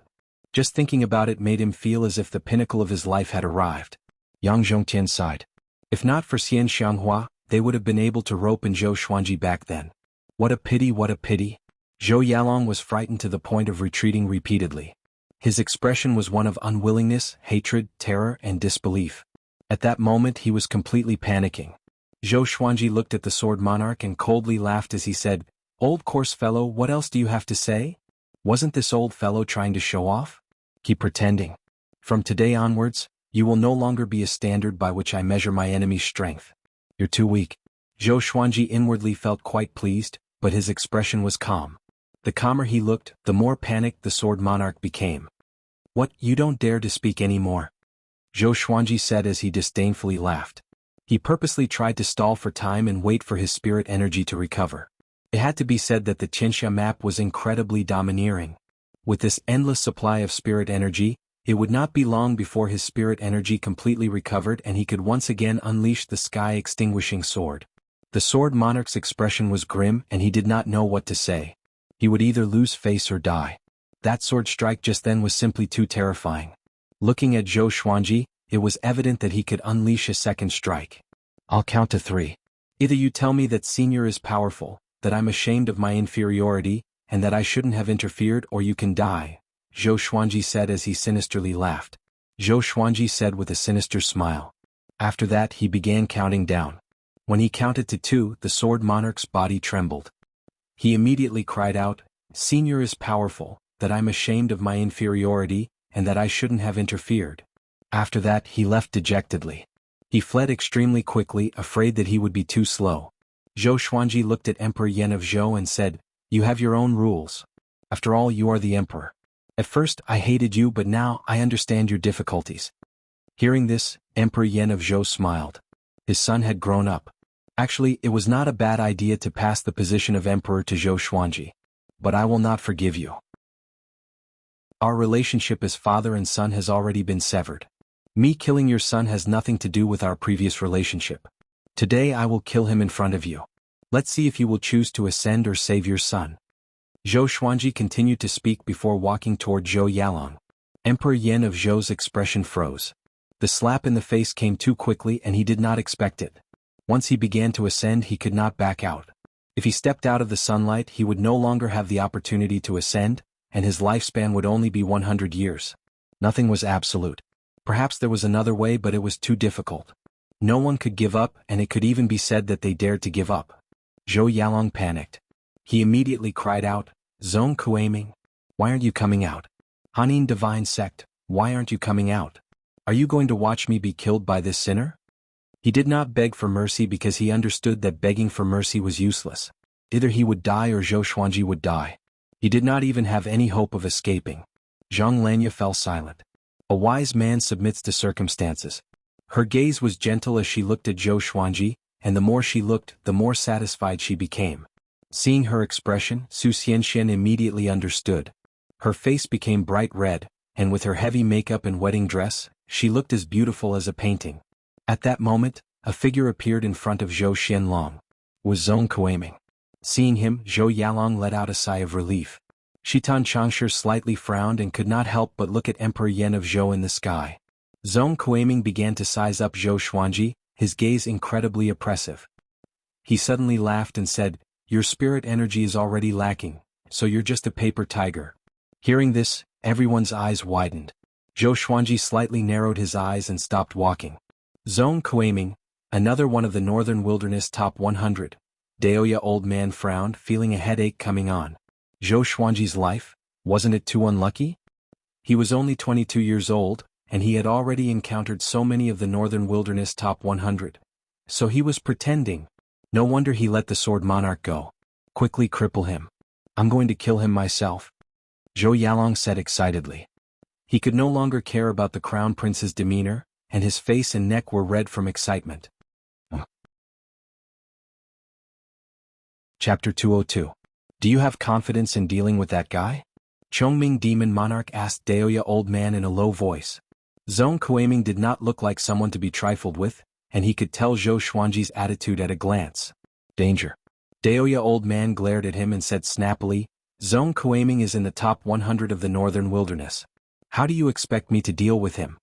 Just thinking about it made him feel as if the pinnacle of his life had arrived. Yang Zhongtian sighed. If not for Xian Xianghua, they would have been able to rope in Zhou Xuanji back then. What a pity, what a pity. Zhou Yalong was frightened to the point of retreating repeatedly. His expression was one of unwillingness, hatred, terror, and disbelief. At that moment he was completely panicking. Zhou Xuanji looked at the sword monarch and coldly laughed as he said, Old coarse fellow, what else do you have to say? Wasn't this old fellow trying to show off? Keep pretending. From today onwards, you will no longer be a standard by which I measure my enemy's strength. You're too weak. Zhou Xuanji inwardly felt quite pleased, but his expression was calm. The calmer he looked, the more panicked the sword monarch became. What, you don't dare to speak any more? Zhou Xuanji said as he disdainfully laughed. He purposely tried to stall for time and wait for his spirit energy to recover. It had to be said that the Qinsha map was incredibly domineering. With this endless supply of spirit energy, it would not be long before his spirit energy completely recovered and he could once again unleash the sky-extinguishing sword. The sword monarch's expression was grim and he did not know what to say. He would either lose face or die. That sword strike just then was simply too terrifying. Looking at Zhou Xuanji, it was evident that he could unleash a second strike. I'll count to 3. Either you tell me that Senior is powerful, that I'm ashamed of my inferiority, and that I shouldn't have interfered, or you can die, Zhou Xuanji said as he sinisterly laughed. Zhou Xuanji said with a sinister smile. After that he began counting down. When he counted to 2, the sword monarch's body trembled. He immediately cried out, "Senior is powerful, that I'm ashamed of my inferiority, and that I shouldn't have interfered." After that he left dejectedly. He fled extremely quickly, afraid that he would be too slow. Zhou Xuanji looked at Emperor Yan of Zhou and said, "You have your own rules. After all, you are the emperor. At first I hated you, but now I understand your difficulties." Hearing this, Emperor Yan of Zhou smiled. His son had grown up. Actually, it was not a bad idea to pass the position of emperor to Zhou Xuanji. But I will not forgive you. Our relationship as father and son has already been severed. Me killing your son has nothing to do with our previous relationship. Today I will kill him in front of you. Let's see if you will choose to ascend or save your son. Zhou Xuanji continued to speak before walking toward Zhou Yalong. Emperor Yan of Zhou's expression froze. The slap in the face came too quickly and he did not expect it. Once he began to ascend, he could not back out. If he stepped out of the sunlight, he would no longer have the opportunity to ascend, and his lifespan would only be 100 years. Nothing was absolute. Perhaps there was another way, but it was too difficult. No one could give up, and it could even be said that they dared to give up. Zhou Yalong panicked. He immediately cried out, "Zhong Kuaming, why aren't you coming out? Hanin divine sect, why aren't you coming out? Are you going to watch me be killed by this sinner?" He did not beg for mercy because he understood that begging for mercy was useless. Either he would die or Zhou Xuanji would die. He did not even have any hope of escaping. Zhang Lanya fell silent. A wise man submits to circumstances. Her gaze was gentle as she looked at Zhou Xuanji, and the more she looked, the more satisfied she became. Seeing her expression, Su Xianxian immediately understood. Her face became bright red, and with her heavy makeup and wedding dress, she looked as beautiful as a painting. At that moment, a figure appeared in front of Zhou Xianlong. Was Zhong Kuaming. Seeing him, Zhou Yalong let out a sigh of relief. Shitan Changsher slightly frowned and could not help but look at Emperor Yan of Zhou in the sky. Zhong Kuaming began to size up Zhou Xuanji, his gaze incredibly oppressive. He suddenly laughed and said, "Your spirit energy is already lacking, so you're just a paper tiger." Hearing this, everyone's eyes widened. Zhou Xuanji slightly narrowed his eyes and stopped walking. Zhong Kuaming, another one of the Northern Wilderness top 100. Daoya old man frowned, feeling a headache coming on. Zhou Xuanji's life, wasn't it too unlucky? He was only 22 years old, and he had already encountered so many of the Northern Wilderness top 100. So he was pretending. No wonder he let the sword monarch go. Quickly cripple him. I'm going to kill him myself. Zhou Yalong said excitedly. He could no longer care about the crown prince's demeanor, and his face and neck were red from excitement. Chapter 202. Do you have confidence in dealing with that guy? Chongming Demon Monarch asked Daoya old man in a low voice. Zhong Kuaming did not look like someone to be trifled with, and he could tell Zhou Xuanji's attitude at a glance. Danger. Daoya old man glared at him and said snappily, "Zhong Kuaming is in the top 100 of the Northern Wilderness. How do you expect me to deal with him?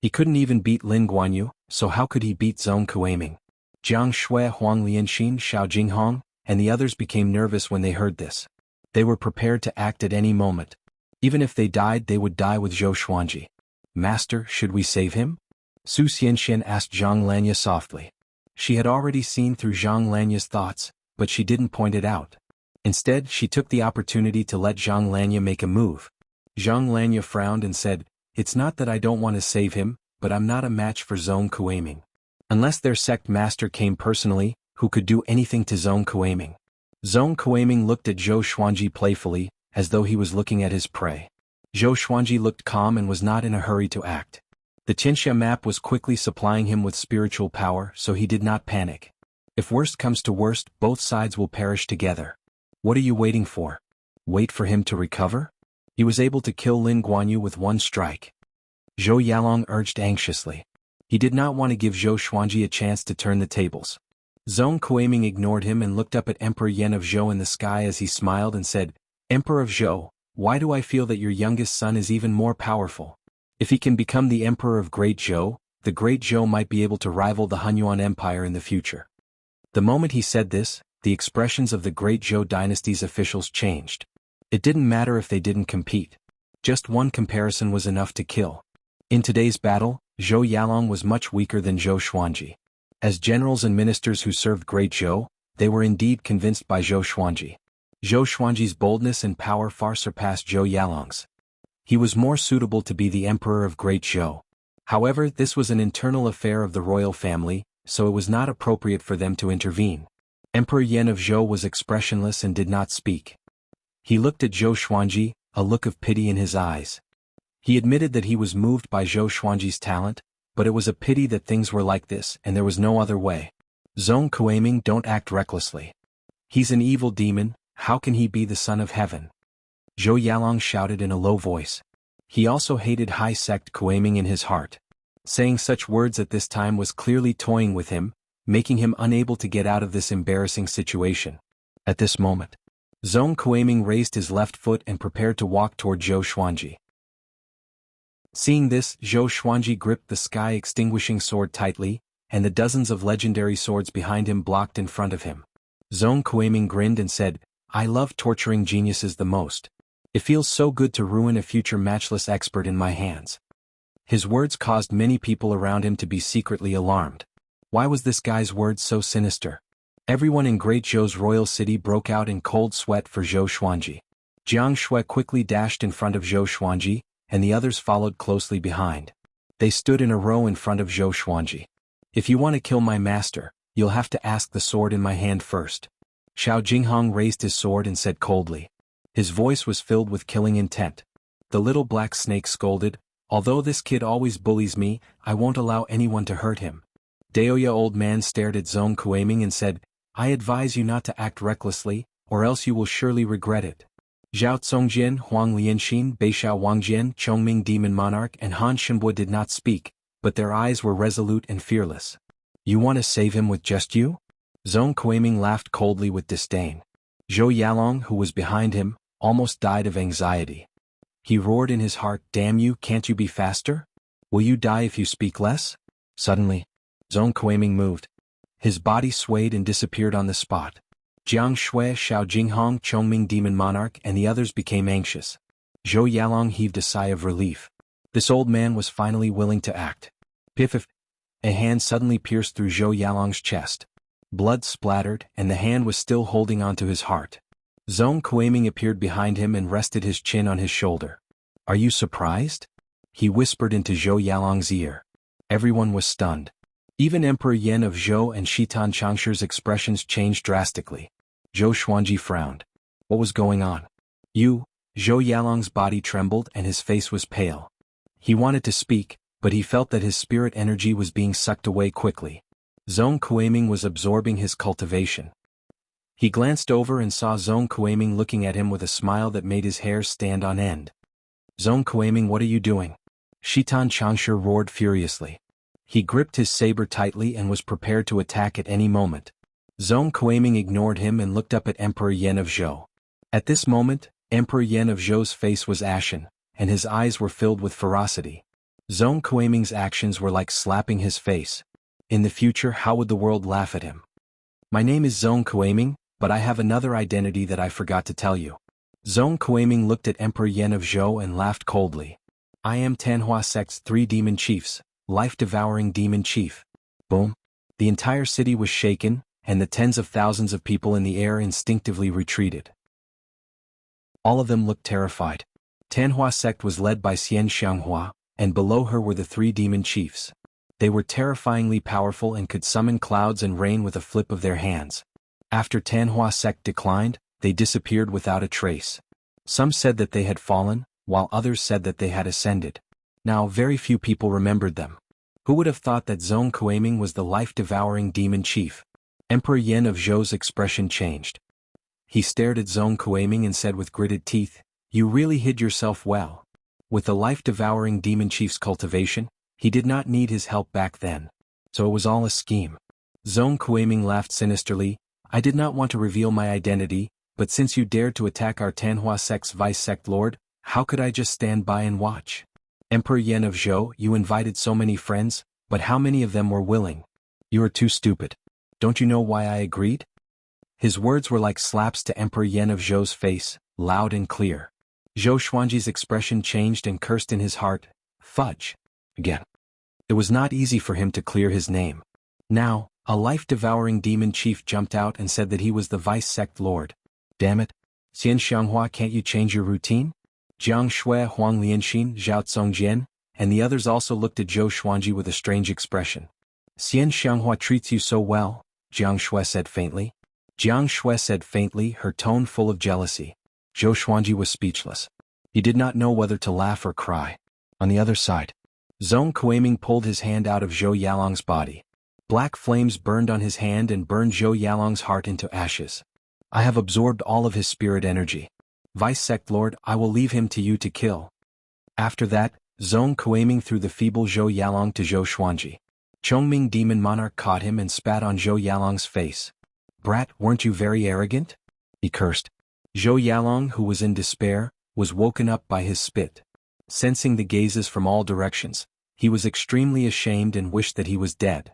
He couldn't even beat Lin Guanyu, so how could he beat Zhong Kuaming?" Jiang Shui, Huang Lianxin, Xiao Jinghong, and the others became nervous when they heard this. They were prepared to act at any moment. Even if they died, they would die with Zhou Xuanji. "Master, should we save him?" Su Xianxian asked Zhang Lanya softly. She had already seen through Zhang Lanya's thoughts, but she didn't point it out. Instead, she took the opportunity to let Zhang Lanya make a move. Zhang Lanya frowned and said, "It's not that I don't want to save him, but I'm not a match for Zhong Kuaming. Unless their sect master came personally, who could do anything to Zhong Kuaming?" Zhong Kuaming looked at Zhou Xuanji playfully, as though he was looking at his prey. Zhou Xuanji looked calm and was not in a hurry to act. The Qianxia map was quickly supplying him with spiritual power, so he did not panic. If worst comes to worst, both sides will perish together. What are you waiting for? Wait for him to recover? He was able to kill Lin Guanyu with one strike. Zhou Yalong urged anxiously. He did not want to give Zhou Xuanji a chance to turn the tables. Zhong Kuaming ignored him and looked up at Emperor Yan of Zhou in the sky as he smiled and said, "Emperor of Zhou, why do I feel that your youngest son is even more powerful? If he can become the Emperor of Great Zhou, the Great Zhou might be able to rival the Hunyuan Empire in the future." The moment he said this, the expressions of the Great Zhou dynasty's officials changed. It didn't matter if they didn't compete. Just one comparison was enough to kill. In today's battle, Zhou Yalong was much weaker than Zhou Xuanji. As generals and ministers who served Great Zhou, they were indeed convinced by Zhou Xuanji. Zhou Xuanji's boldness and power far surpassed Zhou Yalong's. He was more suitable to be the emperor of Great Zhou. However, this was an internal affair of the royal family, so it was not appropriate for them to intervene. Emperor Yan of Zhou was expressionless and did not speak. He looked at Zhou Xuanji, a look of pity in his eyes. He admitted that he was moved by Zhou Xuanji's talent, but it was a pity that things were like this and there was no other way. Zhong Kuiming, don't act recklessly. He's an evil demon, how can he be the son of heaven? Zhou Yalong shouted in a low voice. He also hated high sect Kuiming in his heart. Saying such words at this time was clearly toying with him, making him unable to get out of this embarrassing situation. At this moment, Zhong Kuiming raised his left foot and prepared to walk toward Zhou Xuanji. Seeing this, Zhou Xuanji gripped the sky-extinguishing sword tightly, and the dozens of legendary swords behind him blocked in front of him. Zhong Kuiming grinned and said, I love torturing geniuses the most. It feels so good to ruin a future matchless expert in my hands. His words caused many people around him to be secretly alarmed. Why was this guy's words so sinister? Everyone in Great Zhou's royal city broke out in cold sweat for Zhou Xuanji. Jiang Shui quickly dashed in front of Zhou Xuanji, and the others followed closely behind. They stood in a row in front of Zhou Xuanji. If you want to kill my master, you'll have to ask the sword in my hand first. Xiao Jinghong raised his sword and said coldly. His voice was filled with killing intent. The little black snake scolded, although this kid always bullies me, I won't allow anyone to hurt him. Daoya old man stared at Zhong Kuiming and said, I advise you not to act recklessly, or else you will surely regret it. Zhao Congjian, Huang Lianxin, Beixiao Wangjian, Chongming Demon Monarch and Han Shenbo did not speak, but their eyes were resolute and fearless. You want to save him with just you? Zhong Kuiming laughed coldly with disdain. Zhou Yalong, who was behind him, almost died of anxiety. He roared in his heart, damn you, can't you be faster? Will you die if you speak less? Suddenly, Zhong Kuiming moved. His body swayed and disappeared on the spot. Jiang Shui, Xiao Jinghong, Chongming Demon Monarch and the others became anxious. Zhou Yalong heaved a sigh of relief. This old man was finally willing to act. Piff! A hand suddenly pierced through Zhou Yalong's chest. Blood splattered, and the hand was still holding onto his heart. Zhong Kuiming appeared behind him and rested his chin on his shoulder. Are you surprised? He whispered into Zhou Yalong's ear. Everyone was stunned. Even Emperor Yan of Zhou and Shitan Changshi's expressions changed drastically. Zhou Xuanji frowned. What was going on? You? Zhou Yalong's body trembled and his face was pale. He wanted to speak, but he felt that his spirit energy was being sucked away quickly. Zhong Kuiming was absorbing his cultivation. He glanced over and saw Zhong Kuiming looking at him with a smile that made his hair stand on end. Zhong Kuiming, what are you doing? Shitan Changshi roared furiously. He gripped his saber tightly and was prepared to attack at any moment. Zhong Kuiming ignored him and looked up at Emperor Yan of Zhou. At this moment, Emperor Yan of Zhou's face was ashen, and his eyes were filled with ferocity. Zhong Kuiming's actions were like slapping his face. In the future, how would the world laugh at him? My name is Zhong Kuiming, but I have another identity that I forgot to tell you. Zhong Kuiming looked at Emperor Yan of Zhou and laughed coldly. I am Tanhua Sect's 3 demon chiefs, life-devouring demon chief. Boom. The entire city was shaken, and the tens of thousands of people in the air instinctively retreated. All of them looked terrified. Tanhua Sect was led by Xian Xianghua, and below her were the 3 demon chiefs. They were terrifyingly powerful and could summon clouds and rain with a flip of their hands. After Tanhua Sect declined, they disappeared without a trace. Some said that they had fallen, while others said that they had ascended. Now very few people remembered them. Who would have thought that Zhong Kuiming was the life-devouring demon chief? Emperor Yan of Zhou's expression changed. He stared at Zhong Kuiming and said with gritted teeth, You really hid yourself well. With the life-devouring demon chief's cultivation, he did not need his help back then. So it was all a scheme. Zhong Kuiming laughed sinisterly. I did not want to reveal my identity, but since you dared to attack our Tanhua Sect's vice-sect lord, how could I just stand by and watch? Emperor Yan of Zhou, you invited so many friends, but how many of them were willing? You are too stupid. Don't you know why I agreed? His words were like slaps to Emperor Yan of Zhou's face, loud and clear. Zhou Xuanji's expression changed and cursed in his heart, Fudge. Again. It was not easy for him to clear his name. Now, a life-devouring demon chief jumped out and said that he was the vice sect lord. Damn it. Xian Xianghua, can't you change your routine? Jiang Shui, Huang Lianxin, Zhao Tsongjian, and the others also looked at Zhou Xuanji with a strange expression. Xian Xianghua treats you so well, Jiang Shui said faintly. Jiang Shui said faintly, her tone full of jealousy. Zhou Xuanji was speechless. He did not know whether to laugh or cry. On the other side, Zhong Kuiming pulled his hand out of Zhou Yalong's body. Black flames burned on his hand and burned Zhou Yalong's heart into ashes. I have absorbed all of his spirit energy. Vice Sect Lord, I will leave him to you to kill. After that, Zhong Kuiming threw the feeble Zhou Yalong to Zhou Xuanji. Chongming Demon Monarch caught him and spat on Zhou Yalong's face. Brat, weren't you very arrogant? He cursed. Zhou Yalong, who was in despair, was woken up by his spit. Sensing the gazes from all directions, he was extremely ashamed and wished that he was dead.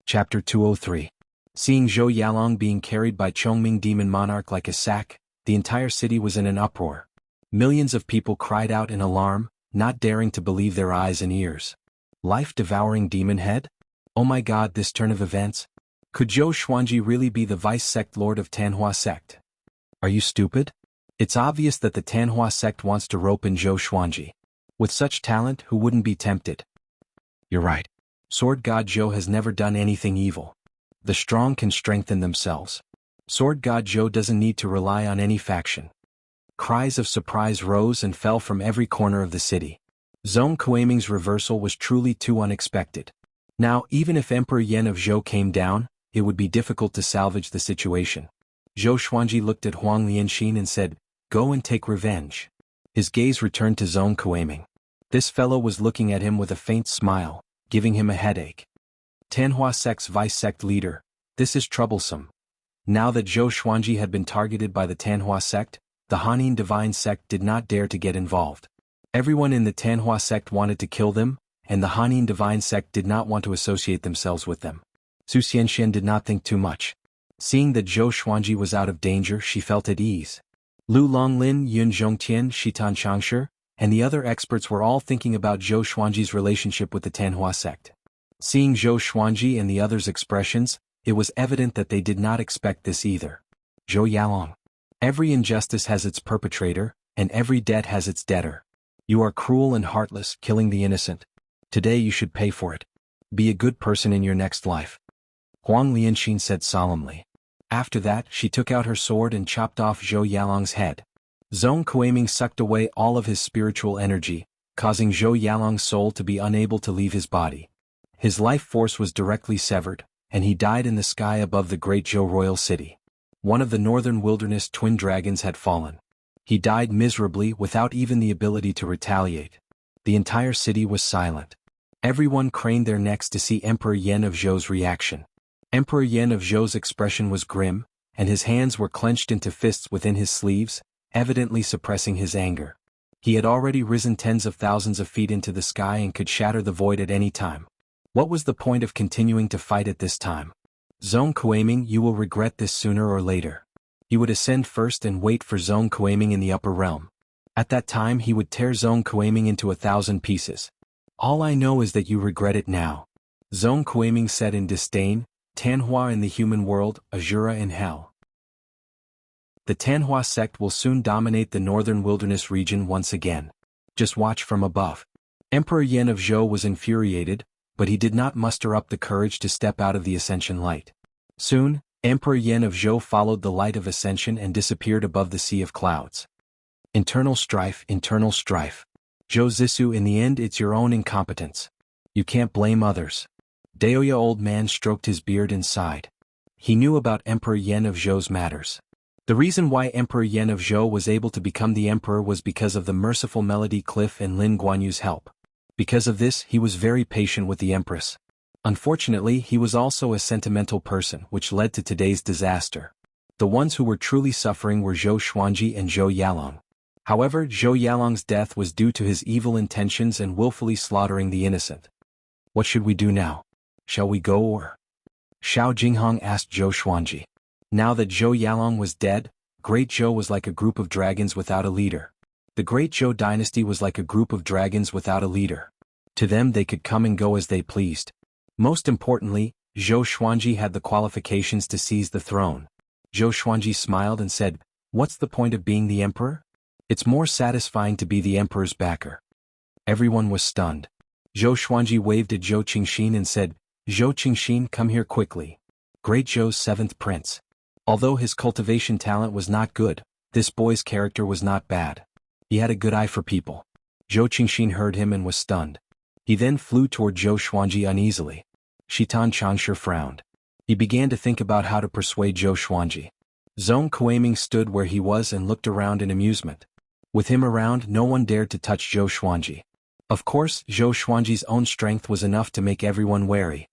Chapter 203. Seeing Zhou Yalong being carried by Chongming Demon Monarch like a sack, the entire city was in an uproar. Millions of people cried out in alarm, not daring to believe their eyes and ears. Life-devouring demon head? Oh my god, this turn of events? Could Zhou Xuanji really be the vice sect lord of Tanhua sect? Are you stupid? It's obvious that the Tanhua sect wants to rope in Zhou Xuanji. With such talent, who wouldn't be tempted? You're right. Sword God Zhou has never done anything evil. The strong can strengthen themselves. Sword God Zhou doesn't need to rely on any faction. Cries of surprise rose and fell from every corner of the city. Zhong Kuiming's reversal was truly too unexpected. Now, even if Emperor Yan of Zhou came down, it would be difficult to salvage the situation. Zhou Xuanji looked at Huang Lianxin and said, "Go and take revenge." His gaze returned to Zhong Kuiming. This fellow was looking at him with a faint smile, giving him a headache. Tanhua sect's vice sect leader, this is troublesome. Now that Zhou Xuanji had been targeted by the Tanhua sect, the Hanin divine sect did not dare to get involved. Everyone in the Tanhua sect wanted to kill them, and the Hanin divine sect did not want to associate themselves with them. Su Xianxian did not think too much. Seeing that Zhou Xuanji was out of danger, she felt at ease. Lu Longlin, Yun Zhongtian, Shitan Changshi, and the other experts were all thinking about Zhou Xuanji's relationship with the Tanhua sect. Seeing Zhou Xuanji and the others' expressions, it was evident that they did not expect this either. Zhou Yalong. Every injustice has its perpetrator, and every debt has its debtor. You are cruel and heartless, killing the innocent. Today you should pay for it. Be a good person in your next life. Huang Lianxin said solemnly. After that, she took out her sword and chopped off Zhou Yalong's head. Zhong Kuiming sucked away all of his spiritual energy, causing Zhou Yalong's soul to be unable to leave his body. His life force was directly severed, and he died in the sky above the great Zhou royal city. One of the northern wilderness twin dragons had fallen. He died miserably without even the ability to retaliate. The entire city was silent. Everyone craned their necks to see Emperor Yan of Zhou's reaction. Emperor Yan of Zhou's expression was grim, and his hands were clenched into fists within his sleeves, evidently suppressing his anger. He had already risen tens of thousands of feet into the sky and could shatter the void at any time. What was the point of continuing to fight at this time? Zhong Kuiming, you will regret this sooner or later. He would ascend first and wait for Zhong Kuiming in the upper realm. At that time he would tear Zhong Kuiming into 1,000 pieces. All I know is that you regret it now. Zhong Kuiming said in disdain, Tanhua in the human world, Azura in hell. The Tanhua sect will soon dominate the northern wilderness region once again. Just watch from above. Emperor Yan of Zhou was infuriated, but he did not muster up the courage to step out of the ascension light. Soon, Emperor Yan of Zhou followed the light of ascension and disappeared above the sea of clouds. Internal strife, internal strife. Zhou Zissou, in the end it's your own incompetence. You can't blame others. Daoya old man stroked his beard and sighed. He knew about Emperor Yan of Zhou's matters. The reason why Emperor Yan of Zhou was able to become the emperor was because of the merciful Melody Cliff and Lin Guanyu's help. Because of this, he was very patient with the empress. Unfortunately, he was also a sentimental person, which led to today's disaster. The ones who were truly suffering were Zhou Xuanji and Zhou Yalong. However, Zhou Yalong's death was due to his evil intentions and willfully slaughtering the innocent. What should we do now? Shall we go or? Xiao Jinghong asked Zhou Xuanji. Now that Zhou Yalong was dead, Great Zhou was like a group of dragons without a leader. The Great Zhou dynasty was like a group of dragons without a leader. To them they could come and go as they pleased. Most importantly, Zhou Xuanji had the qualifications to seize the throne. Zhou Xuanji smiled and said, "What's the point of being the emperor? It's more satisfying to be the emperor's backer." Everyone was stunned. Zhou Xuanji waved at Zhou Qingxin and said, "Zhou Qingxin, come here quickly. Great Zhou's 7th prince." Although his cultivation talent was not good, this boy's character was not bad. He had a good eye for people. Zhou Qingxin heard him and was stunned. He then flew toward Zhou Xuanji uneasily. Shitan Changshe frowned. He began to think about how to persuade Zhou Xuanji. Zhong Kuiming stood where he was and looked around in amusement. With him around, no one dared to touch Zhou Xuanji. Of course, Zhou Xuanji's own strength was enough to make everyone wary.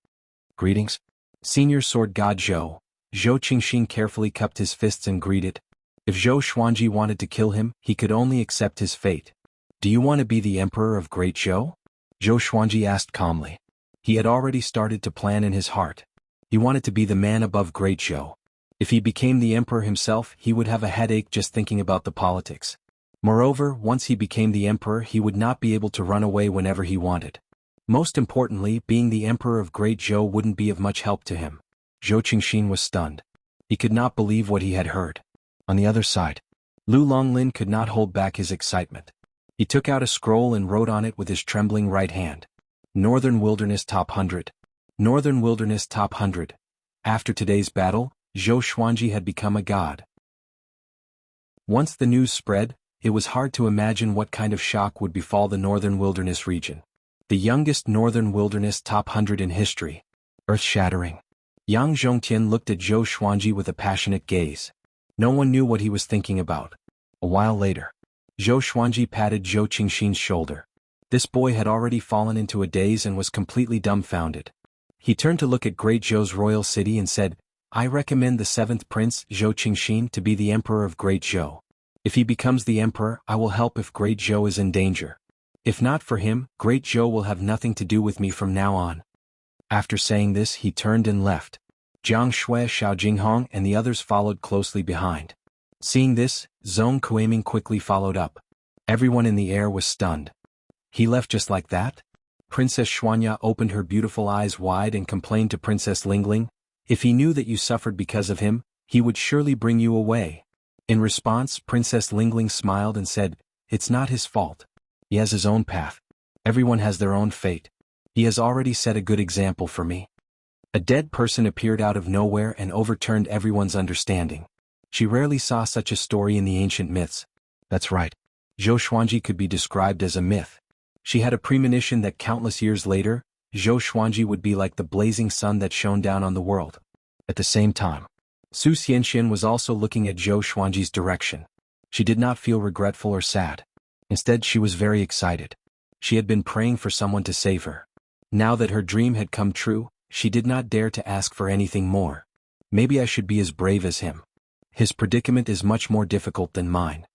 "Greetings. Senior Sword God Zhou." Zhou Qingxin carefully cupped his fists and greeted. If Zhou Xuanji wanted to kill him, he could only accept his fate. "Do you want to be the emperor of Great Zhou?" Zhou Xuanji asked calmly. He had already started to plan in his heart. He wanted to be the man above Great Zhou. If he became the emperor himself, he would have a headache just thinking about the politics. Moreover, once he became the emperor, he would not be able to run away whenever he wanted. Most importantly, being the emperor of Great Zhou wouldn't be of much help to him. Zhou Qingxin was stunned. He could not believe what he had heard. On the other side, Lu Longlin could not hold back his excitement. He took out a scroll and wrote on it with his trembling right hand. Northern Wilderness Top 100. Northern Wilderness Top 100. After today's battle, Zhou Xuanji had become a god. Once the news spread, it was hard to imagine what kind of shock would befall the Northern Wilderness region. The youngest Northern Wilderness Top 100 in history. Earth-shattering. Yang Zhongtian looked at Zhou Xuanji with a passionate gaze. No one knew what he was thinking about. A while later, Zhou Xuanji patted Zhou Qingxin's shoulder. This boy had already fallen into a daze and was completely dumbfounded. He turned to look at Great Zhou's royal city and said, "I recommend the 7th prince, Zhou Qingxin, to be the emperor of Great Zhou. If he becomes the emperor, I will help if Great Zhou is in danger. If not for him, Great Zhou will have nothing to do with me from now on." After saying this, he turned and left. Jiang Shui, Xiao Jinghong, and the others followed closely behind. Seeing this, Zhong Kuiming quickly followed up. Everyone in the air was stunned. "He left just like that?" Princess Xuanya opened her beautiful eyes wide and complained to Princess Lingling, "If he knew that you suffered because of him, he would surely bring you away." In response, Princess Lingling smiled and said, "It's not his fault. He has his own path. Everyone has their own fate. He has already set a good example for me." A dead person appeared out of nowhere and overturned everyone's understanding. She rarely saw such a story in the ancient myths. That's right. Zhou Xuanji could be described as a myth. She had a premonition that countless years later, Zhou Xuanji would be like the blazing sun that shone down on the world. At the same time, Su Xianxian was also looking at Zhou Xuanji's direction. She did not feel regretful or sad. Instead, she was very excited. She had been praying for someone to save her. Now that her dream had come true, she did not dare to ask for anything more. Maybe I should be as brave as him. His predicament is much more difficult than mine.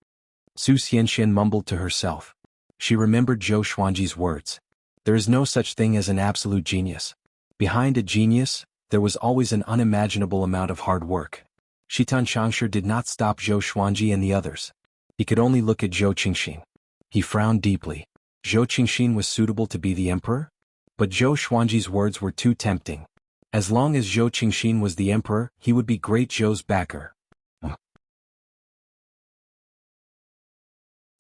Su Xianxian mumbled to herself. She remembered Zhou Xuanji's words. There is no such thing as an absolute genius. Behind a genius, there was always an unimaginable amount of hard work. Shitan Changshe did not stop Zhou Xuanji and the others. He could only look at Zhou Qingxin. He frowned deeply. Zhou Qingxin was suitable to be the emperor? But Zhou Xuanji's words were too tempting. As long as Zhou Qingxin was the emperor, he would be Great Zhou's backer.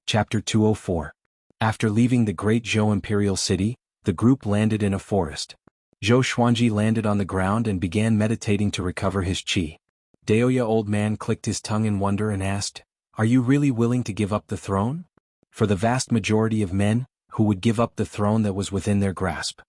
Chapter 204. After leaving the Great Zhou Imperial City, the group landed in a forest. Zhou Xuanji landed on the ground and began meditating to recover his qi. Daoya Old Man clicked his tongue in wonder and asked, "Are you really willing to give up the throne?" For the vast majority of men, who would give up the throne that was within their grasp.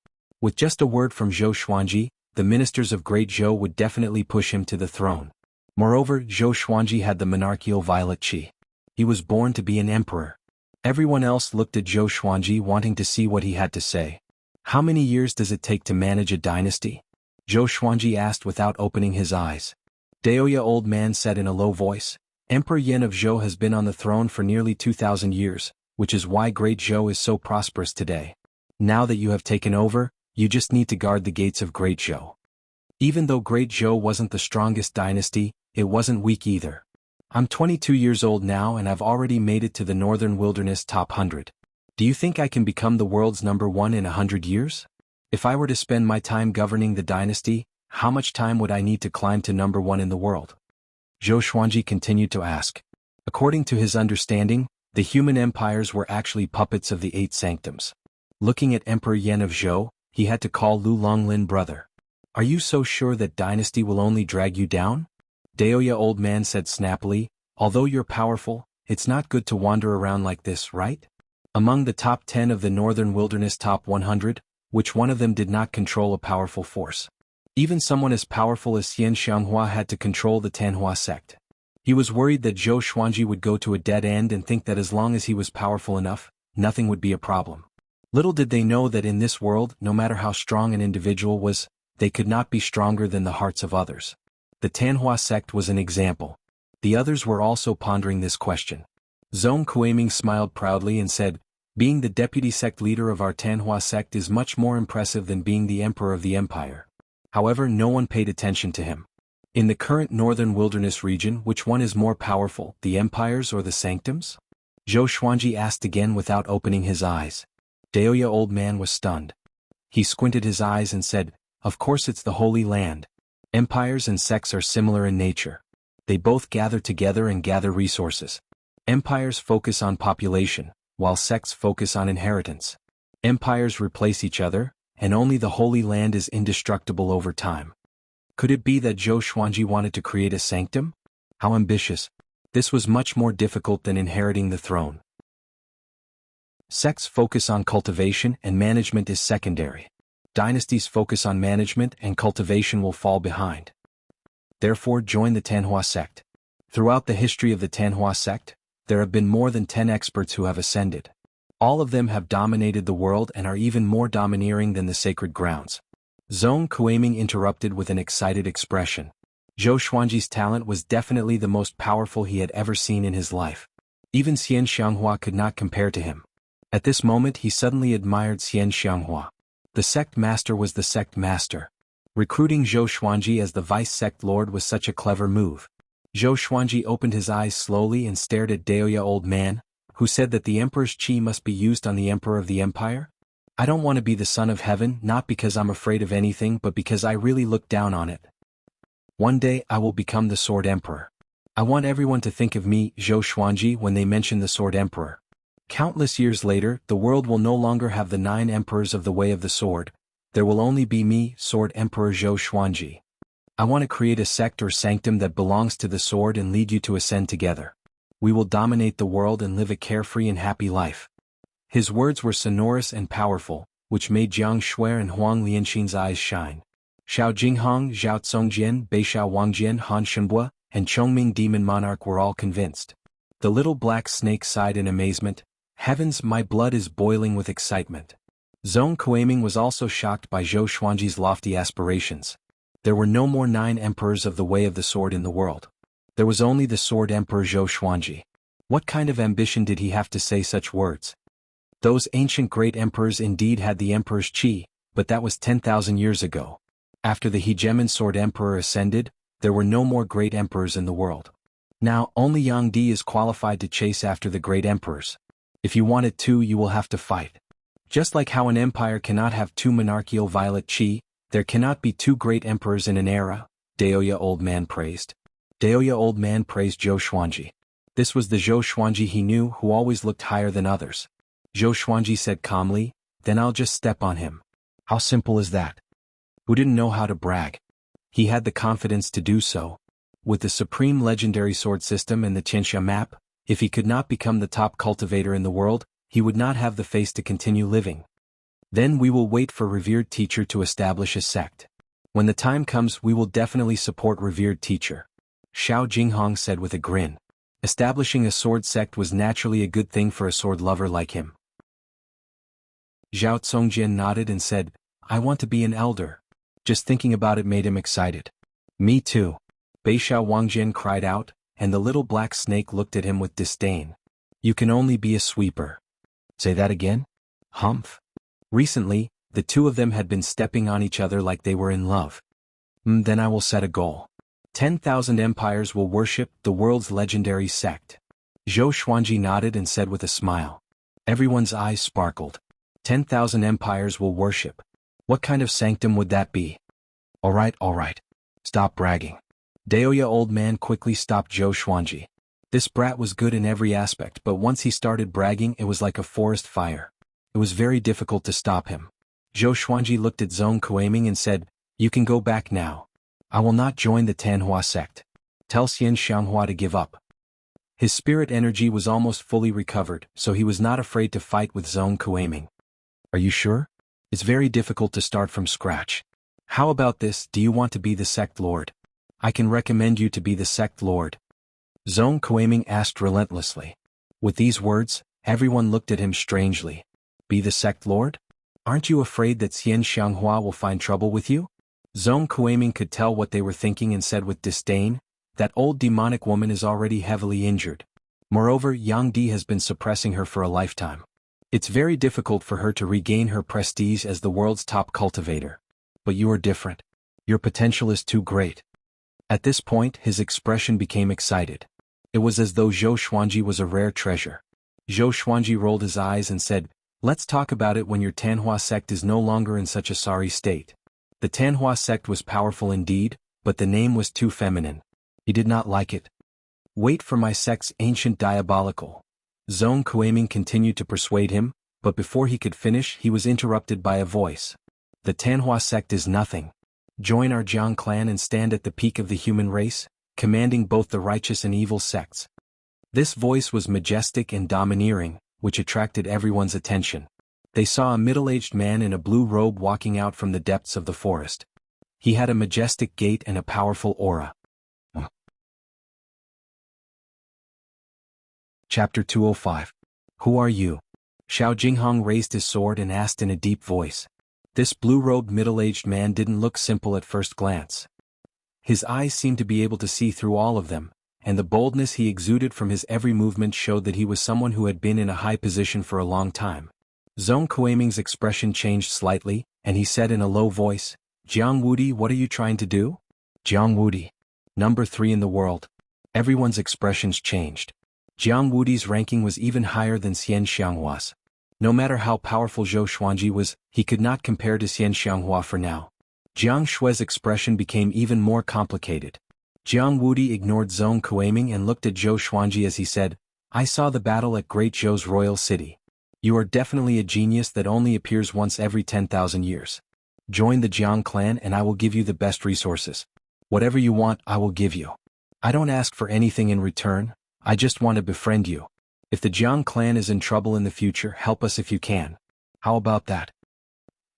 With just a word from Zhou Xuanji, the ministers of Great Zhou would definitely push him to the throne. Moreover, Zhou Xuanji had the monarchical violet qi. He was born to be an emperor. Everyone else looked at Zhou Xuanji wanting to see what he had to say. How many years does it take to manage a dynasty? Zhou Xuanji asked without opening his eyes. Daoya Old Man said in a low voice, "Emperor Yen of Zhou has been on the throne for nearly 2,000 years, which is why Great Zhou is so prosperous today. Now that you have taken over, you just need to guard the gates of Great Zhou." Even though Great Zhou wasn't the strongest dynasty, it wasn't weak either. I'm 22 years old now and I've already made it to the Northern Wilderness top 100. Do you think I can become the world's #1 in 100 years? If I were to spend my time governing the dynasty, how much time would I need to climb to #1 in the world? Zhou Xuanji continued to ask. According to his understanding, the human empires were actually puppets of the 8 sanctums. Looking at Emperor Yan of Zhou, he had to call Lu Longlin brother. Are you so sure that dynasty will only drag you down? Daoya old man said snappily, although you're powerful, it's not good to wander around like this, right? Among the top 10 of the Northern Wilderness top 100, which one of them did not control a powerful force? Even someone as powerful as Xian Xianghua had to control the Tanhua sect. He was worried that Zhou Xuanji would go to a dead end and think that as long as he was powerful enough, nothing would be a problem. Little did they know that in this world, no matter how strong an individual was, they could not be stronger than the hearts of others. The Tanhua sect was an example. The others were also pondering this question. Zhong Kuiming smiled proudly and said, being the deputy sect leader of our Tanhua sect is much more impressive than being the emperor of the empire. However, no one paid attention to him. In the current Northern Wilderness region, which one is more powerful, the empires or the sanctums? Zhou Xuanji asked again without opening his eyes. Daoya old man was stunned. He squinted his eyes and said, of course it's the Holy Land. Empires and sects are similar in nature. They both gather together and gather resources. Empires focus on population, while sects focus on inheritance. Empires replace each other, and only the Holy Land is indestructible over time. Could it be that Zhou Xuanji wanted to create a sanctum? How ambitious. This was much more difficult than inheriting the throne. Sects focus on cultivation and management is secondary. Dynasties focus on management and cultivation will fall behind. Therefore join the Tanhua sect. Throughout the history of the Tanhua sect, there have been more than 10 experts who have ascended. All of them have dominated the world and are even more domineering than the sacred grounds. Zhong Kuiming interrupted with an excited expression. Zhou Xuanji's talent was definitely the most powerful he had ever seen in his life. Even Xian Xianghua could not compare to him. At this moment he suddenly admired Xian Xianghua. The sect master was the sect master. Recruiting Zhou Xuanji as the vice sect lord was such a clever move. Zhou Xuanji opened his eyes slowly and stared at Daoya old man, who said that the emperor's qi must be used on the emperor of the empire? I don't want to be the son of heaven, not because I'm afraid of anything but because I really look down on it. One day I will become the sword emperor. I want everyone to think of me, Zhou Xuanji, when they mention the sword emperor. Countless years later, the world will no longer have the 9 emperors of the way of the sword. There will only be me, Sword Emperor Zhou Xuanji. I want to create a sect or sanctum that belongs to the sword and lead you to ascend together. We will dominate the world and live a carefree and happy life. His words were sonorous and powerful, which made Jiang Shuai and Huang Lianxin's eyes shine. Xiao Jinghong, Zhao Congjian, Beishao Wangjian, Han Shenbua, and Chongming Demon Monarch were all convinced. The little black snake sighed in amazement. Heavens, my blood is boiling with excitement. Zhong Kuiming was also shocked by Zhou Xuanji's lofty aspirations. There were no more 9 emperors of the way of the sword in the world. There was only the sword emperor Zhou Xuanji. What kind of ambition did he have to say such words? Those ancient great emperors indeed had the emperor's qi, but that was 10,000 years ago. After the hegemon sword emperor ascended, there were no more great emperors in the world. Now, only Yang Di is qualified to chase after the great emperors. If you want it too, you will have to fight. Just like how an empire cannot have 2 monarchical violet qi, there cannot be 2 great emperors in an era, Daoya old man praised. Daoya old man praised Zhou Xuanji. This was the Zhou Xuanji he knew who always looked higher than others. Zhou Xuanji said calmly, then I'll just step on him. How simple is that? Who didn't know how to brag? He had the confidence to do so. With the supreme legendary sword system and the Qianxia map, if he could not become the top cultivator in the world, he would not have the face to continue living. Then we will wait for revered teacher to establish a sect. When the time comes, we will definitely support revered teacher. Xiao Jinghong said with a grin. Establishing a sword sect was naturally a good thing for a sword lover like him. Zhao Congjian nodded and said, I want to be an elder. Just thinking about it made him excited. Me too. Beishao Wangjian cried out, and the little black snake looked at him with disdain. You can only be a sweeper. Say that again? Humph. Recently, the two of them had been stepping on each other like they were in love. Then I will set a goal. 10,000 empires will worship the world's legendary sect. Zhou Xuanji nodded and said with a smile. Everyone's eyes sparkled. 10,000 empires will worship. What kind of sanctum would that be? All right. Stop bragging. Daoya old man quickly stopped Zhou Xuanji. This brat was good in every aspect, but once he started bragging it was like a forest fire. It was very difficult to stop him. Zhou Xuanji looked at Zhong Kuiming and said, "You can go back now. I will not join the Tanhua sect. Tell Xian Xianghua to give up." His spirit energy was almost fully recovered, so he was not afraid to fight with Zhong Kuiming. Are you sure? It's very difficult to start from scratch. How about this, do you want to be the sect lord? I can recommend you to be the sect lord. Zhong Kuiming asked relentlessly. With these words, everyone looked at him strangely. Be the sect lord? Aren't you afraid that Xian Xianghua will find trouble with you? Zhong Kuiming could tell what they were thinking and said with disdain, that old demonic woman is already heavily injured. Moreover, Yang Di has been suppressing her for a lifetime. It's very difficult for her to regain her prestige as the world's top cultivator. But you are different. Your potential is too great. At this point, his expression became excited. It was as though Zhou Xuanji was a rare treasure. Zhou Xuanji rolled his eyes and said, "Let's talk about it when your Tanhua sect is no longer in such a sorry state." The Tanhua sect was powerful indeed, but the name was too feminine. He did not like it. Wait for my sect's ancient diabolical. Zhong Kuiming continued to persuade him, but before he could finish he was interrupted by a voice. The Tanhua sect is nothing. Join our Jiang clan and stand at the peak of the human race, commanding both the righteous and evil sects. This voice was majestic and domineering, which attracted everyone's attention. They saw a middle-aged man in a blue robe walking out from the depths of the forest. He had a majestic gait and a powerful aura. Chapter 205. Who are you? Xiao Jinghong raised his sword and asked in a deep voice. This blue-robed middle-aged man didn't look simple at first glance. His eyes seemed to be able to see through all of them, and the boldness he exuded from his every movement showed that he was someone who had been in a high position for a long time. Zhong Kuiming's expression changed slightly, and he said in a low voice, "Jiang Wudi, what are you trying to do?" Jiang Wudi. Number 3 in the world. Everyone's expressions changed. Jiang Wudi's ranking was even higher than Xian Xianghua's. No matter how powerful Zhou Xuanji was, he could not compare to Xian Xianghua for now. Jiang Shui's expression became even more complicated. Jiang Wudi ignored Zhong Kuiming and looked at Zhou Xuanji as he said, "I saw the battle at Great Zhou's royal city. You are definitely a genius that only appears once every 10,000 years. Join the Jiang clan and I will give you the best resources. Whatever you want, I will give you. I don't ask for anything in return, I just want to befriend you. If the Jiang clan is in trouble in the future, help us if you can. How about that?"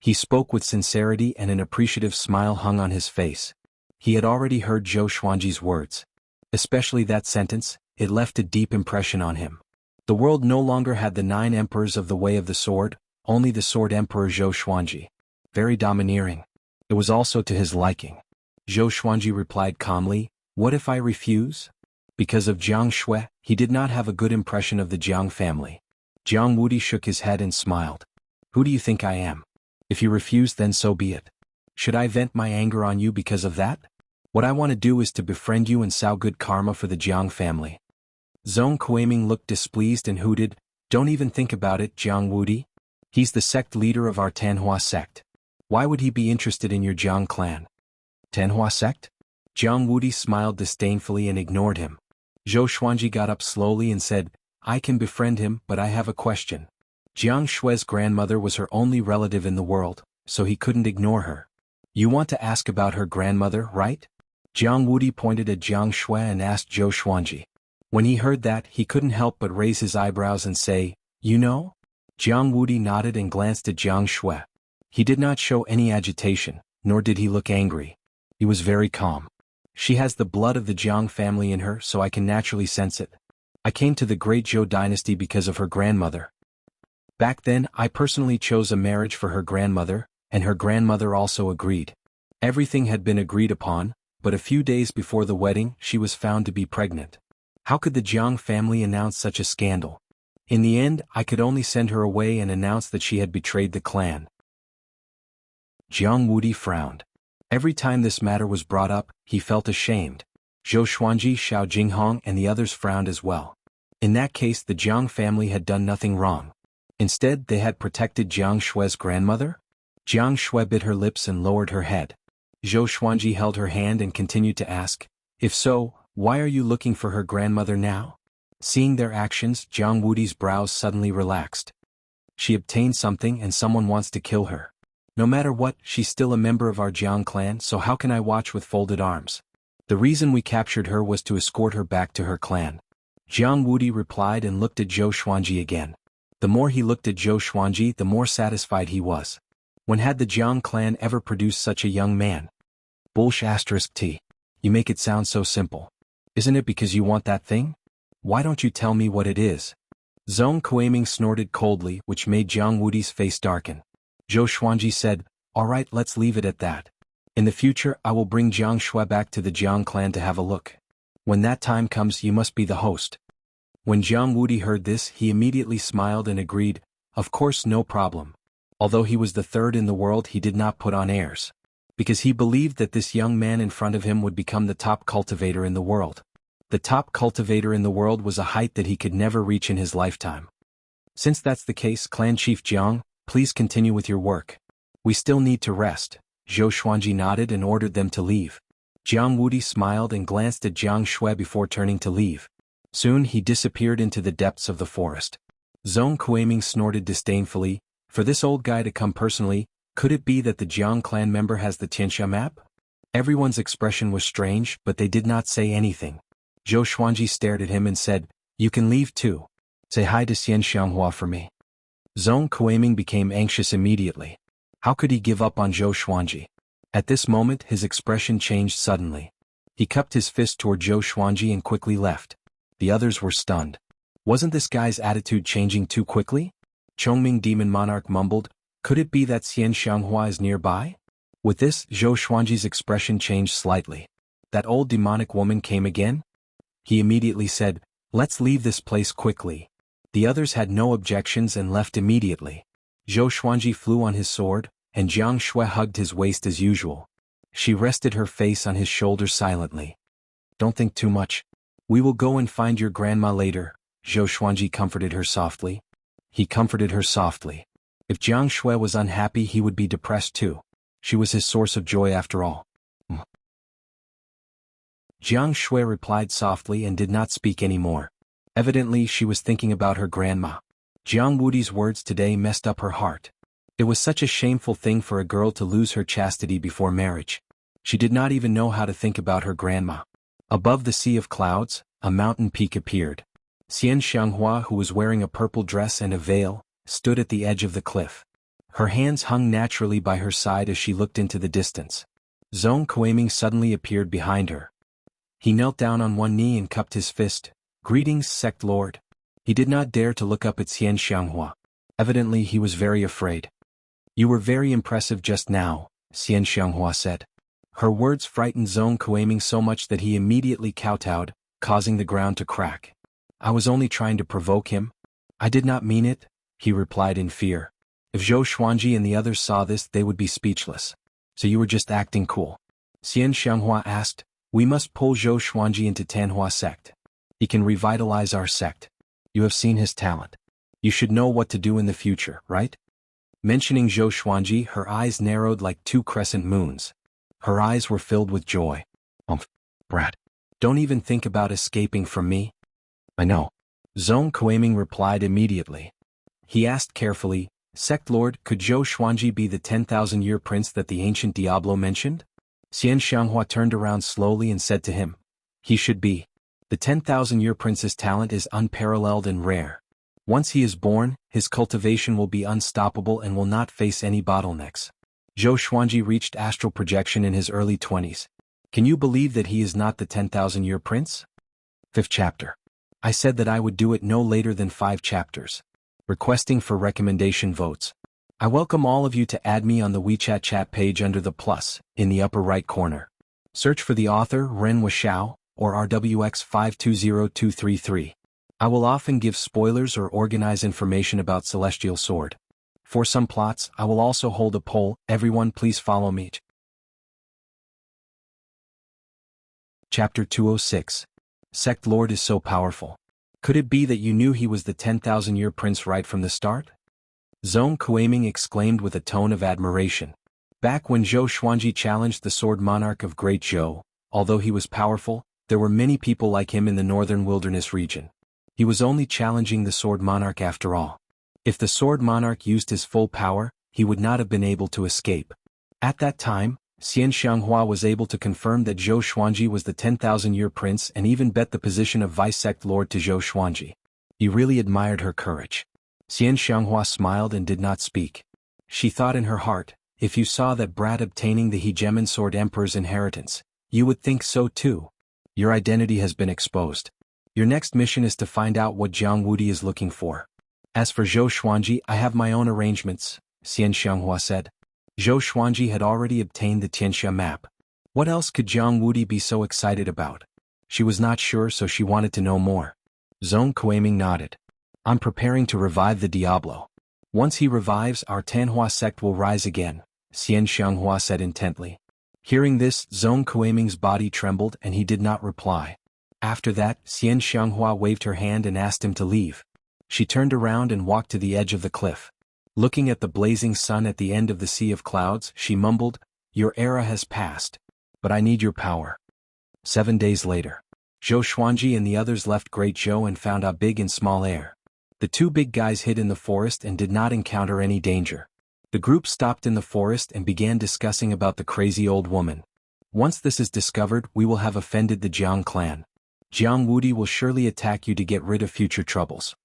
He spoke with sincerity and an appreciative smile hung on his face. He had already heard Zhou Xuanji's words. Especially that sentence, it left a deep impression on him. The world no longer had the 9 emperors of the Way of the Sword, only the Sword Emperor Zhou Xuanji. Very domineering. It was also to his liking. Zhou Xuanji replied calmly, "What if I refuse?" Because of Jiang Shui, he did not have a good impression of the Jiang family. Jiang Wudi shook his head and smiled. "Who do you think I am? If you refuse, then so be it. Should I vent my anger on you because of that? What I want to do is to befriend you and sow good karma for the Jiang family." Zhong Kuiming looked displeased and hooted, "Don't even think about it, Jiang Wudi. He's the sect leader of our Tanhua sect. Why would he be interested in your Jiang clan?" "Tanhua sect?" Jiang Wudi smiled disdainfully and ignored him. Zhou Xuanji got up slowly and said, "I can befriend him, but I have a question." Jiang Shui's grandmother was her only relative in the world, so he couldn't ignore her. "You want to ask about her grandmother, right?" Jiang Wudi pointed at Jiang Shui and asked Zhou Xuanji. When he heard that, he couldn't help but raise his eyebrows and say, "You know?" Jiang Wudi nodded and glanced at Jiang Shui. He did not show any agitation, nor did he look angry. He was very calm. "She has the blood of the Jiang family in her, so I can naturally sense it. I came to the Great Zhou dynasty because of her grandmother. Back then, I personally chose a marriage for her grandmother, and her grandmother also agreed. Everything had been agreed upon, but a few days before the wedding, she was found to be pregnant. How could the Jiang family announce such a scandal? In the end, I could only send her away and announce that she had betrayed the clan." Jiang Wudi frowned. Every time this matter was brought up, he felt ashamed. Zhou Xuanji, Xiao Jinghong and the others frowned as well. In that case the Jiang family had done nothing wrong. Instead they had protected Jiang Shui's grandmother? Jiang Shui bit her lips and lowered her head. Zhou Xuanji held her hand and continued to ask, "If so, why are you looking for her grandmother now?" Seeing their actions, Jiang Wudi's brows suddenly relaxed. She obtained something and someone wants to kill her. No matter what, she's still a member of our Jiang clan, so how can I watch with folded arms? The reason we captured her was to escort her back to her clan. Jiang Wudi replied and looked at Zhou Xuanji again. The more he looked at Zhou Xuanji, the more satisfied he was. When had the Jiang clan ever produced such a young man? *T. You make it sound so simple. Isn't it because you want that thing? Why don't you tell me what it is? Zhong Kuiming snorted coldly, which made Jiang Wudi's face darken. Zhou Xuanji said, "All right, let's leave it at that. In the future I will bring Jiang Shui back to the Jiang clan to have a look. When that time comes you must be the host." When Jiang Wudi heard this he immediately smiled and agreed, "Of course, no problem." Although he was the third in the world he did not put on airs. Because he believed that this young man in front of him would become the top cultivator in the world. The top cultivator in the world was a height that he could never reach in his lifetime. "Since that's the case, Clan Chief Jiang, please continue with your work. We still need to rest." Zhou Xuanji nodded and ordered them to leave. Jiang Wudi smiled and glanced at Jiang Shui before turning to leave. Soon he disappeared into the depths of the forest. Zhong Kuiming snorted disdainfully, "For this old guy to come personally, could it be that the Jiang clan member has the Tianxia map?" Everyone's expression was strange, but they did not say anything. Zhou Xuanji stared at him and said, "You can leave too. Say hi to Xian Xianghua for me." Zhong Kuiming became anxious immediately. How could he give up on Zhou Xuanji? At this moment his expression changed suddenly. He cupped his fist toward Zhou Xuanji and quickly left. The others were stunned. Wasn't this guy's attitude changing too quickly? Chongming Demon Monarch mumbled, "Could it be that Xian Xianghua is nearby?" With this, Zhou Xuanji's expression changed slightly. That old demonic woman came again? He immediately said, "Let's leave this place quickly." The others had no objections and left immediately. Zhou Xuanji flew on his sword, and Jiang Shui hugged his waist as usual. She rested her face on his shoulder silently. "Don't think too much. We will go and find your grandma later," Zhou Xuanji comforted her softly. He comforted her softly. If Jiang Shui was unhappy he would be depressed too. She was his source of joy after all. Jiang Shui replied softly and did not speak anymore. Evidently she was thinking about her grandma. Jiang Wudi's words today messed up her heart. It was such a shameful thing for a girl to lose her chastity before marriage. She did not even know how to think about her grandma. Above the sea of clouds, a mountain peak appeared. Xian Xianghua, who was wearing a purple dress and a veil, stood at the edge of the cliff. Her hands hung naturally by her side as she looked into the distance. Zhong Kuiming suddenly appeared behind her. He knelt down on one knee and cupped his fist. "Greetings, sect lord." He did not dare to look up at Xian Xianghua. Evidently he was very afraid. "You were very impressive just now," Xian Xianghua said. Her words frightened Zhong Kuiming so much that he immediately kowtowed, causing the ground to crack. "I was only trying to provoke him. I did not mean it," he replied in fear. If Zhou Xuanji and the others saw this they would be speechless. "So you were just acting cool?" Xian Xianghua asked. "We must pull Zhou Xuanji into Tanhua sect. He can revitalize our sect. You have seen his talent. You should know what to do in the future, right?" Mentioning Zhou Xuanji, her eyes narrowed like two crescent moons. Her eyes were filled with joy. Brat. Don't even think about escaping from me." "I know." Zhong Kuiming replied immediately. He asked carefully, "Sect Lord, could Zhou Xuanji be the 10,000-year prince that the ancient Diablo mentioned?" Xian Xianghua turned around slowly and said to him, "He should be. The 10,000-year prince's talent is unparalleled and rare. Once he is born, his cultivation will be unstoppable and will not face any bottlenecks." Zhou Xuanji reached astral projection in his early 20s. Can you believe that he is not the 10,000-year prince? 5th chapter. I said that I would do it no later than 5 chapters. Requesting for recommendation votes. I welcome all of you to add me on the WeChat chat page under the plus, in the upper right corner. Search for the author Ren Wuxiao, or RWX520233. I will often give spoilers or organize information about Celestial Sword. For some plots, I will also hold a poll. Everyone please follow me. Chapter 206. Sect Lord is so powerful. Could it be that you knew he was the 10,000-year prince right from the start? Zhong Kuiming exclaimed with a tone of admiration. Back when Zhou Xuanji challenged the sword monarch of Great Zhou, although he was powerful, there were many people like him in the northern wilderness region. He was only challenging the sword monarch after all. If the sword monarch used his full power, he would not have been able to escape. At that time, Xian Xianghua was able to confirm that Zhou Xuanji was the 10,000-year prince and even bet the position of vice-sect lord to Zhou Xuanji. He really admired her courage. Xian Xianghua smiled and did not speak. She thought in her heart, if you saw that brat obtaining the hegemon sword emperor's inheritance, you would think so too. Your identity has been exposed. Your next mission is to find out what Jiang Wudi is looking for. As for Zhou Xuanji, I have my own arrangements, Xian Xianghua said. Zhou Xuanji had already obtained the Tianxia map. What else could Jiang Wudi be so excited about? She was not sure, so she wanted to know more. Zhong Kuiming nodded. I'm preparing to revive the Diablo. Once he revives, our Tanhua sect will rise again, Xian Xianghua said intently. Hearing this, Zhong Kuiming's body trembled and he did not reply. After that, Xian Xianghua waved her hand and asked him to leave. She turned around and walked to the edge of the cliff. Looking at the blazing sun at the end of the sea of clouds, she mumbled, "Your era has passed. But I need your power." 7 days later, Zhou Xuanji and the others left Great Zhou and found a big and small heir. The two big guys hid in the forest and did not encounter any danger. The group stopped in the forest and began discussing about the crazy old woman. Once this is discovered, we will have offended the Jiang clan. Jiang Wudi will surely attack you to get rid of future troubles.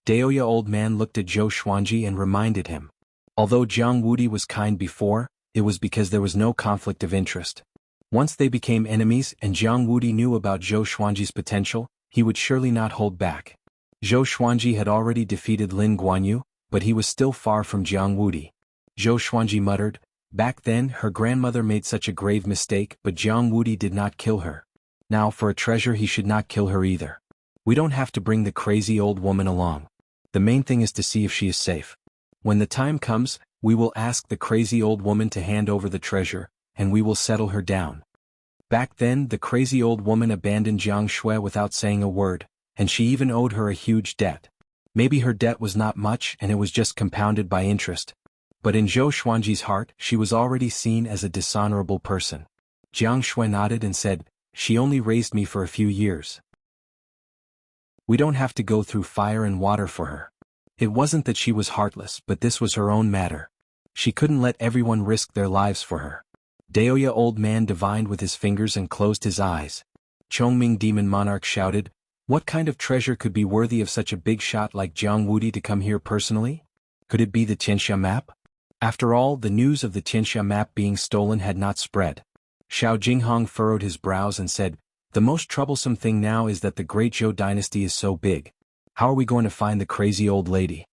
Daoya old man looked at Zhou Xuanji and reminded him. Although Jiang Wudi was kind before, it was because there was no conflict of interest. Once they became enemies and Jiang Wudi knew about Zhou Xuanji's potential, he would surely not hold back. Zhou Xuanji had already defeated Lin Guanyu, but he was still far from Jiang Wudi. Zhou Xuanji muttered, back then her grandmother made such a grave mistake, but Jiang Wudi did not kill her. Now for a treasure he should not kill her either. We don't have to bring the crazy old woman along. The main thing is to see if she is safe. When the time comes, we will ask the crazy old woman to hand over the treasure, and we will settle her down. Back then the crazy old woman abandoned Jiang Shui without saying a word, and she even owed her a huge debt. Maybe her debt was not much and it was just compounded by interest. But in Zhou Xuanji's heart, she was already seen as a dishonorable person. Jiang Shui nodded and said, she only raised me for a few years. We don't have to go through fire and water for her. It wasn't that she was heartless, but this was her own matter. She couldn't let everyone risk their lives for her. Daoya old man divined with his fingers and closed his eyes. Chongming demon monarch shouted, what kind of treasure could be worthy of such a big shot like Jiang Wudi to come here personally? Could it be the Tianxia map? After all, the news of the Tianxia map being stolen had not spread. Xiao Jinghong furrowed his brows and said, the most troublesome thing now is that the Great Zhou dynasty is so big. How are we going to find the crazy old lady?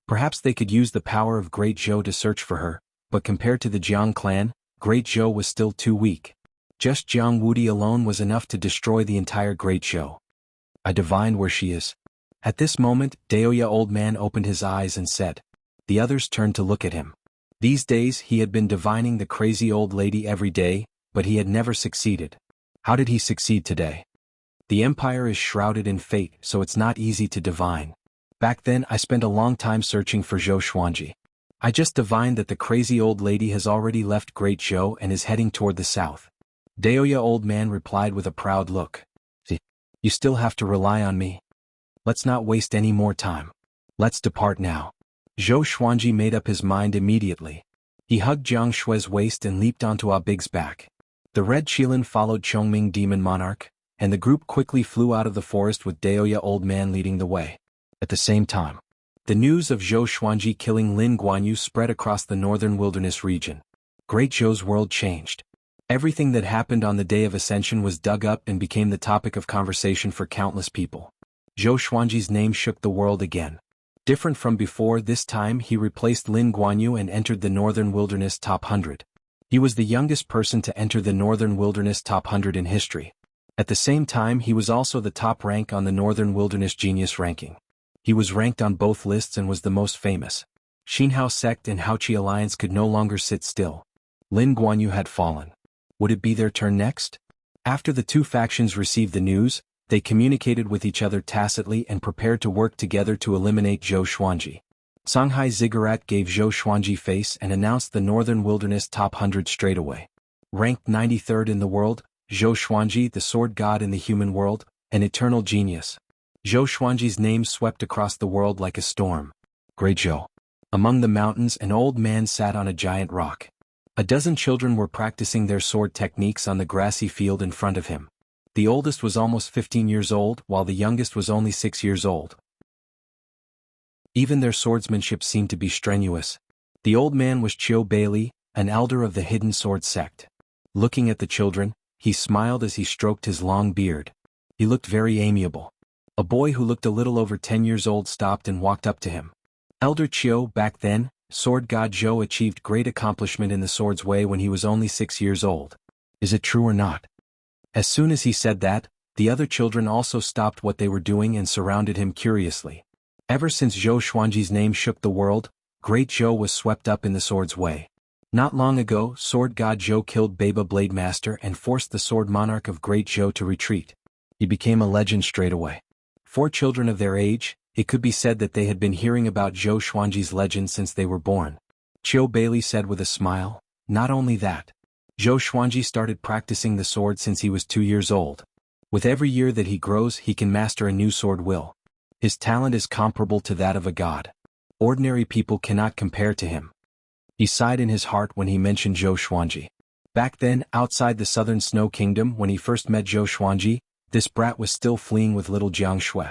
Perhaps they could use the power of Great Zhou to search for her, but compared to the Jiang clan, Great Zhou was still too weak. Just Jiang Wudi alone was enough to destroy the entire Great Zhou. I divined where she is. At this moment, Daoya old man opened his eyes and said. The others turned to look at him. These days he had been divining the crazy old lady every day, but he had never succeeded. How did he succeed today? The empire is shrouded in fate, so it's not easy to divine. Back then I spent a long time searching for Zhou Xuanji. I just divined that the crazy old lady has already left Great Zhou and is heading toward the south. Daoya old man replied with a proud look. You still have to rely on me. Let's not waste any more time. Let's depart now. Zhou Xuanji made up his mind immediately. He hugged Jiang Shui's waist and leaped onto Ah Big's back. The red Qilin followed Chongming demon monarch, and the group quickly flew out of the forest with Daoya old man leading the way. At the same time, the news of Zhou Xuanji killing Lin Guanyu spread across the northern wilderness region. Great Zhou's world changed. Everything that happened on the day of Ascension was dug up and became the topic of conversation for countless people. Zhou Xuanji's name shook the world again. Different from before, this time he replaced Lin Guanyu and entered the Northern Wilderness Top 100. He was the youngest person to enter the Northern Wilderness Top 100 in history. At the same time, he was also the top rank on the Northern Wilderness Genius ranking. He was ranked on both lists and was the most famous. Xinhao sect and Haoqi alliance could no longer sit still. Lin Guanyu had fallen. Would it be their turn next? After the two factions received the news, they communicated with each other tacitly and prepared to work together to eliminate Zhou Xuanji. Songhai Ziggurat gave Zhou Xuanji face and announced the Northern Wilderness top 100 straightaway. Ranked 93rd in the world, Zhou Xuanji, the sword god in the human world, an eternal genius. Zhou Xuanji's name swept across the world like a storm. Great Zhou. Among the mountains, an old man sat on a giant rock. A dozen children were practicing their sword techniques on the grassy field in front of him. The oldest was almost 15 years old, while the youngest was only 6 years old. Even their swordsmanship seemed to be strenuous. The old man was Chiu Bailey, an elder of the hidden sword sect. Looking at the children, he smiled as he stroked his long beard. He looked very amiable. A boy who looked a little over 10 years old stopped and walked up to him. Elder Chiu, back then, sword god Zhou achieved great accomplishment in the sword's way when he was only 6 years old. Is it true or not? As soon as he said that, the other children also stopped what they were doing and surrounded him curiously. Ever since Zhou Xuanji's name shook the world, Great Zhou was swept up in the sword's way. Not long ago, sword god Zhou killed Baba Blade Master and forced the sword monarch of Great Zhou to retreat. He became a legend straight away. 4 children of their age, it could be said that they had been hearing about Zhou Xuanji's legend since they were born. Chiu Bailey said with a smile, not only that. Zhou Xuanji started practicing the sword since he was 2 years old. With every year that he grows, he can master a new sword will. His talent is comparable to that of a god. Ordinary people cannot compare to him. He sighed in his heart when he mentioned Zhou Xuanji. Back then, outside the southern Snow Kingdom, when he first met Zhou Xuanji, this brat was still fleeing with little Jiang Shui.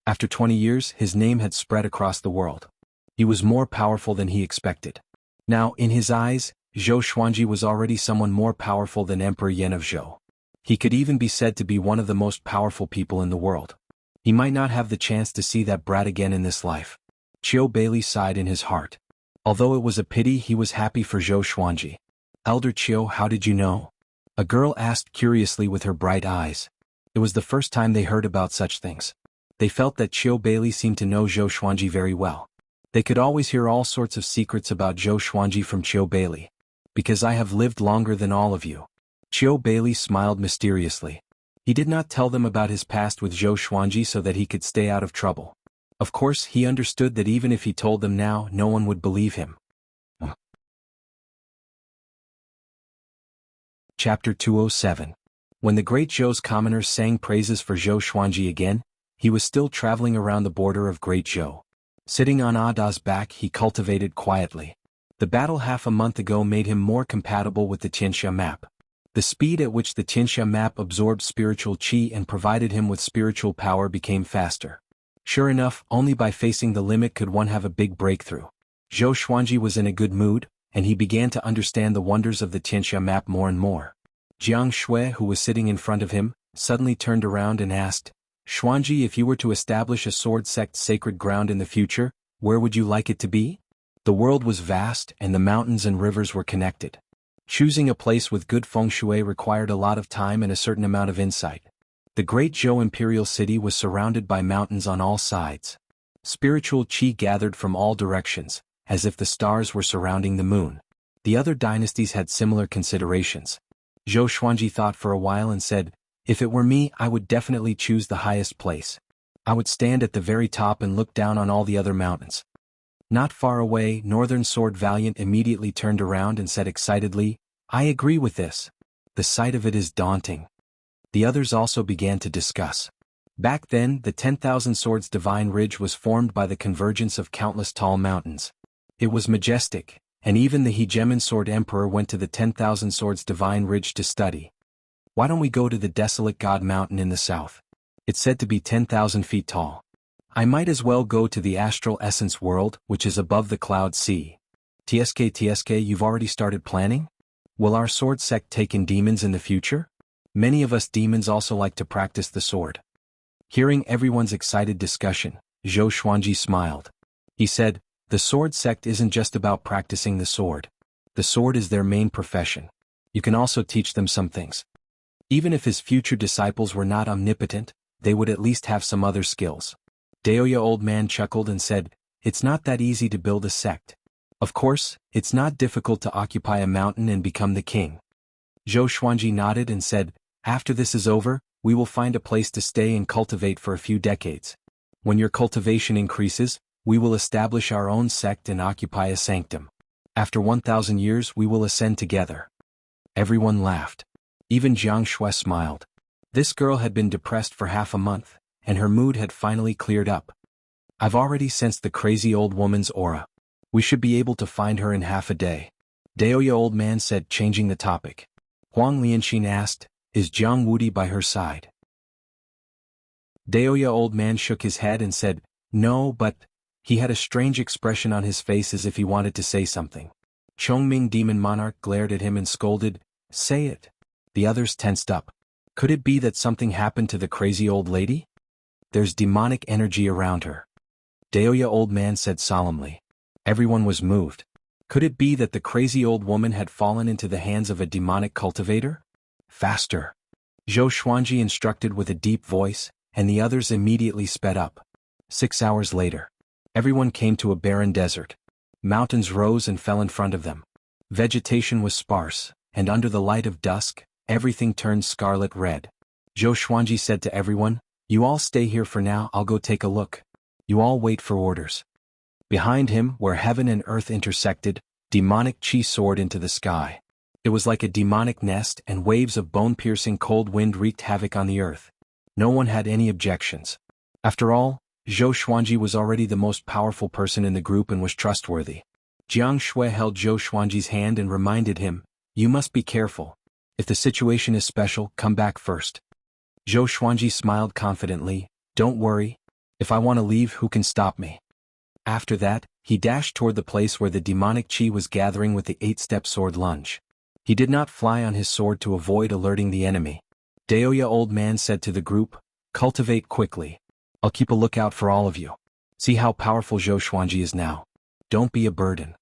After 20 years, his name had spread across the world. He was more powerful than he expected. Now, in his eyes, Zhou Xuanji was already someone more powerful than Emperor Yan of Zhou. He could even be said to be one of the most powerful people in the world. He might not have the chance to see that brat again in this life. Chiu Bailey sighed in his heart. Although it was a pity, he was happy for Zhou Xuanji. Elder Chiu, how did you know? A girl asked curiously with her bright eyes. It was the first time they heard about such things. They felt that Chiu Bailey seemed to know Zhou Xuanji very well. They could always hear all sorts of secrets about Zhou Xuanji from Chiu Bailey. Because I have lived longer than all of you. Chiu Bailey smiled mysteriously. He did not tell them about his past with Zhou Xuanji so that he could stay out of trouble. Of course, he understood that even if he told them now, no one would believe him. Chapter 207. When the Great Zhou's commoners sang praises for Zhou Xuanji again, he was still traveling around the border of Great Zhou. Sitting on Ada's back, he cultivated quietly. The battle half a month ago made him more compatible with the Tianxia map. The speed at which the Tianxia map absorbed spiritual qi and provided him with spiritual power became faster. Sure enough, only by facing the limit could one have a big breakthrough. Zhou Xuanji was in a good mood, and he began to understand the wonders of the Tianxia map more and more. Jiang Shui, who was sitting in front of him, suddenly turned around and asked, Xuanji, if you were to establish a sword sect's sacred ground in the future, where would you like it to be? The world was vast, and the mountains and rivers were connected. Choosing a place with good feng shui required a lot of time and a certain amount of insight. The Great Zhou imperial city was surrounded by mountains on all sides. Spiritual qi gathered from all directions, as if the stars were surrounding the moon. The other dynasties had similar considerations. Zhou Xuanji thought for a while and said, if it were me, I would definitely choose the highest place. I would stand at the very top and look down on all the other mountains. Not far away, Northern Sword Valiant immediately turned around and said excitedly, I agree with this. The sight of it is daunting. The others also began to discuss. Back then, the 10,000 Swords Divine Ridge was formed by the convergence of countless tall mountains. It was majestic, and even the Hegemon Sword Emperor went to the 10,000 Swords Divine Ridge to study. Why don't we go to the Desolate God Mountain in the south? It's said to be 10,000 feet tall. I might as well go to the Astral Essence World, which is above the Cloud Sea. TSK, you've already started planning? Will our sword sect take in demons in the future? Many of us demons also like to practice the sword. Hearing everyone's excited discussion, Zhou Xuanji smiled. He said, the sword sect isn't just about practicing the sword. The sword is their main profession. You can also teach them some things. Even if his future disciples were not omnipotent, they would at least have some other skills. Daoya old man chuckled and said, it's not that easy to build a sect. Of course, it's not difficult to occupy a mountain and become the king. Zhou Xuanji nodded and said, After this is over, we will find a place to stay and cultivate for a few decades. When your cultivation increases, we will establish our own sect and occupy a sanctum. After 1,000 years we will ascend together." Everyone laughed. Even Jiang Shui smiled. This girl had been depressed for half a month, and her mood had finally cleared up. "I've already sensed the crazy old woman's aura. We should be able to find her in half a day," Daoya old man said, changing the topic. Huang Lianxin asked, "Is Jiang Wudi by her side?" Daoya old man shook his head and said, "No, but..." He had a strange expression on his face as if he wanted to say something. Chongming Demon Monarch glared at him and scolded, "Say it." The others tensed up. Could it be that something happened to the crazy old lady? "There's demonic energy around her," Daoya old man said solemnly. Everyone was moved. Could it be that the crazy old woman had fallen into the hands of a demonic cultivator? "Faster," Zhou Xuanji instructed with a deep voice, and the others immediately sped up. 6 hours later, everyone came to a barren desert. Mountains rose and fell in front of them. Vegetation was sparse, and under the light of dusk, everything turned scarlet red. Zhou Xuanji said to everyone, "You all stay here for now, I'll go take a look. You all wait for orders." Behind him, where heaven and earth intersected, demonic chi soared into the sky. It was like a demonic nest, and waves of bone-piercing cold wind wreaked havoc on the earth. No one had any objections. After all, Zhou Xuanji was already the most powerful person in the group and was trustworthy. Jiang Shui held Zhou Xuanji's hand and reminded him, "You must be careful. If the situation is special, come back first." Zhou Xuanji smiled confidently, "Don't worry. If I want to leave, who can stop me?" After that, he dashed toward the place where the demonic chi was gathering with the 8-step sword lunge. He did not fly on his sword to avoid alerting the enemy. Daoya old man said to the group, "Cultivate quickly. I'll keep a lookout for all of you. See how powerful Zhou Xuanji is now. Don't be a burden."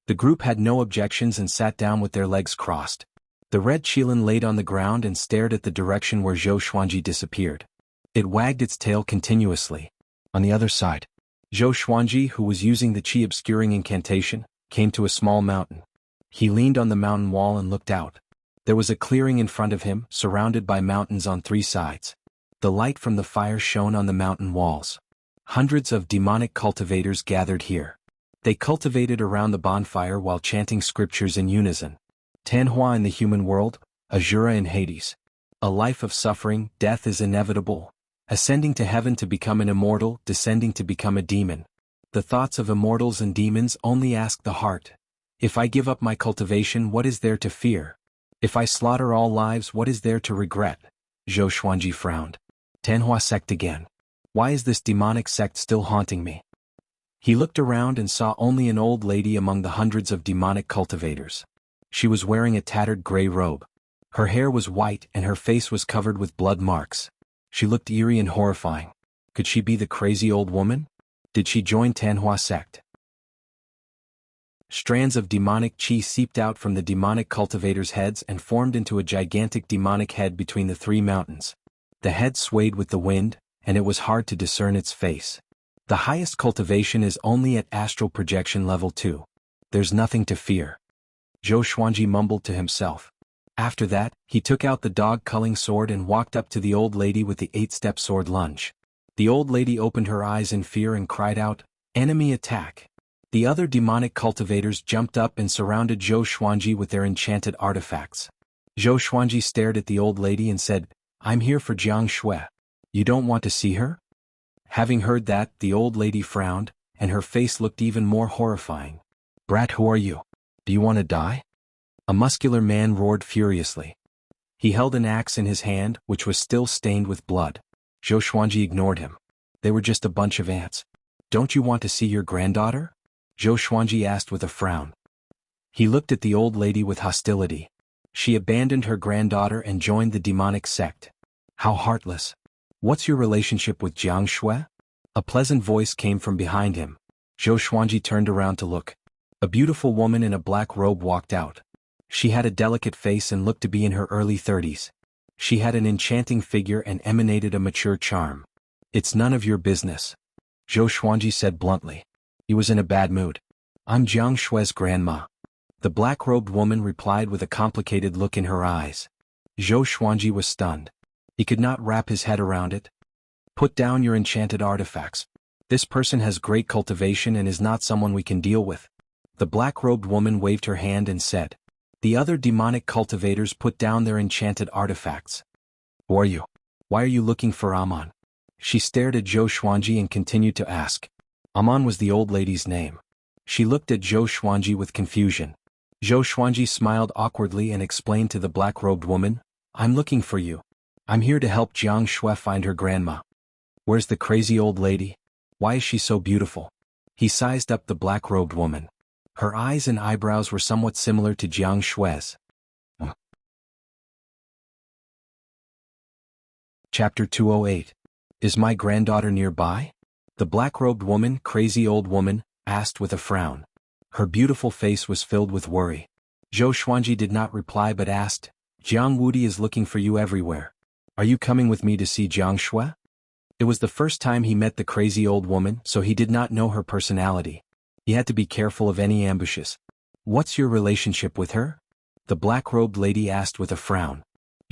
The group had no objections and sat down with their legs crossed. The red qilin laid on the ground and stared at the direction where Zhou Xuanji disappeared. It wagged its tail continuously. On the other side, Zhou Xuanji, who was using the chi obscuring incantation, came to a small mountain. He leaned on the mountain wall and looked out. There was a clearing in front of him, surrounded by mountains on 3 sides. The light from the fire shone on the mountain walls. Hundreds of demonic cultivators gathered here. They cultivated around the bonfire while chanting scriptures in unison. Tanhua in the human world, Azura in Hades. A life of suffering, death is inevitable. Ascending to heaven to become an immortal, descending to become a demon. The thoughts of immortals and demons only ask the heart. If I give up my cultivation, what is there to fear? If I slaughter all lives, what is there to regret? Zhou Xuanji frowned. Tanhua sect again. Why is this demonic sect still haunting me? He looked around and saw only an old lady among the hundreds of demonic cultivators. She was wearing a tattered gray robe. Her hair was white and her face was covered with blood marks. She looked eerie and horrifying. Could she be the crazy old woman? Did she join Tanhua sect? Strands of demonic chi seeped out from the demonic cultivators' heads and formed into a gigantic demonic head between the 3 mountains. The head swayed with the wind, and it was hard to discern its face. The highest cultivation is only at astral projection level 2. There's nothing to fear. Zhou Xuanji mumbled to himself. After that, he took out the dog-culling sword and walked up to the old lady with the 8-step sword lunge. The old lady opened her eyes in fear and cried out, "Enemy attack!" The other demonic cultivators jumped up and surrounded Zhou Xuanji with their enchanted artifacts. Zhou Xuanji stared at the old lady and said, "I'm here for Jiang Shui. You don't want to see her?" Having heard that, the old lady frowned, and her face looked even more horrifying. "Brat, who are you? Do you want to die?" A muscular man roared furiously. He held an axe in his hand, which was still stained with blood. Zhou Xuanji ignored him. They were just a bunch of ants. "Don't you want to see your granddaughter?" Zhou Xuanji asked with a frown. He looked at the old lady with hostility. She abandoned her granddaughter and joined the demonic sect. How heartless. "What's your relationship with Jiang Shui?" A pleasant voice came from behind him. Zhou Xuanji turned around to look. A beautiful woman in a black robe walked out. She had a delicate face and looked to be in her early 30s. She had an enchanting figure and emanated a mature charm. "It's none of your business," Zhou Xuanji said bluntly. He was in a bad mood. "I'm Jiang Shui's grandma." The black-robed woman replied with a complicated look in her eyes. Zhou Xuanji was stunned. He could not wrap his head around it. Put down your enchanted artifacts. This person has great cultivation and is not someone we can deal with. The black-robed woman waved her hand and said. The other demonic cultivators put down their enchanted artifacts. Who are you? Why are you looking for Amon? She stared at Zhou Xuanji and continued to ask. Amon was the old lady's name. She looked at Zhou Xuanji with confusion. Zhou Xuanji smiled awkwardly and explained to the black-robed woman, I'm looking for you. I'm here to help Jiang Shui find her grandma. Where's the crazy old lady? Why is she so beautiful? He sized up the black-robed woman. Her eyes and eyebrows were somewhat similar to Jiang Shui's. Chapter 208. Is my granddaughter nearby? The black-robed woman, crazy old woman, asked with a frown. Her beautiful face was filled with worry. Zhou Xuanji did not reply but asked, Jiang Wudi is looking for you everywhere. Are you coming with me to see Jiang Shui? It was the first time he met the crazy old woman, so he did not know her personality. He had to be careful of any ambushes. What's your relationship with her? The black-robed lady asked with a frown.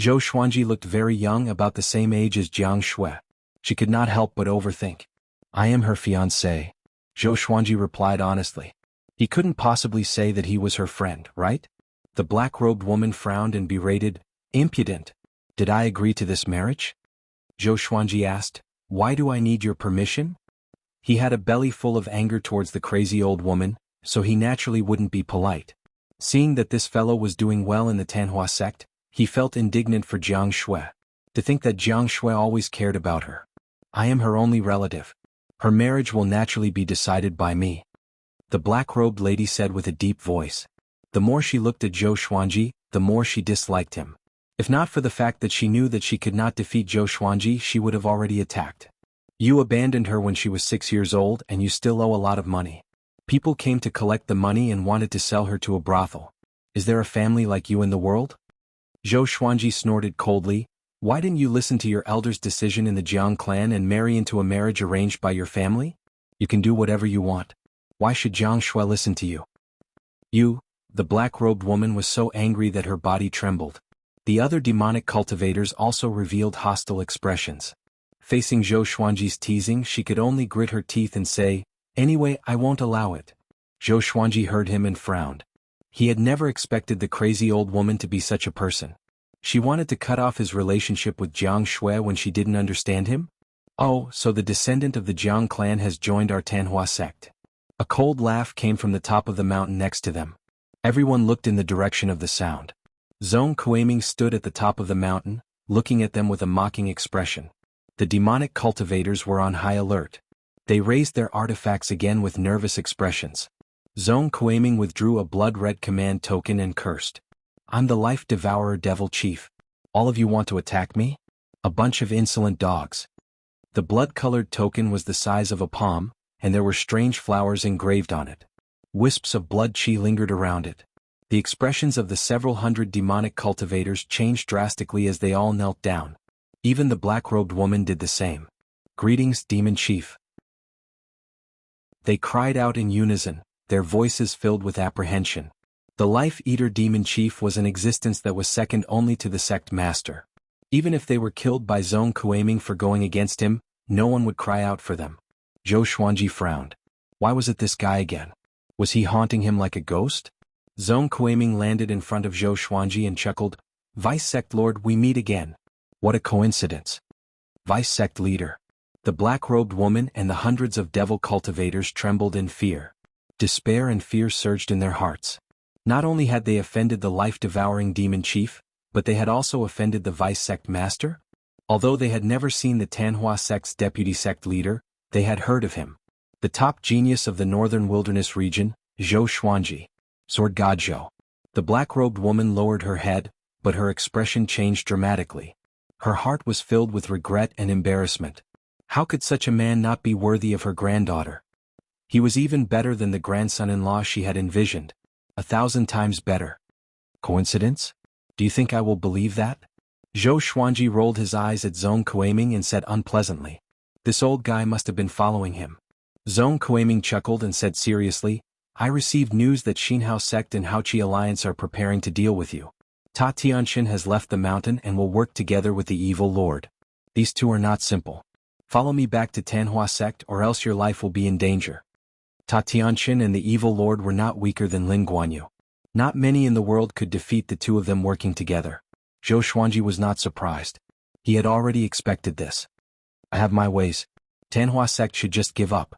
Zhou Xuanji looked very young, about the same age as Jiang Shui. She could not help but overthink. I am her fiancé. Zhou Xuanji replied honestly. He couldn't possibly say that he was her friend, right? The black-robed woman frowned and berated, impudent. Did I agree to this marriage? Zhou Xuanji asked, why do I need your permission? He had a belly full of anger towards the crazy old woman, so he naturally wouldn't be polite. Seeing that this fellow was doing well in the Tanhua sect, he felt indignant for Jiang Shui. To think that Jiang Shui always cared about her. I am her only relative. Her marriage will naturally be decided by me. The black-robed lady said with a deep voice. The more she looked at Zhou Xuanji, the more she disliked him. If not for the fact that she knew that she could not defeat Zhou Xuanji, she would have already attacked. You abandoned her when she was 6 years old and you still owe a lot of money. People came to collect the money and wanted to sell her to a brothel. Is there a family like you in the world? Zhou Xuanji snorted coldly. Why didn't you listen to your elder's decision in the Jiang clan and marry into a marriage arranged by your family? You can do whatever you want. Why should Jiang Shui listen to you? You, the black-robed woman was so angry that her body trembled. The other demonic cultivators also revealed hostile expressions. Facing Zhou Xuanji's teasing, she could only grit her teeth and say, anyway, I won't allow it. Zhou Xuanji heard him and frowned. He had never expected the crazy old woman to be such a person. She wanted to cut off his relationship with Jiang Shui when she didn't understand him? Oh, so the descendant of the Jiang clan has joined our Tanhua sect. A cold laugh came from the top of the mountain next to them. Everyone looked in the direction of the sound. Zhong Kuiming stood at the top of the mountain, looking at them with a mocking expression. The demonic cultivators were on high alert. They raised their artifacts again with nervous expressions. Zhong Kuiming withdrew a blood-red command token and cursed. I'm the Life Devourer Devil Chief. All of you want to attack me? A bunch of insolent dogs. The blood-colored token was the size of a palm, and there were strange flowers engraved on it. Wisps of blood chi lingered around it. The expressions of the several hundred demonic cultivators changed drastically as they all knelt down. Even the black-robed woman did the same. Greetings, Demon Chief. They cried out in unison, their voices filled with apprehension. The Life-Eater Demon Chief was an existence that was second only to the sect master. Even if they were killed by Zhong Kuiming for going against him, no one would cry out for them. Zhou Xuanji frowned. Why was it this guy again? Was he haunting him like a ghost? Zhong Kuiming landed in front of Zhou Xuanji and chuckled, Vice Sect Lord, we meet again. What a coincidence. Vice Sect Leader. The black-robed woman and the hundreds of devil cultivators trembled in fear. Despair and fear surged in their hearts. Not only had they offended the life-devouring demon chief, but they had also offended the Vice Sect Master? Although they had never seen the Tanhua sect's deputy sect leader, they had heard of him. The top genius of the northern wilderness region, Zhou Xuanji. Sword God Zhou. The black-robed woman lowered her head, but her expression changed dramatically. Her heart was filled with regret and embarrassment. How could such a man not be worthy of her granddaughter? He was even better than the grandson-in-law she had envisioned. 1,000 times better. Coincidence? Do you think I will believe that? Zhou Xuanji rolled his eyes at Zhong Kuiming and said unpleasantly. This old guy must have been following him. Zhong Kuiming chuckled and said seriously, I received news that Xinhao sect and Haoqi alliance are preparing to deal with you. Ta Tianxin has left the mountain and will work together with the evil lord. These two are not simple. Follow me back to Tanhua sect or else your life will be in danger. Ta Tianxin and the evil lord were not weaker than Lin Guanyu. Not many in the world could defeat the two of them working together. Zhou Xuanji was not surprised. He had already expected this. I have my ways. Tanhua sect should just give up.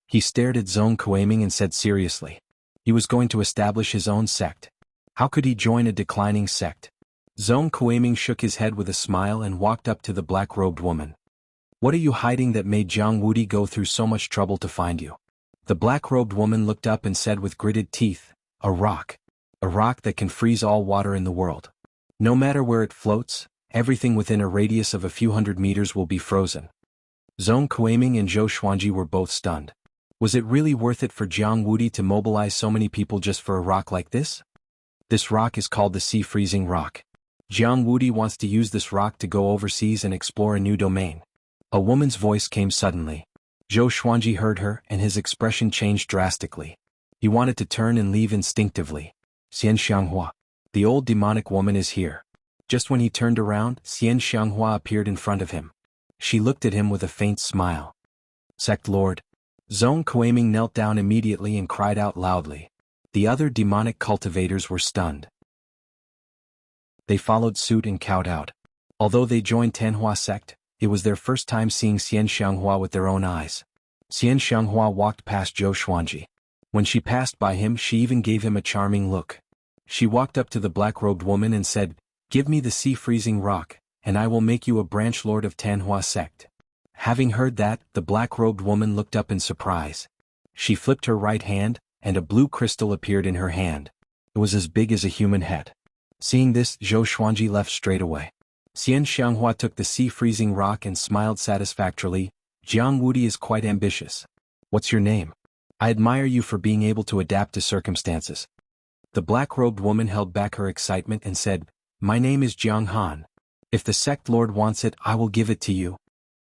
He stared at Zhong Kuiming and said seriously. He was going to establish his own sect. How could he join a declining sect? Zhong Kuiming shook his head with a smile and walked up to the black-robed woman. What are you hiding that made Jiang Wudi go through so much trouble to find you? The black-robed woman looked up and said with gritted teeth, a rock. A rock that can freeze all water in the world. No matter where it floats, everything within a radius of a few hundred meters will be frozen. Zhong Kuiming and Zhou Xuanji were both stunned. Was it really worth it for Jiang Wudi to mobilize so many people just for a rock like this? This rock is called the Sea Freezing Rock. Jiang Wudi wants to use this rock to go overseas and explore a new domain. A woman's voice came suddenly. Zhou Xuanji heard her and his expression changed drastically. He wanted to turn and leave instinctively. Xian Xianghua. The old demonic woman is here. Just when he turned around, Xian Xianghua appeared in front of him. She looked at him with a faint smile. Sect Lord. Zhong Kuiming knelt down immediately and cried out loudly. The other demonic cultivators were stunned. They followed suit and cowed out. Although they joined Tanhua sect, it was their first time seeing Xian Xianghua with their own eyes. Xian Xianghua walked past Zhou Xuanji. When she passed by him, she even gave him a charming look. She walked up to the black-robed woman and said, Give me the sea-freezing rock, and I will make you a branch lord of Tanhua sect. Having heard that, the black-robed woman looked up in surprise. She flipped her right hand, and a blue crystal appeared in her hand. It was as big as a human head. Seeing this, Zhou Xuanji left straight away. Xian Xianghua took the sea-freezing rock and smiled satisfactorily. Jiang Wudi is quite ambitious. What's your name? I admire you for being able to adapt to circumstances. The black-robed woman held back her excitement and said, My name is Jiang Han. If the sect lord wants it, I will give it to you.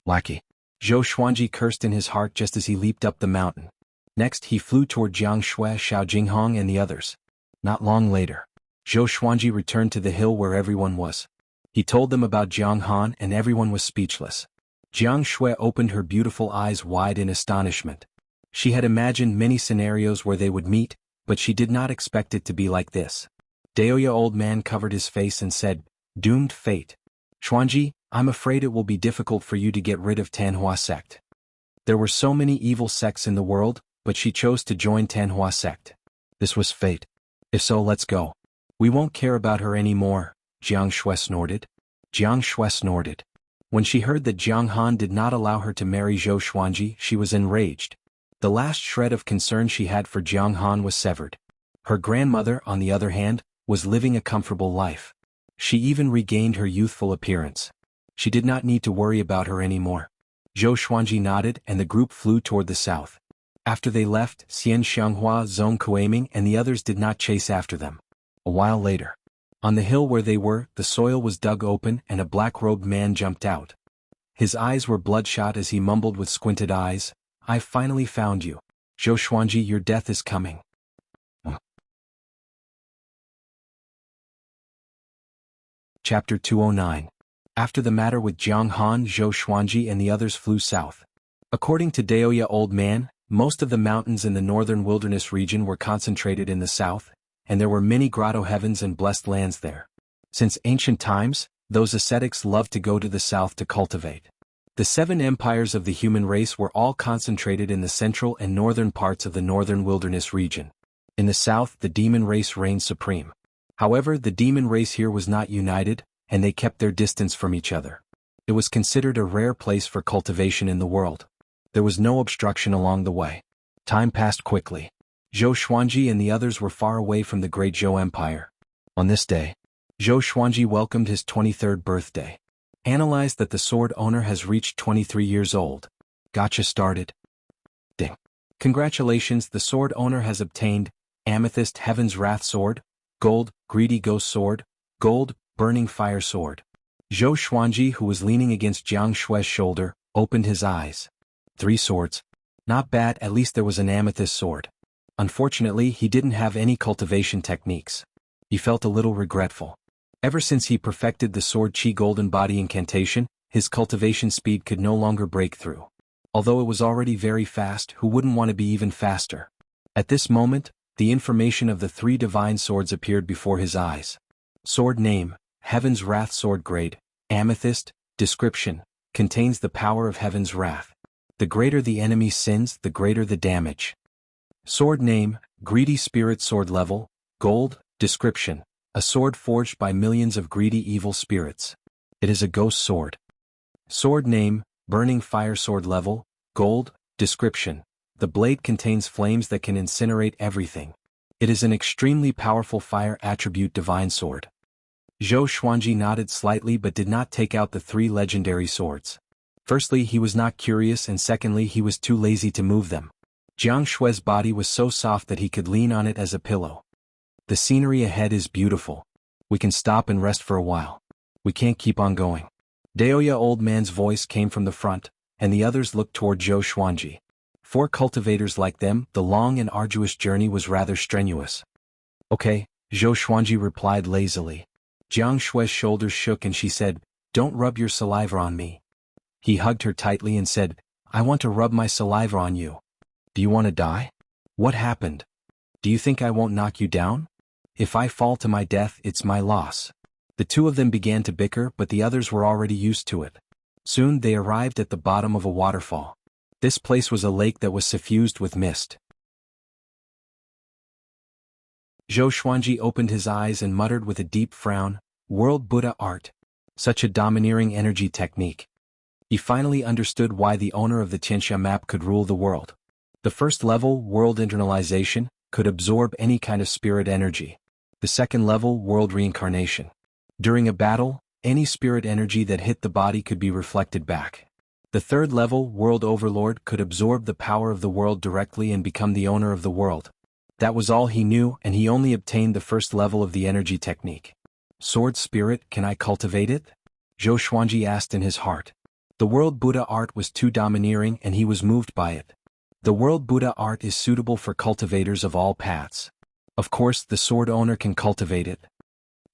Lackey. Zhou Xuanji cursed in his heart just as he leaped up the mountain. Next he flew toward Jiang Shui, Xiao Jinghong and the others. Not long later, Zhou Xuanji returned to the hill where everyone was. He told them about Jiang Han and everyone was speechless. Jiang Shui opened her beautiful eyes wide in astonishment. She had imagined many scenarios where they would meet, but she did not expect it to be like this. Daoya old man covered his face and said, Doomed fate. Xuanji, I'm afraid it will be difficult for you to get rid of Tanhua sect. There were so many evil sects in the world, but she chose to join Tanhua sect. This was fate. If so, let's go. We won't care about her anymore, Jiang Shui snorted. Jiang Shui snorted. When she heard that Jiang Han did not allow her to marry Zhou Xuanji, she was enraged. The last shred of concern she had for Jiang Han was severed. Her grandmother, on the other hand, was living a comfortable life. She even regained her youthful appearance. She did not need to worry about her anymore. Zhou Xuanji nodded and the group flew toward the south. After they left, Xian Xianghua, Zhong Kuiming and the others did not chase after them. A while later, on the hill where they were, the soil was dug open and a black-robed man jumped out. His eyes were bloodshot as he mumbled with squinted eyes, I've finally found you. Zhou Xuanji, your death is coming. Chapter 209. After the matter with Jiang Han, Zhou Xuanji and the others flew south. According to Daoya old man, most of the mountains in the northern wilderness region were concentrated in the south, and there were many grotto heavens and blessed lands there. Since ancient times, those ascetics loved to go to the south to cultivate. The 7 empires of the human race were all concentrated in the central and northern parts of the northern wilderness region. In the south, the demon race reigned supreme. However, the demon race here was not united, and they kept their distance from each other. It was considered a rare place for cultivation in the world. There was no obstruction along the way. Time passed quickly. Zhou Xuanji and the others were far away from the great Zhou Empire. On this day, Zhou Xuanji welcomed his 23rd birthday. Analyzed that the sword owner has reached 23 years old. Gotcha started. Ding. Congratulations, the sword owner has obtained Amethyst Heaven's Wrath Sword, Gold, Greedy Ghost Sword, Gold, Burning Fire Sword. Zhou Xuanji, who was leaning against Jiang Shui's shoulder, opened his eyes. 3 swords. Not bad, at least there was an amethyst sword. Unfortunately, he didn't have any cultivation techniques. He felt a little regretful. Ever since he perfected the sword Qi Golden Body incantation, his cultivation speed could no longer break through. Although it was already very fast, who wouldn't want to be even faster? At this moment, the information of the 3 divine swords appeared before his eyes. Sword name, Heaven's Wrath. Sword grade, Amethyst. Description, contains the power of Heaven's Wrath. The greater the enemy's sins, the greater the damage. Sword name, Greedy Spirit. Sword level, Gold. Description, a sword forged by millions of greedy evil spirits. It is a ghost sword. Sword name, Burning Fire. Sword level, Gold. Description, the blade contains flames that can incinerate everything. It is an extremely powerful fire attribute divine sword. Zhou Xuanji nodded slightly but did not take out the 3 legendary swords. Firstly, he was not curious, and secondly, he was too lazy to move them. Jiang Shui's body was so soft that he could lean on it as a pillow. The scenery ahead is beautiful. We can stop and rest for a while. We can't keep on going. Daoya old man's voice came from the front, and the others looked toward Zhou Xuanji. For cultivators like them, the long and arduous journey was rather strenuous. Okay, Zhou Xuanji replied lazily. Jiang Shui's shoulders shook and she said, "Don't rub your saliva on me." He hugged her tightly and said, "I want to rub my saliva on you. Do you want to die? What happened? Do you think I won't knock you down? If I fall to my death, it's my loss." The 2 of them began to bicker, but the others were already used to it. Soon they arrived at the bottom of a waterfall. This place was a lake that was suffused with mist. Zhou Xuanji opened his eyes and muttered with a deep frown, "World Buddha art. Such a domineering energy technique." He finally understood why the owner of the Tianxia map could rule the world. The first level, world internalization, could absorb any kind of spirit energy. The second level, world reincarnation. During a battle, any spirit energy that hit the body could be reflected back. The third level, world overlord, could absorb the power of the world directly and become the owner of the world. That was all he knew, and he only obtained the first level of the energy technique. Sword spirit, can I cultivate it? Zhou Xuanji asked in his heart. The world Buddha art was too domineering and he was moved by it. The world Buddha art is suitable for cultivators of all paths. Of course, the sword owner can cultivate it.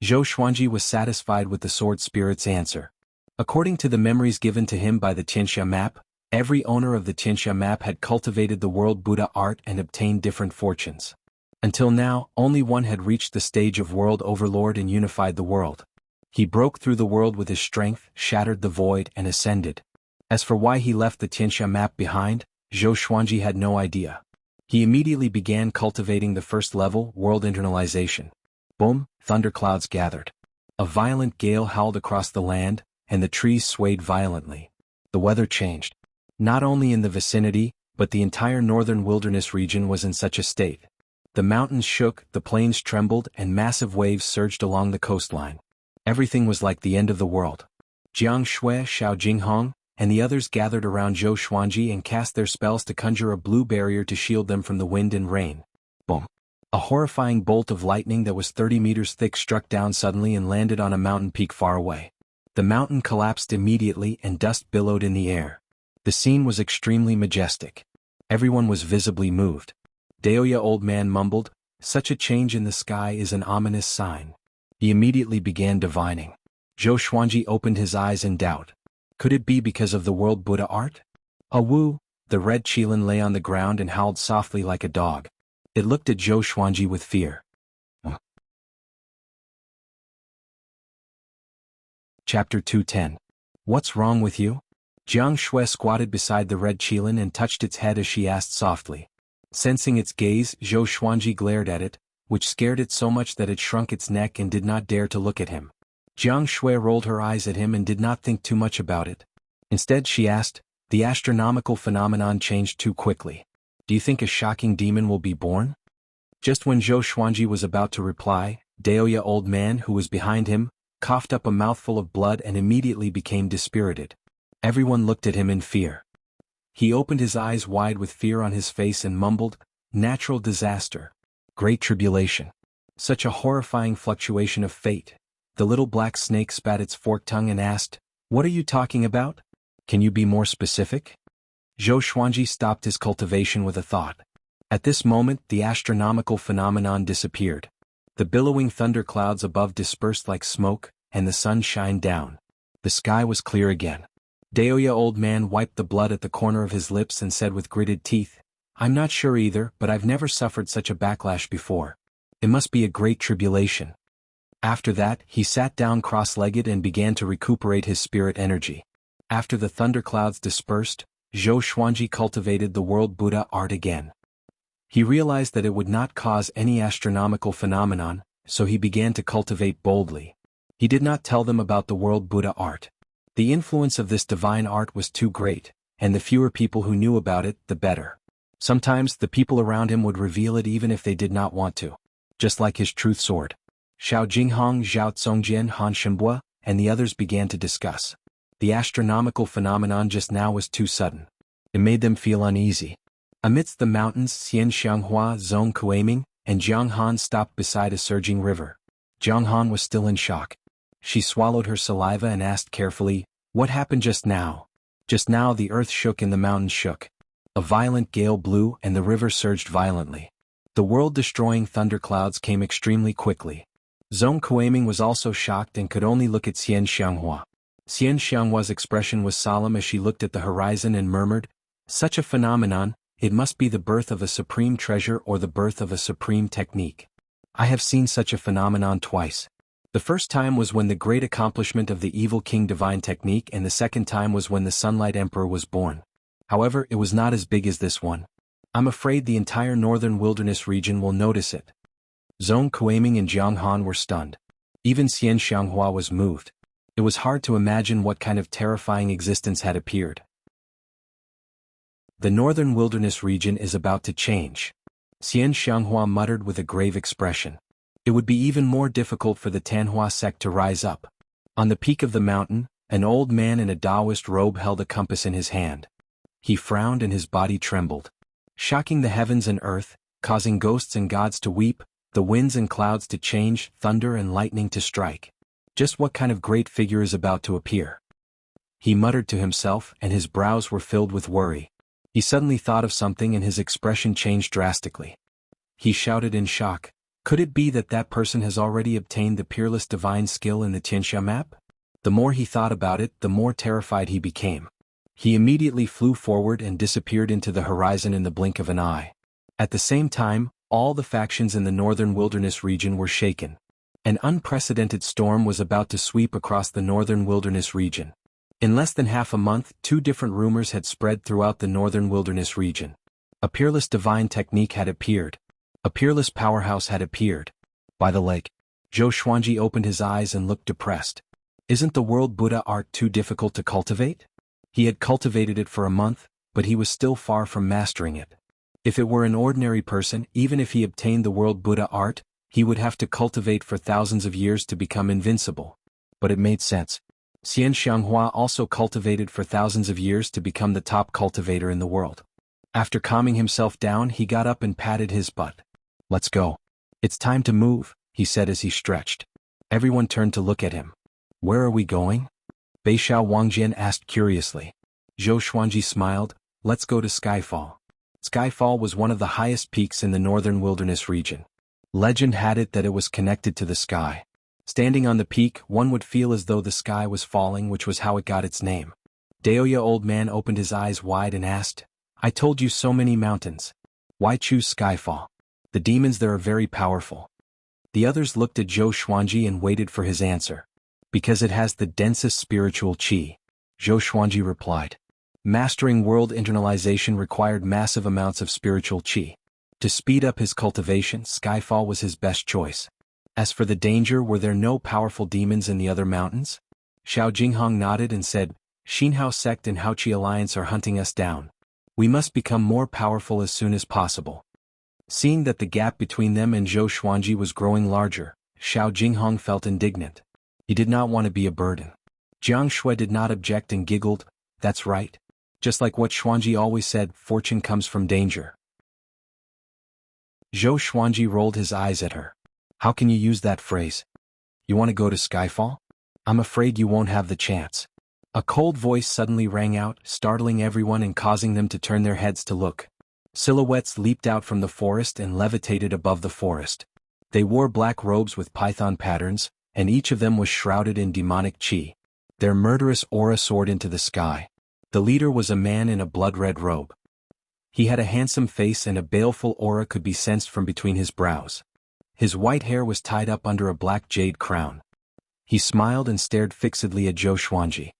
Zhou Xuanji was satisfied with the sword spirit's answer. According to the memories given to him by the Tianxia map, every owner of the Tianxia map had cultivated the world Buddha art and obtained different fortunes. Until now, only one had reached the stage of world overlord and unified the world. He broke through the world with his strength, shattered the void, and ascended. As for why he left the Tianxia map behind, Zhou Xuanji had no idea. He immediately began cultivating the first level, world internalization. Boom, thunderclouds gathered. A violent gale howled across the land, and the trees swayed violently. The weather changed. Not only in the vicinity, but the entire northern wilderness region was in such a state. The mountains shook, the plains trembled, and massive waves surged along the coastline. Everything was like the end of the world. Jiang Shui, Xiao Jinghong, and the others gathered around Zhou Xuanji and cast their spells to conjure a blue barrier to shield them from the wind and rain. Boom. A horrifying bolt of lightning that was 30 meters thick struck down suddenly and landed on a mountain peak far away. The mountain collapsed immediately and dust billowed in the air. The scene was extremely majestic. Everyone was visibly moved. Daoya old man mumbled, "Such a change in the sky is an ominous sign." He immediately began divining. Zhou Xuanji opened his eyes in doubt. Could it be because of the world Buddha art? Awu, the red Qilin lay on the ground and howled softly like a dog. It looked at Zhou Xuanji with fear. Chapter 210. What's wrong with you? Jiang Shui squatted beside the red Qilin and touched its head as she asked softly. Sensing its gaze, Zhou Xuanji glared at it, which scared it so much that it shrunk its neck and did not dare to look at him. Jiang Shui rolled her eyes at him and did not think too much about it. Instead she asked, "The astronomical phenomenon changed too quickly. Do you think a shocking demon will be born?" Just when Zhou Xuanji was about to reply, Daoya old man who was behind him, coughed up a mouthful of blood and immediately became dispirited. Everyone looked at him in fear. He opened his eyes wide with fear on his face and mumbled, "Natural disaster. Great tribulation. Such a horrifying fluctuation of fate." The little black snake spat its forked tongue and asked, "What are you talking about? Can you be more specific?" Zhou Xuanji stopped his cultivation with a thought. At this moment the astronomical phenomenon disappeared. The billowing thunder clouds above dispersed like smoke, and the sun shined down. The sky was clear again. Daoya old man wiped the blood at the corner of his lips and said with gritted teeth, "I'm not sure either, but I've never suffered such a backlash before. It must be a great tribulation." After that, he sat down cross-legged and began to recuperate his spirit energy. After the thunderclouds dispersed, Zhou Xuanji cultivated the world Buddha art again. He realized that it would not cause any astronomical phenomenon, so he began to cultivate boldly. He did not tell them about the world Buddha art. The influence of this divine art was too great, and the fewer people who knew about it, the better. Sometimes the people around him would reveal it even if they did not want to. Just like his truth sword. Xiao Jinghong, Zhao Tsongjian, Han Shenbua, and the others began to discuss. The astronomical phenomenon just now was too sudden. It made them feel uneasy. Amidst the mountains, Xian Xianghua, Zhong Kuiming, and Jiang Han stopped beside a surging river. Jiang Han was still in shock. She swallowed her saliva and asked carefully, "What happened just now?" Just now the earth shook and the mountains shook. A violent gale blew and the river surged violently. The world-destroying thunderclouds came extremely quickly. Zhong Kuiming was also shocked and could only look at Xian Xianghua. Xian Xianghua's expression was solemn as she looked at the horizon and murmured, "Such a phenomenon, it must be the birth of a supreme treasure or the birth of a supreme technique. I have seen such a phenomenon twice. The first time was when the great accomplishment of the evil king divine technique, and the second time was when the Sunlight Emperor was born. However, it was not as big as this one. I'm afraid the entire northern wilderness region will notice it." Zhong Kuiming and Jiang Han were stunned. Even Xian Xianghua was moved. It was hard to imagine what kind of terrifying existence had appeared. The northern wilderness region is about to change. Xian Xianghua muttered with a grave expression. It would be even more difficult for the Tanhua sect to rise up. On the peak of the mountain, an old man in a Taoist robe held a compass in his hand. He frowned and his body trembled. Shocking the heavens and earth, causing ghosts and gods to weep, the winds and clouds to change, thunder and lightning to strike. Just what kind of great figure is about to appear? He muttered to himself, and his brows were filled with worry. He suddenly thought of something and his expression changed drastically. He shouted in shock, "Could it be that that person has already obtained the peerless divine skill in the Tianxia map?" The more he thought about it, the more terrified he became. He immediately flew forward and disappeared into the horizon in the blink of an eye. At the same time, all the factions in the northern wilderness region were shaken. An unprecedented storm was about to sweep across the northern wilderness region. In less than half a month, 2 different rumors had spread throughout the northern wilderness region. A peerless divine technique had appeared. A peerless powerhouse had appeared. By the lake. Zhou Xuanji opened his eyes and looked depressed. Isn't the world Buddha art too difficult to cultivate? He had cultivated it for a month, but he was still far from mastering it. If it were an ordinary person, even if he obtained the world Buddha art, he would have to cultivate for thousands of years to become invincible. But it made sense. Xian Xianghua also cultivated for thousands of years to become the top cultivator in the world. After calming himself down, he got up and patted his butt. "Let's go. It's time to move," he said as he stretched. Everyone turned to look at him. "Where are we going?" Beixiao Wangjian asked curiously. Zhou Xuanji smiled, "Let's go to Skyfall." Skyfall was one of the highest peaks in the northern wilderness region. Legend had it that it was connected to the sky. Standing on the peak, one would feel as though the sky was falling, which was how it got its name. Daoya old man opened his eyes wide and asked, "I told you so many mountains. Why choose Skyfall? The demons there are very powerful." The others looked at Zhou Xuanji and waited for his answer. "Because it has the densest spiritual qi," Zhou Xuanji replied. Mastering world internalization required massive amounts of spiritual qi. To speed up his cultivation, Skyfall was his best choice. As for the danger, were there no powerful demons in the other mountains? Xiao Jinghong nodded and said, "Xinhao sect and Haoqi alliance are hunting us down. We must become more powerful as soon as possible." Seeing that the gap between them and Zhou Xuanji was growing larger, Xiao Jinghong felt indignant. He did not want to be a burden. Jiang Shui did not object and giggled, "That's right. Just like what Xuanji always said, fortune comes from danger." Zhou Xuanji rolled his eyes at her. "How can you use that phrase? You want to go to Skyfall? I'm afraid you won't have the chance." A cold voice suddenly rang out, startling everyone and causing them to turn their heads to look. Silhouettes leaped out from the forest and levitated above the forest. They wore black robes with python patterns, and each of them was shrouded in demonic chi. Their murderous aura soared into the sky. The leader was a man in a blood-red robe. He had a handsome face and a baleful aura could be sensed from between his brows. His white hair was tied up under a black jade crown. He smiled and stared fixedly at Zhou Xuanji.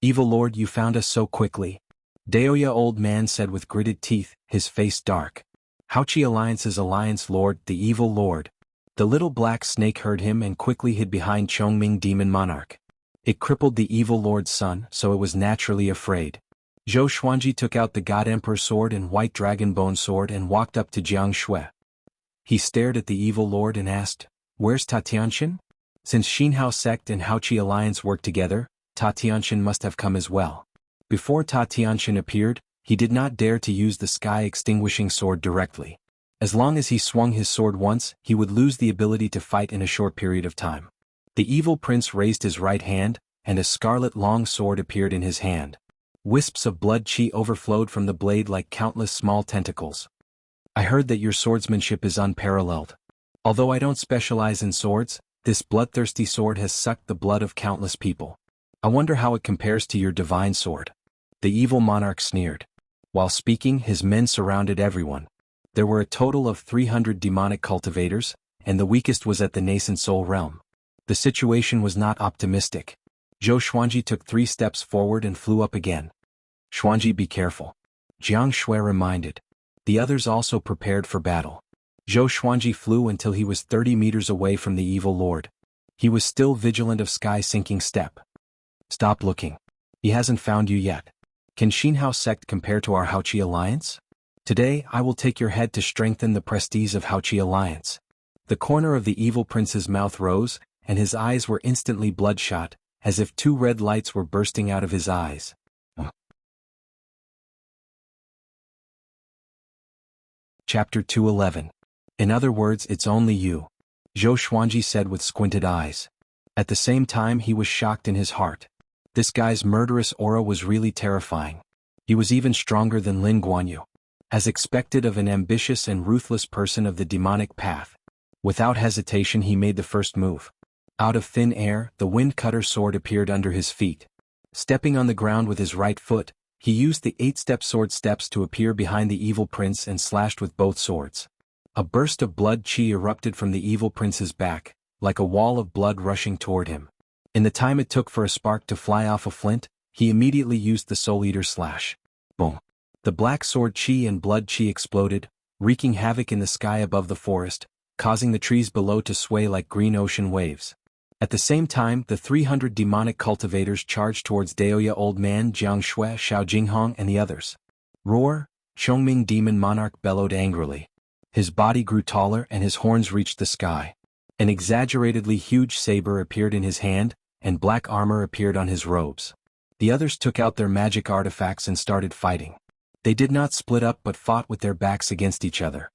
"Evil Lord, you found us so quickly," Daoya old man said with gritted teeth, his face dark. "Haoqi Alliance's Alliance Lord, the Evil Lord." The little black snake heard him and quickly hid behind Chongming Demon Monarch. It crippled the Evil Lord's son, so it was naturally afraid. Zhou Xuanji took out the God Emperor sword and white dragon bone sword and walked up to Jiang Shui. He stared at the Evil Lord and asked, "Where's Ta Tianxin?" Since Xinhao sect and Haoqi Alliance worked together, Ta Tianxin must have come as well. Before Ta Tianxin appeared, he did not dare to use the sky-extinguishing sword directly. As long as he swung his sword once, he would lose the ability to fight in a short period of time. The evil prince raised his right hand, and a scarlet long sword appeared in his hand. Wisps of blood chi overflowed from the blade like countless small tentacles. "I heard that your swordsmanship is unparalleled. Although I don't specialize in swords, this bloodthirsty sword has sucked the blood of countless people. I wonder how it compares to your divine sword." The evil monarch sneered. While speaking, his men surrounded everyone. There were a total of 300 demonic cultivators, and the weakest was at the nascent soul realm. The situation was not optimistic. Zhou Xuanji took 3 steps forward and flew up again. "Xuanji, be careful," Jiang Shui reminded. The others also prepared for battle. Zhou Xuanji flew until he was 30 meters away from the evil lord. He was still vigilant of sky-sinking step. "Stop looking. He hasn't found you yet. Can Xinhao sect compare to our Haoqi Alliance? Today I will take your head to strengthen the prestige of Haoqi Alliance." The corner of the evil prince's mouth rose, and his eyes were instantly bloodshot, as if 2 red lights were bursting out of his eyes. Chapter 211. "In other words, it's only you," Zhou Xuanji said with squinted eyes. At the same time he was shocked in his heart. This guy's murderous aura was really terrifying. He was even stronger than Lin Guanyu. As expected of an ambitious and ruthless person of the demonic path. Without hesitation he made the first move. Out of thin air, the wind cutter sword appeared under his feet. Stepping on the ground with his right foot, he used the 8-step sword steps to appear behind the evil prince and slashed with both swords. A burst of blood chi erupted from the evil prince's back, like a wall of blood rushing toward him. In the time it took for a spark to fly off a flint, he immediately used the Soul Eater slash. Boom! The black sword chi and blood chi exploded, wreaking havoc in the sky above the forest, causing the trees below to sway like green ocean waves. At the same time, the 300 demonic cultivators charged towards Daoya Old Man Jiang Shui, Xiao Jinghong and the others. "Roar!" Chongming Demon Monarch bellowed angrily. His body grew taller and his horns reached the sky. An exaggeratedly huge saber appeared in his hand, and black armor appeared on his robes. The others took out their magic artifacts and started fighting. They did not split up but fought with their backs against each other.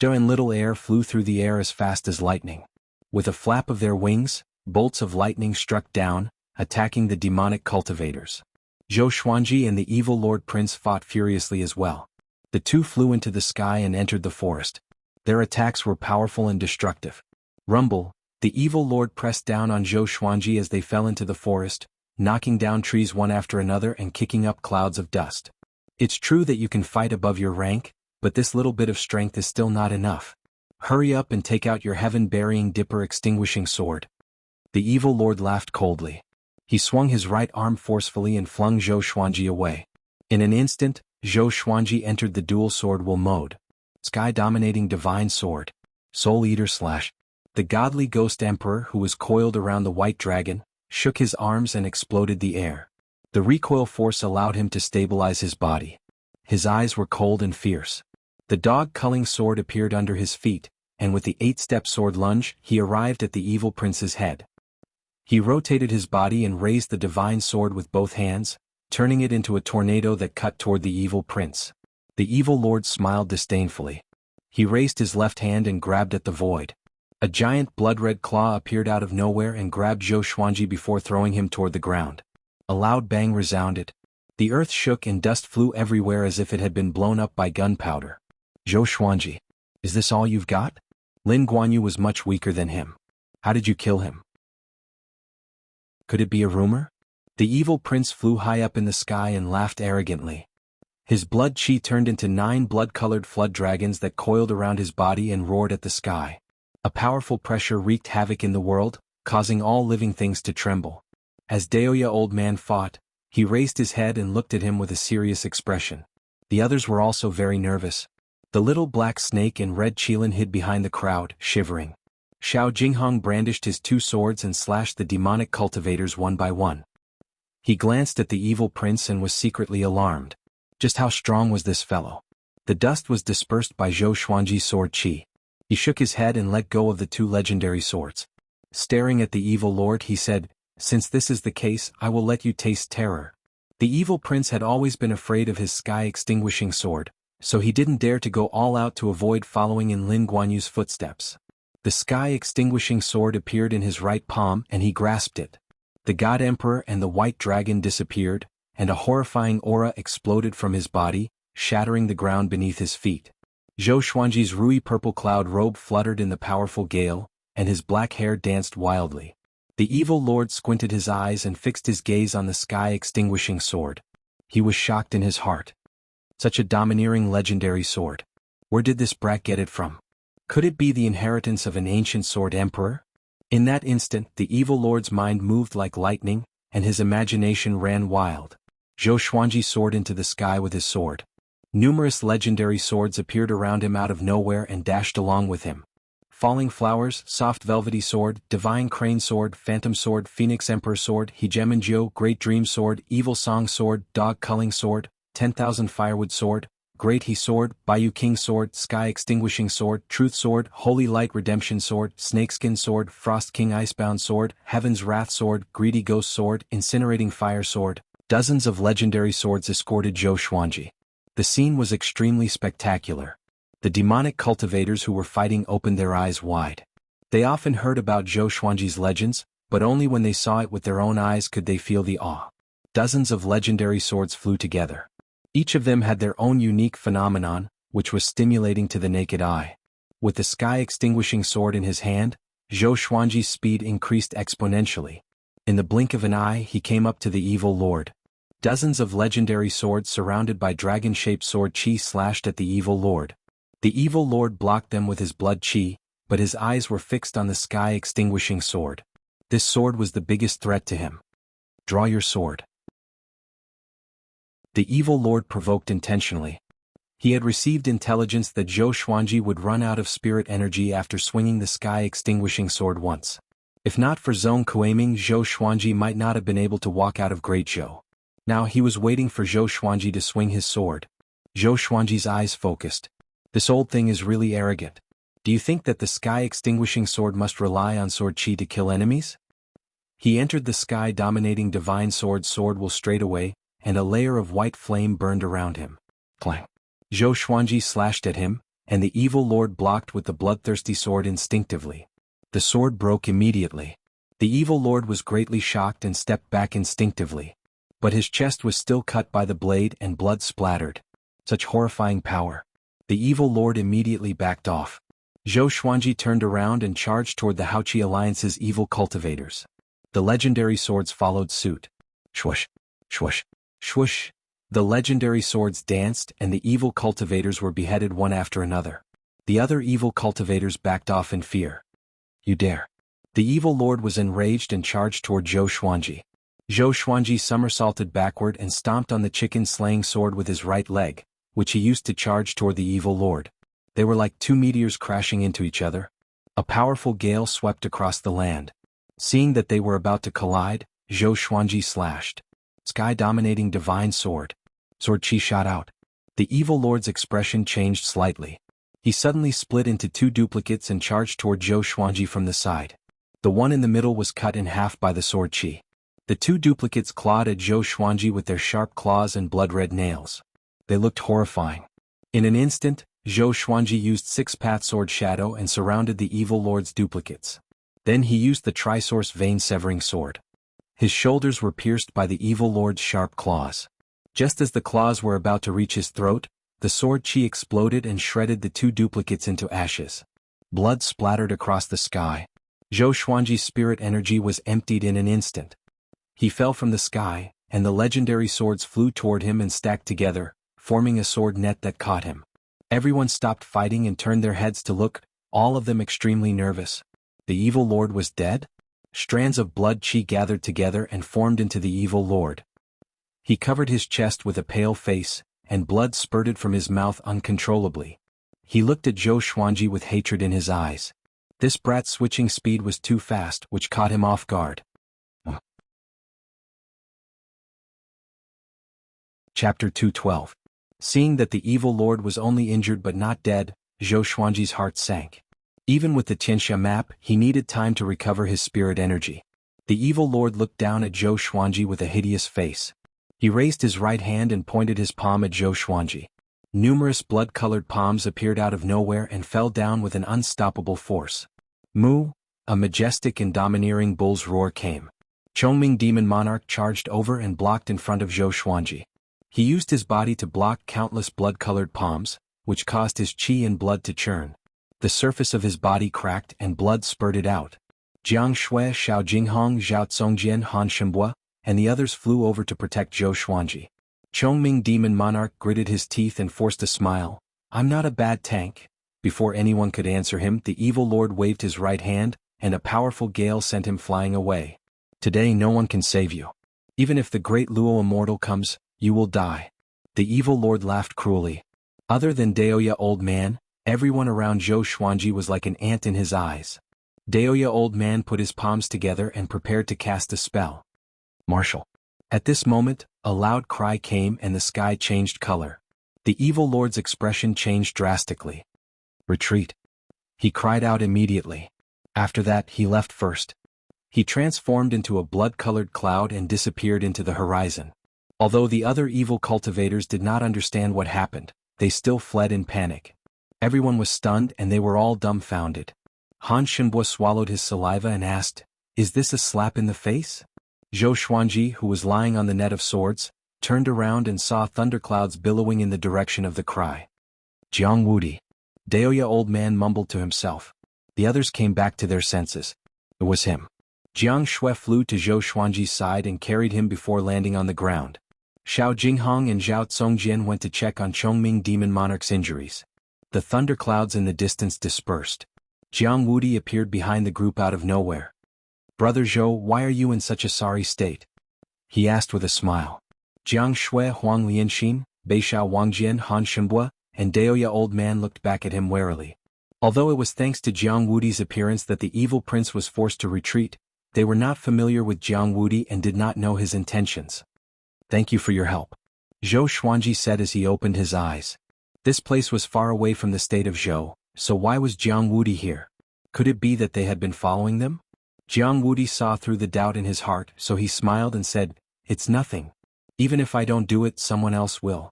Zhou and Little Air flew through the air as fast as lightning. With a flap of their wings, bolts of lightning struck down, attacking the demonic cultivators. Zhou Xuanji and the evil Lord Prince fought furiously as well. The two flew into the sky and entered the forest. Their attacks were powerful and destructive. Rumble, the evil Lord pressed down on Zhou Xuanji as they fell into the forest, knocking down trees one after another and kicking up clouds of dust. "It's true that you can fight above your rank, but this little bit of strength is still not enough. Hurry up and take out your heaven-burying dipper extinguishing sword." The evil lord laughed coldly. He swung his right arm forcefully and flung Zhou Xuanji away. In an instant, Zhou Xuanji entered the dual sword will mode. Sky-dominating divine sword. Soul Eater slash. The godly ghost emperor who was coiled around the white dragon, shook his arms and exploded the air. The recoil force allowed him to stabilize his body. His eyes were cold and fierce. The dog-culling sword appeared under his feet, and with the 8-step sword lunge, he arrived at the evil prince's head. He rotated his body and raised the divine sword with both hands, turning it into a tornado that cut toward the evil prince. The evil lord smiled disdainfully. He raised his left hand and grabbed at the void. A giant blood-red claw appeared out of nowhere and grabbed Zhou Xuanji before throwing him toward the ground. A loud bang resounded. The earth shook and dust flew everywhere as if it had been blown up by gunpowder. "Zhou Xuanji, is this all you've got?" Lin Guanyu was much weaker than him. How did you kill him? Could it be a rumor? The evil prince flew high up in the sky and laughed arrogantly. His blood chi turned into 9 blood-colored flood dragons that coiled around his body and roared at the sky. A powerful pressure wreaked havoc in the world, causing all living things to tremble. As Daoya old man fought, he raised his head and looked at him with a serious expression. The others were also very nervous. The little black snake and red Qilin hid behind the crowd, shivering. Xiao Jinghong brandished his 2 swords and slashed the demonic cultivators one by one. He glanced at the evil prince and was secretly alarmed. Just how strong was this fellow? The dust was dispersed by Zhou Xuanji's sword qi. He shook his head and let go of the 2 legendary swords. Staring at the evil lord, he said, "Since this is the case, I will let you taste terror." The evil prince had always been afraid of his sky-extinguishing sword, so he didn't dare to go all out to avoid following in Lin Guanyu's footsteps. The sky-extinguishing sword appeared in his right palm and he grasped it. The God Emperor and the white dragon disappeared, and a horrifying aura exploded from his body, shattering the ground beneath his feet. Zhou Xuanji's rui purple cloud robe fluttered in the powerful gale, and his black hair danced wildly. The evil lord squinted his eyes and fixed his gaze on the sky-extinguishing sword. He was shocked in his heart. Such a domineering legendary sword. Where did this brat get it from? Could it be the inheritance of an ancient sword emperor? In that instant, the evil lord's mind moved like lightning, and his imagination ran wild. Zhou Xuanji soared into the sky with his sword. Numerous legendary swords appeared around him out of nowhere and dashed along with him. Falling Flowers, Soft Velvety Sword, Divine Crane Sword, Phantom Sword, Phoenix Emperor Sword, Hegemonjo, Great Dream Sword, Evil Song Sword, Dog Culling Sword, 10,000 Firewood Sword, Great He Sword, Bayou King Sword, Sky Extinguishing Sword, Truth Sword, Holy Light Redemption Sword, Snakeskin Sword, Frost King Icebound Sword, Heaven's Wrath Sword, Greedy Ghost Sword, Incinerating Fire Sword. Dozens of legendary swords escorted Zhou Xuanji. The scene was extremely spectacular. The demonic cultivators who were fighting opened their eyes wide. They often heard about Zhou Xuanji's legends, but only when they saw it with their own eyes could they feel the awe. Dozens of legendary swords flew together. Each of them had their own unique phenomenon, which was stimulating to the naked eye. With the sky-extinguishing sword in his hand, Zhou Xuanji's speed increased exponentially. In the blink of an eye, he came up to the evil lord. Dozens of legendary swords surrounded by dragon-shaped sword chi slashed at the evil lord. The evil lord blocked them with his blood chi, but his eyes were fixed on the sky-extinguishing sword. This sword was the biggest threat to him. Draw your sword. The evil lord provoked intentionally. He had received intelligence that Zhou Xuanji would run out of spirit energy after swinging the sky-extinguishing sword once. If not for Zhong Kueiming, Zhou Xuanji might not have been able to walk out of Great Zhou. Now he was waiting for Zhou Xuanji to swing his sword. Zhou Xuanji's eyes focused. This old thing is really arrogant. Do you think that the sky-extinguishing sword must rely on sword chi to kill enemies? He entered the sky-dominating divine sword will straight away, and a layer of white flame burned around him. Clang. Zhou Xuanji slashed at him, and the evil lord blocked with the bloodthirsty sword instinctively. The sword broke immediately. The evil lord was greatly shocked and stepped back instinctively. But his chest was still cut by the blade and blood splattered. Such horrifying power. The evil lord immediately backed off. Zhou Xuanji turned around and charged toward the Haoqi Alliance's evil cultivators. The legendary swords followed suit. Swoosh, swoosh, swoosh. The legendary swords danced and the evil cultivators were beheaded one after another. The other evil cultivators backed off in fear. You dare. The evil lord was enraged and charged toward Zhou Xuanji. Zhou Xuanji somersaulted backward and stomped on the chicken-slaying sword with his right leg, which he used to charge toward the evil lord. They were like 2 meteors crashing into each other. A powerful gale swept across the land. Seeing that they were about to collide, Zhou Xuanji slashed. Sky-dominating divine sword. Sword chi shot out. The evil lord's expression changed slightly. He suddenly split into 2 duplicates and charged toward Zhou Xuanji from the side. The one in the middle was cut in half by the sword chi. The 2 duplicates clawed at Zhou Xuanji with their sharp claws and blood-red nails. They looked horrifying. In an instant, Zhou Xuanji used 6-path sword shadow and surrounded the evil lord's duplicates. Then he used the Trisource vein-severing sword. His shoulders were pierced by the evil lord's sharp claws. Just as the claws were about to reach his throat, the sword chi exploded and shredded the 2 duplicates into ashes. Blood splattered across the sky. Zhou Xuanji's spirit energy was emptied in an instant. He fell from the sky, and the legendary swords flew toward him and stacked together, forming a sword net that caught him. Everyone stopped fighting and turned their heads to look, all of them extremely nervous. The evil lord was dead? Strands of blood chi gathered together and formed into the evil lord. He covered his chest with a pale face, and blood spurted from his mouth uncontrollably. He looked at Zhou Xuanji with hatred in his eyes. This brat's switching speed was too fast, which caught him off guard. Chapter 212. Seeing that the evil lord was only injured but not dead, Zhou Xuanji's heart sank. Even with the Tianxia map, he needed time to recover his spirit energy. The evil lord looked down at Zhou Xuanji with a hideous face. He raised his right hand and pointed his palm at Zhou Xuanji. Numerous blood-colored palms appeared out of nowhere and fell down with an unstoppable force. Moo! A majestic and domineering bull's roar came. Chongming Demon Monarch charged over and blocked in front of Zhou Xuanji. He used his body to block countless blood-colored palms, which caused his qi and blood to churn. The surface of his body cracked and blood spurted out. Jiang Shui, Xiao Jinghong, Zhao Tsongjian, Han Shenbua, and the others flew over to protect Zhou Xuanji. Chongming Demon Monarch gritted his teeth and forced a smile. "I'm not a bad tank." Before anyone could answer him, the evil lord waved his right hand, and a powerful gale sent him flying away. "Today no one can save you. Even if the great Luo immortal comes, you will die." The evil lord laughed cruelly. Other than Daoya Old Man, everyone around Zhou Xuanji was like an ant in his eyes. Daoya Old Man put his palms together and prepared to cast a spell. "Marshal." At this moment, a loud cry came and the sky changed color. The evil lord's expression changed drastically. "Retreat!" He cried out immediately. After that, he left first. He transformed into a blood-colored cloud and disappeared into the horizon. Although the other evil cultivators did not understand what happened, they still fled in panic. Everyone was stunned and they were all dumbfounded. Han Shenbua swallowed his saliva and asked, "Is this a slap in the face?" Zhou Xuanji, who was lying on the net of swords, turned around and saw thunderclouds billowing in the direction of the cry. "Jiang Wudi." Daoya Old Man mumbled to himself. The others came back to their senses. It was him. Jiang Shui flew to Zhou Xuanji's side and carried him before landing on the ground. Xiao Jinghong and Zhao Tsongjian went to check on Chongming Demon Monarch's injuries. The thunderclouds in the distance dispersed. Jiang Wudi appeared behind the group out of nowhere. "Brother Zhou, why are you in such a sorry state?" he asked with a smile. Jiang Shui, Huang Lianxin, Beishao Wangjian, Han Shenbua, and Daoya Old Man looked back at him warily. Although it was thanks to Jiang Wudi's appearance that the evil prince was forced to retreat, they were not familiar with Jiang Wudi and did not know his intentions. "Thank you for your help," Zhou Xuanji said as he opened his eyes. This place was far away from the state of Zhou, so why was Jiang Wudi here? Could it be that they had been following them? Jiang Wudi saw through the doubt in his heart, so he smiled and said, "It's nothing. Even if I don't do it, someone else will."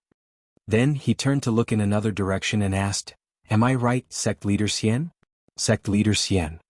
Then he turned to look in another direction and asked, "Am I right, Sect Leader Xian?" Sect Leader Xian.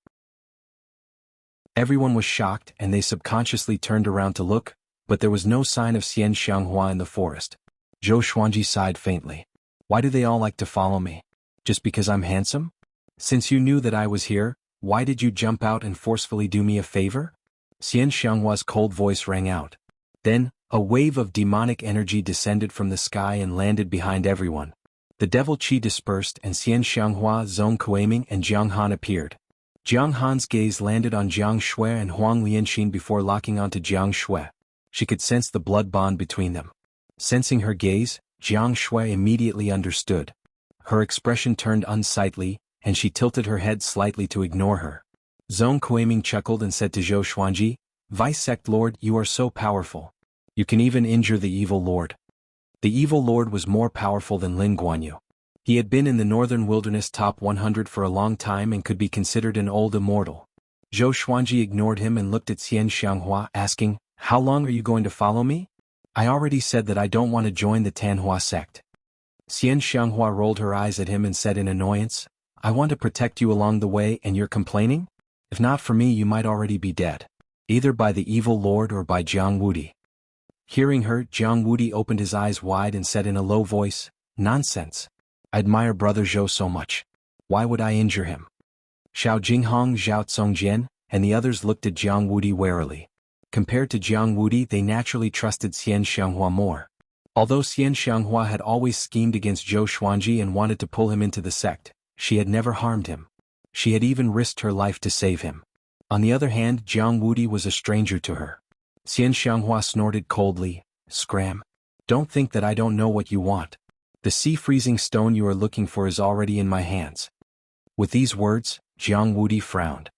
Everyone was shocked and they subconsciously turned around to look, but there was no sign of Xian Xianghua in the forest. Zhou Xuanji sighed faintly. "Why do they all like to follow me? Just because I'm handsome? Since you knew that I was here, why did you jump out and forcefully do me a favor?" Xian Xianghua's cold voice rang out. Then, a wave of demonic energy descended from the sky and landed behind everyone. The devil qi dispersed and Xian Xianghua, Zhong Kuiming and Jiang Han appeared. Jiang Han's gaze landed on Jiang Shui and Huang Lianxin before locking onto Jiang Shui. She could sense the blood bond between them. Sensing her gaze, Jiang Shui immediately understood. Her expression turned unsightly, and she tilted her head slightly to ignore her. Zhong Kuiming chuckled and said to Zhou Xuanji, "Vice Sect Lord, you are so powerful. You can even injure the evil lord." The evil lord was more powerful than Lin Guanyu. He had been in the northern wilderness top 100 for a long time and could be considered an old immortal. Zhou Xuanji ignored him and looked at Xian Xianghua, asking, "How long are you going to follow me? I already said that I don't want to join the Tanhua sect." Xian Xianghua rolled her eyes at him and said in annoyance, "I want to protect you along the way and you're complaining? If not for me you might already be dead. Either by the evil lord or by Jiang Wudi." Hearing her, Jiang Wudi opened his eyes wide and said in a low voice, "Nonsense. I admire Brother Zhou so much. Why would I injure him? Xiao Jinghong, Zhao Tsongjian, and the others looked at Jiang Wudi warily. Compared to Jiang Wudi, they naturally trusted Xian Xianghua more. Although Xian Xianghua had always schemed against Zhou Xuanji and wanted to pull him into the sect, she had never harmed him. She had even risked her life to save him. On the other hand, Jiang Wudi was a stranger to her. Xian Xianghua snorted coldly, "Scram. Don't think that I don't know what you want. The sea-freezing stone you are looking for is already in my hands." With these words, Jiang Wudi frowned.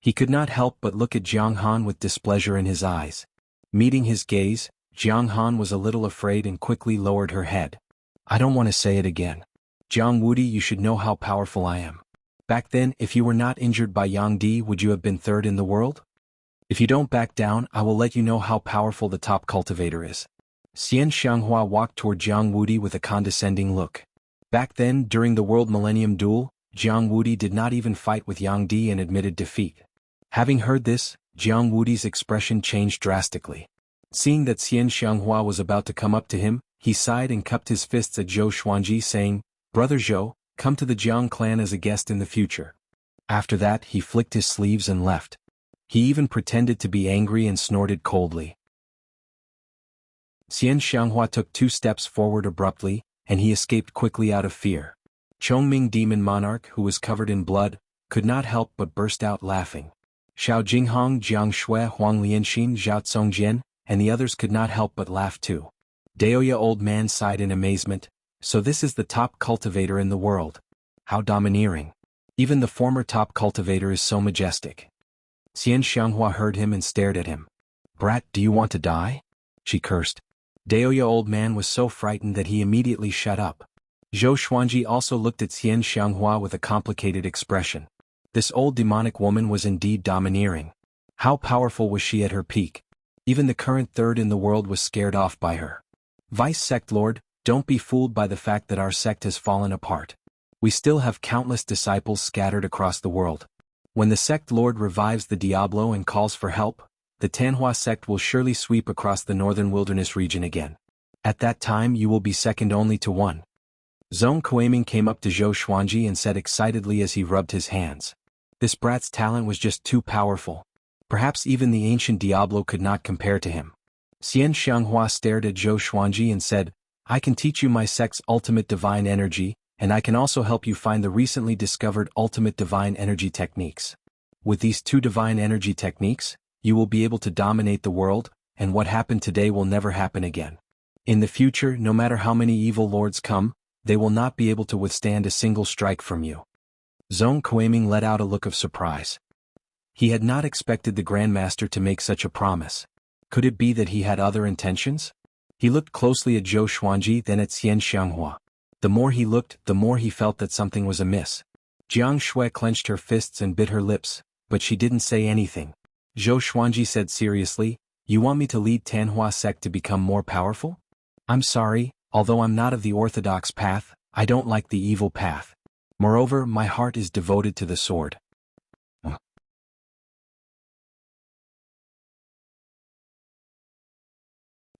He could not help but look at Jiang Han with displeasure in his eyes. Meeting his gaze, Jiang Han was a little afraid and quickly lowered her head. "I don't want to say it again. Jiang Wudi, you should know how powerful I am. Back then, if you were not injured by Yang Di, would you have been third in the world? If you don't back down, I will let you know how powerful the top cultivator is." Xian Xianghua walked toward Jiang Wudi with a condescending look. Back then, during the World Millennium Duel, Jiang Wudi did not even fight with Yang Di and admitted defeat. Having heard this, Jiang Wudi's expression changed drastically. Seeing that Xian Xianghua was about to come up to him, he sighed and cupped his fists at Zhou Xuanji, saying, "Brother Zhou, come to the Jiang clan as a guest in the future." After that, he flicked his sleeves and left. He even pretended to be angry and snorted coldly. Xian Xianghua took 2 steps forward abruptly, and he escaped quickly out of fear. Chongming Demon Monarch, who was covered in blood, could not help but burst out laughing. Xiao Jinghong, Jiang Shui, Huang Lianxin, Zhao Tsongjian, and the others could not help but laugh too. Daoya Old Man sighed in amazement. So this is the top cultivator in the world. How domineering. Even the former top cultivator is so majestic. Xian Xianghua heard him and stared at him. "Brat, do you want to die?" she cursed. Daoya Old Man was so frightened that he immediately shut up. Zhou Xuanji also looked at Xian Xianghua with a complicated expression. This old demonic woman was indeed domineering. How powerful was she at her peak? Even the current third in the world was scared off by her. "Vice Sect Lord, don't be fooled by the fact that our sect has fallen apart. We still have countless disciples scattered across the world. When the sect Lord revives the Diablo and calls for help, the Tanhua sect will surely sweep across the northern wilderness region again. At that time you will be second only to one." Zhong Kuiming came up to Zhou Xuanji and said excitedly as he rubbed his hands. This brat's talent was just too powerful. Perhaps even the ancient Diablo could not compare to him. Xian Xianghua stared at Zhou Xuanji and said, "I can teach you my sect's ultimate divine energy, and I can also help you find the recently discovered ultimate divine energy techniques. With these 2 divine energy techniques, you will be able to dominate the world, and what happened today will never happen again. In the future, no matter how many evil lords come, they will not be able to withstand a single strike from you." Zhong Kuiming let out a look of surprise. He had not expected the Grandmaster to make such a promise. Could it be that he had other intentions? He looked closely at Zhou Xuanji, then at Xian Xianghua. The more he looked, the more he felt that something was amiss. Jiang Shui clenched her fists and bit her lips, but she didn't say anything. Zhou Xuanji said seriously, "You want me to lead Tanhua sect to become more powerful? I'm sorry, although I'm not of the orthodox path, I don't like the evil path. Moreover, my heart is devoted to the sword."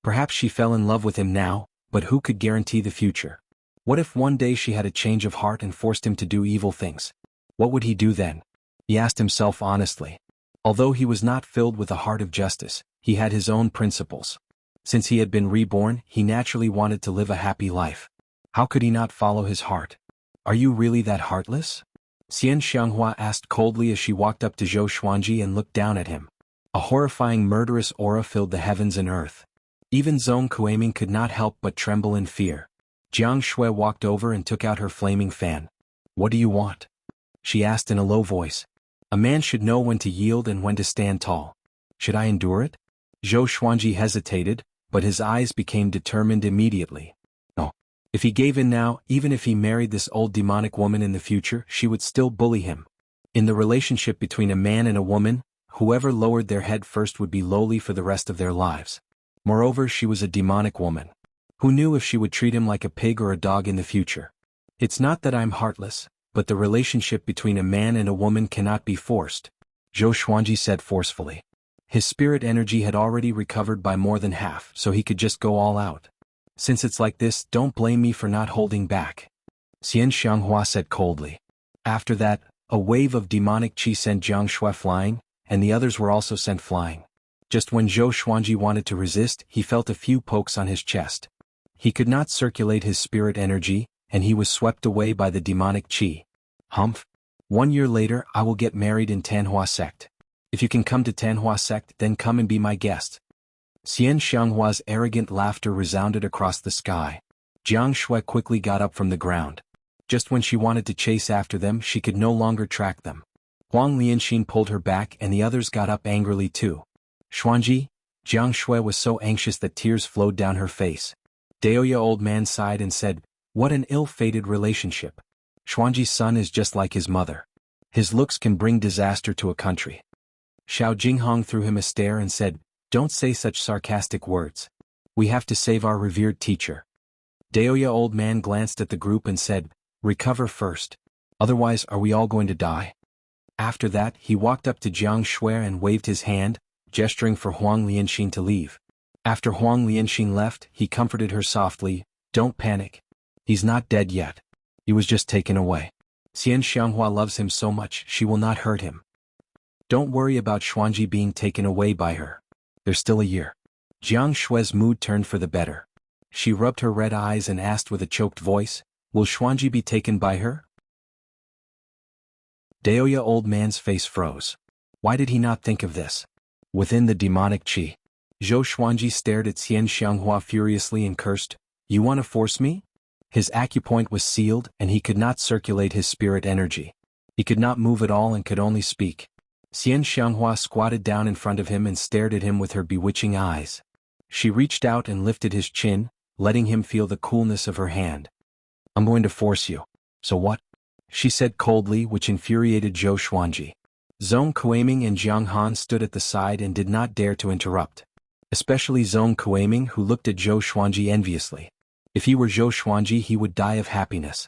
Perhaps she fell in love with him now, but who could guarantee the future? What if one day she had a change of heart and forced him to do evil things? What would he do then? He asked himself honestly. Although he was not filled with a heart of justice, he had his own principles. Since he had been reborn, he naturally wanted to live a happy life. How could he not follow his heart? "Are you really that heartless?" Xian Xianghua asked coldly as she walked up to Zhou Xuanji and looked down at him. A horrifying murderous aura filled the heavens and earth. Even Zhong Kuiming could not help but tremble in fear. Jiang Shui walked over and took out her flaming fan. "What do you want?" she asked in a low voice. A man should know when to yield and when to stand tall. "Should I endure it?" Zhou Xuanji hesitated, but his eyes became determined immediately. No. If he gave in now, even if he married this old demonic woman in the future, she would still bully him. In the relationship between a man and a woman, whoever lowered their head first would be lowly for the rest of their lives. Moreover, she was a demonic woman. Who knew if she would treat him like a pig or a dog in the future? "It's not that I'm heartless, but the relationship between a man and a woman cannot be forced," Zhou Xuanji said forcefully. His spirit energy had already recovered by more than half, so he could just go all out. "Since it's like this, don't blame me for not holding back," Xian Xianghua said coldly. After that, A wave of demonic qi sent Jiang Shui flying, and the others were also sent flying. Just when Zhou Xuanji wanted to resist, he felt a few pokes on his chest. He could not circulate his spirit energy, and he was swept away by the demonic qi. Humph. 1 year later I will get married in Tanhua sect. If you can come to Tanhua sect, then come and be my guest. Xian Xianghua's arrogant laughter resounded across the sky. Jiang Shui quickly got up from the ground. Just when she wanted to chase after them, she could no longer track them. Huang Lianxin pulled her back and the others got up angrily too. Xuanji, Jiang Shui was so anxious that tears flowed down her face. Daoya old man sighed and said, "What an ill-fated relationship. Xuanji's son is just like his mother. His looks can bring disaster to a country." Xiao Jinghong threw him a stare and said, "Don't say such sarcastic words. We have to save our revered teacher." Daoya old man glanced at the group and said, "Recover first. Otherwise are we all going to die?" After that he walked up to Jiang Shui and waved his hand, gesturing for Huang Lianxin to leave. After Huang Lianxin left, he comforted her softly, "Don't panic. He's not dead yet. He was just taken away. Xian Xianghua loves him so much she will not hurt him. Don't worry about Xuanji being taken away by her. There's still a year." Jiang Shui's mood turned for the better. She rubbed her red eyes and asked with a choked voice, "Will Xuanji be taken by her?" Daoya old man's face froze. Why did he not think of this? Within the demonic qi, Zhou Xuanji stared at Xian Xianghua furiously and cursed, "You want to force me?" His acupoint was sealed and he could not circulate his spirit energy. He could not move at all and could only speak. Xian Xianghua squatted down in front of him and stared at him with her bewitching eyes. She reached out and lifted his chin, letting him feel the coolness of her hand. "I'm going to force you. So what?" she said coldly, which infuriated Zhou Xuanji. Zhong Kuiming and Jiang Han stood at the side and did not dare to interrupt. Especially Zhong Kuiming, who looked at Zhou Xuanji enviously. If he were Zhou Xuanji he would die of happiness.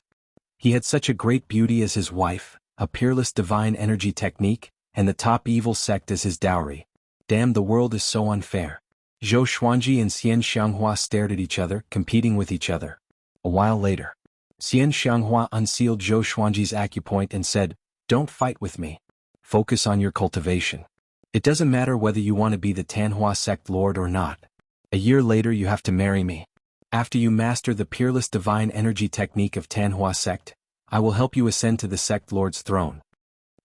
He had such a great beauty as his wife, a peerless divine energy technique, and the top evil sect as his dowry. Damn, the world is so unfair. Zhou Xuanji and Xian Xianghua stared at each other, competing with each other. A while later, Xian Xianghua unsealed Zhou Xuanji's acupoint and said, "Don't fight with me. Focus on your cultivation. It doesn't matter whether you want to be the Tanhua sect lord or not. A year later you have to marry me. After you master the peerless divine energy technique of Tanhua sect, I will help you ascend to the sect lord's throne."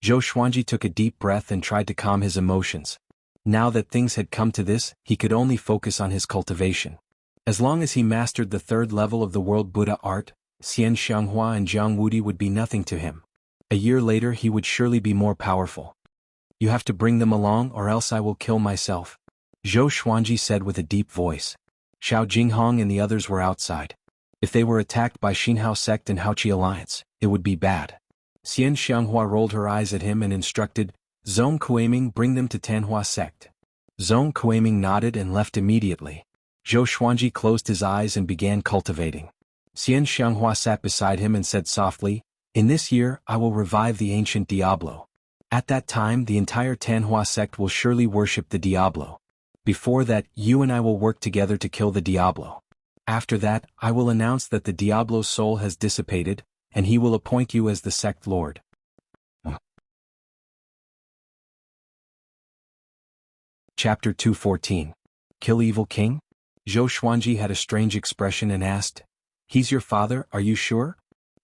Zhou Xuanji took a deep breath and tried to calm his emotions. Now that things had come to this, he could only focus on his cultivation. As long as he mastered the 3rd level of the world Buddha art, Xian Xianghua and Zhang Wudi would be nothing to him. A year later he would surely be more powerful. "You have to bring them along or else I will kill myself," Zhou Xuanji said with a deep voice. Xiao Jinghong and the others were outside. If they were attacked by Xinhao sect and Haoqi alliance, it would be bad. Xian Xianghua rolled her eyes at him and instructed, "Zhong Kuiming, bring them to Tanhua sect." Zhong Kuiming nodded and left immediately. Zhou Xuanji closed his eyes and began cultivating. Xian Xianghua sat beside him and said softly, "In this year I will revive the ancient Diablo. At that time the entire Tanhua sect will surely worship the Diablo. Before that, you and I will work together to kill the Diablo. After that, I will announce that the Diablo's soul has dissipated, and he will appoint you as the sect lord." Chapter 214. Kill Evil King? Zhou Xuanji had a strange expression and asked, "He's your father, are you sure?"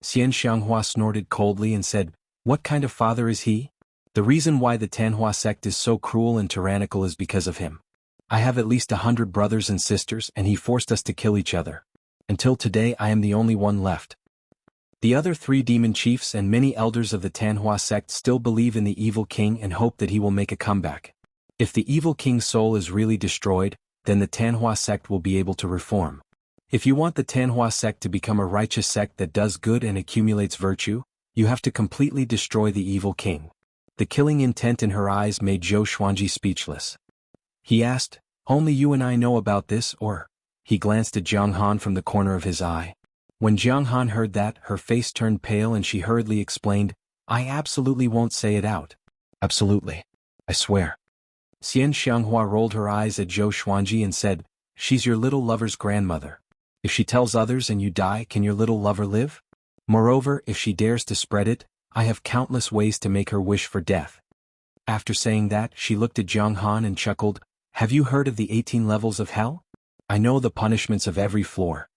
Xian Xianghua snorted coldly and said, "What kind of father is he? The reason why the Tanhua sect is so cruel and tyrannical is because of him. I have at least 100 brothers and sisters and he forced us to kill each other. Until today I am the only one left. The other 3 demon chiefs and many elders of the Tanhua sect still believe in the evil king and hope that he will make a comeback. If the evil king's soul is really destroyed, then the Tanhua sect will be able to reform. If you want the Tanhua sect to become a righteous sect that does good and accumulates virtue, you have to completely destroy the evil king." The killing intent in her eyes made Zhou Xuanji speechless. He asked, "Only you and I know about this, or?" He glanced at Jiang Han from the corner of his eye. When Jiang Han heard that, her face turned pale and she hurriedly explained, "I absolutely won't say it out." "Absolutely. I swear." Xian Xianghua rolled her eyes at Zhou Xuanji and said, "She's your little lover's grandmother. If she tells others and you die, can your little lover live? Moreover, if she dares to spread it, I have countless ways to make her wish for death. After saying that, she looked at Jiang Han and chuckled, have you heard of the 18 levels of hell? I know the punishments of every floor.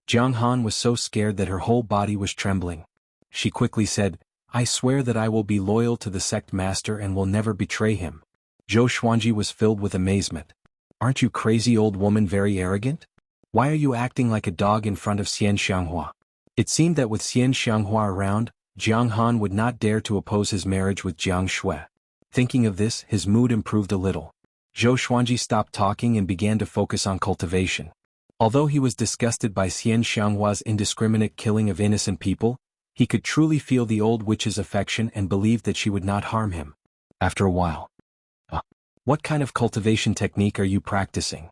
Jiang Han was so scared that her whole body was trembling. She quickly said, I swear that I will be loyal to the sect master and will never betray him. Zhou Xuanji was filled with amazement. Aren't you crazy old woman very arrogant? Why are you acting like a dog in front of Xian Xianghua? It seemed that with Xian Xianghua around, Jiang Han would not dare to oppose his marriage with Jiang Shui. Thinking of this, his mood improved a little. Zhou Xuanji stopped talking and began to focus on cultivation. Although he was disgusted by Xian Xianghua's indiscriminate killing of innocent people, he could truly feel the old witch's affection and believed that she would not harm him. After a while, what kind of cultivation technique are you practicing?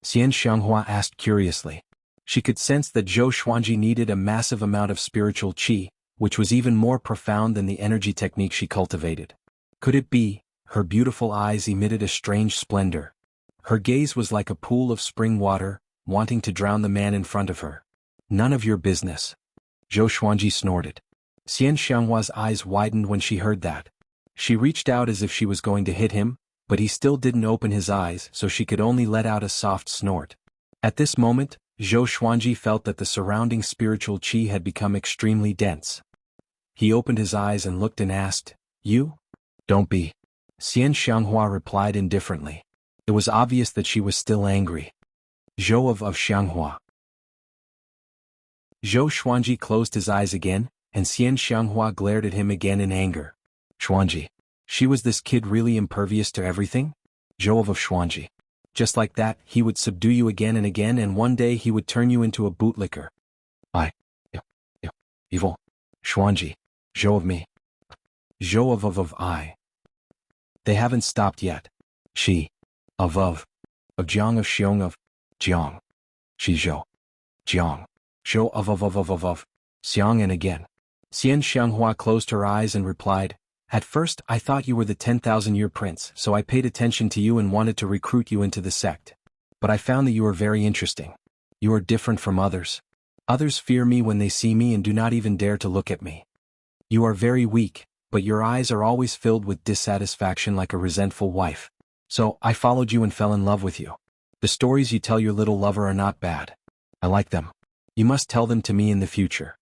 Xian Xianghua asked curiously. She could sense that Zhou Xuanji needed a massive amount of spiritual qi, which was even more profound than the energy technique she cultivated. Could it be? Her beautiful eyes emitted a strange splendor. Her gaze was like a pool of spring water, wanting to drown the man in front of her. None of your business. Zhou Xuanji snorted. Xian Xianghua's eyes widened when she heard that. She reached out as if she was going to hit him, but he still didn't open his eyes, so she could only let out a soft snort. At this moment, Zhou Xuanji felt that the surrounding spiritual qi had become extremely dense. He opened his eyes and looked and asked, You? Don't be. Xian Xianghua replied indifferently. It was obvious that she was still angry. Zhou of Xianghua. Zhou Xuanji closed his eyes again, and Xian Xianghua glared at him again in anger. Xuanji. Was this kid really impervious to everything? Zhou of Xuanji. Just like that, he would subdue you again and again, and one day he would turn you into a bootlicker. Evil. Xuanji. Zhou of me. Zhou of I. They haven't stopped yet. She. Of Jiang of Xiong of Jiang. Shi Zhou. Jiang. Zhou of Xiang and again. Xian Xianghua closed her eyes and replied, At first I thought you were the 10,000-year prince, so I paid attention to you and wanted to recruit you into the sect. But I found that you are very interesting. You are different from others. Others fear me when they see me and do not even dare to look at me. You are very weak, but your eyes are always filled with dissatisfaction like a resentful wife. So, I followed you and fell in love with you. The stories you tell your little lover are not bad. I like them. You must tell them to me in the future.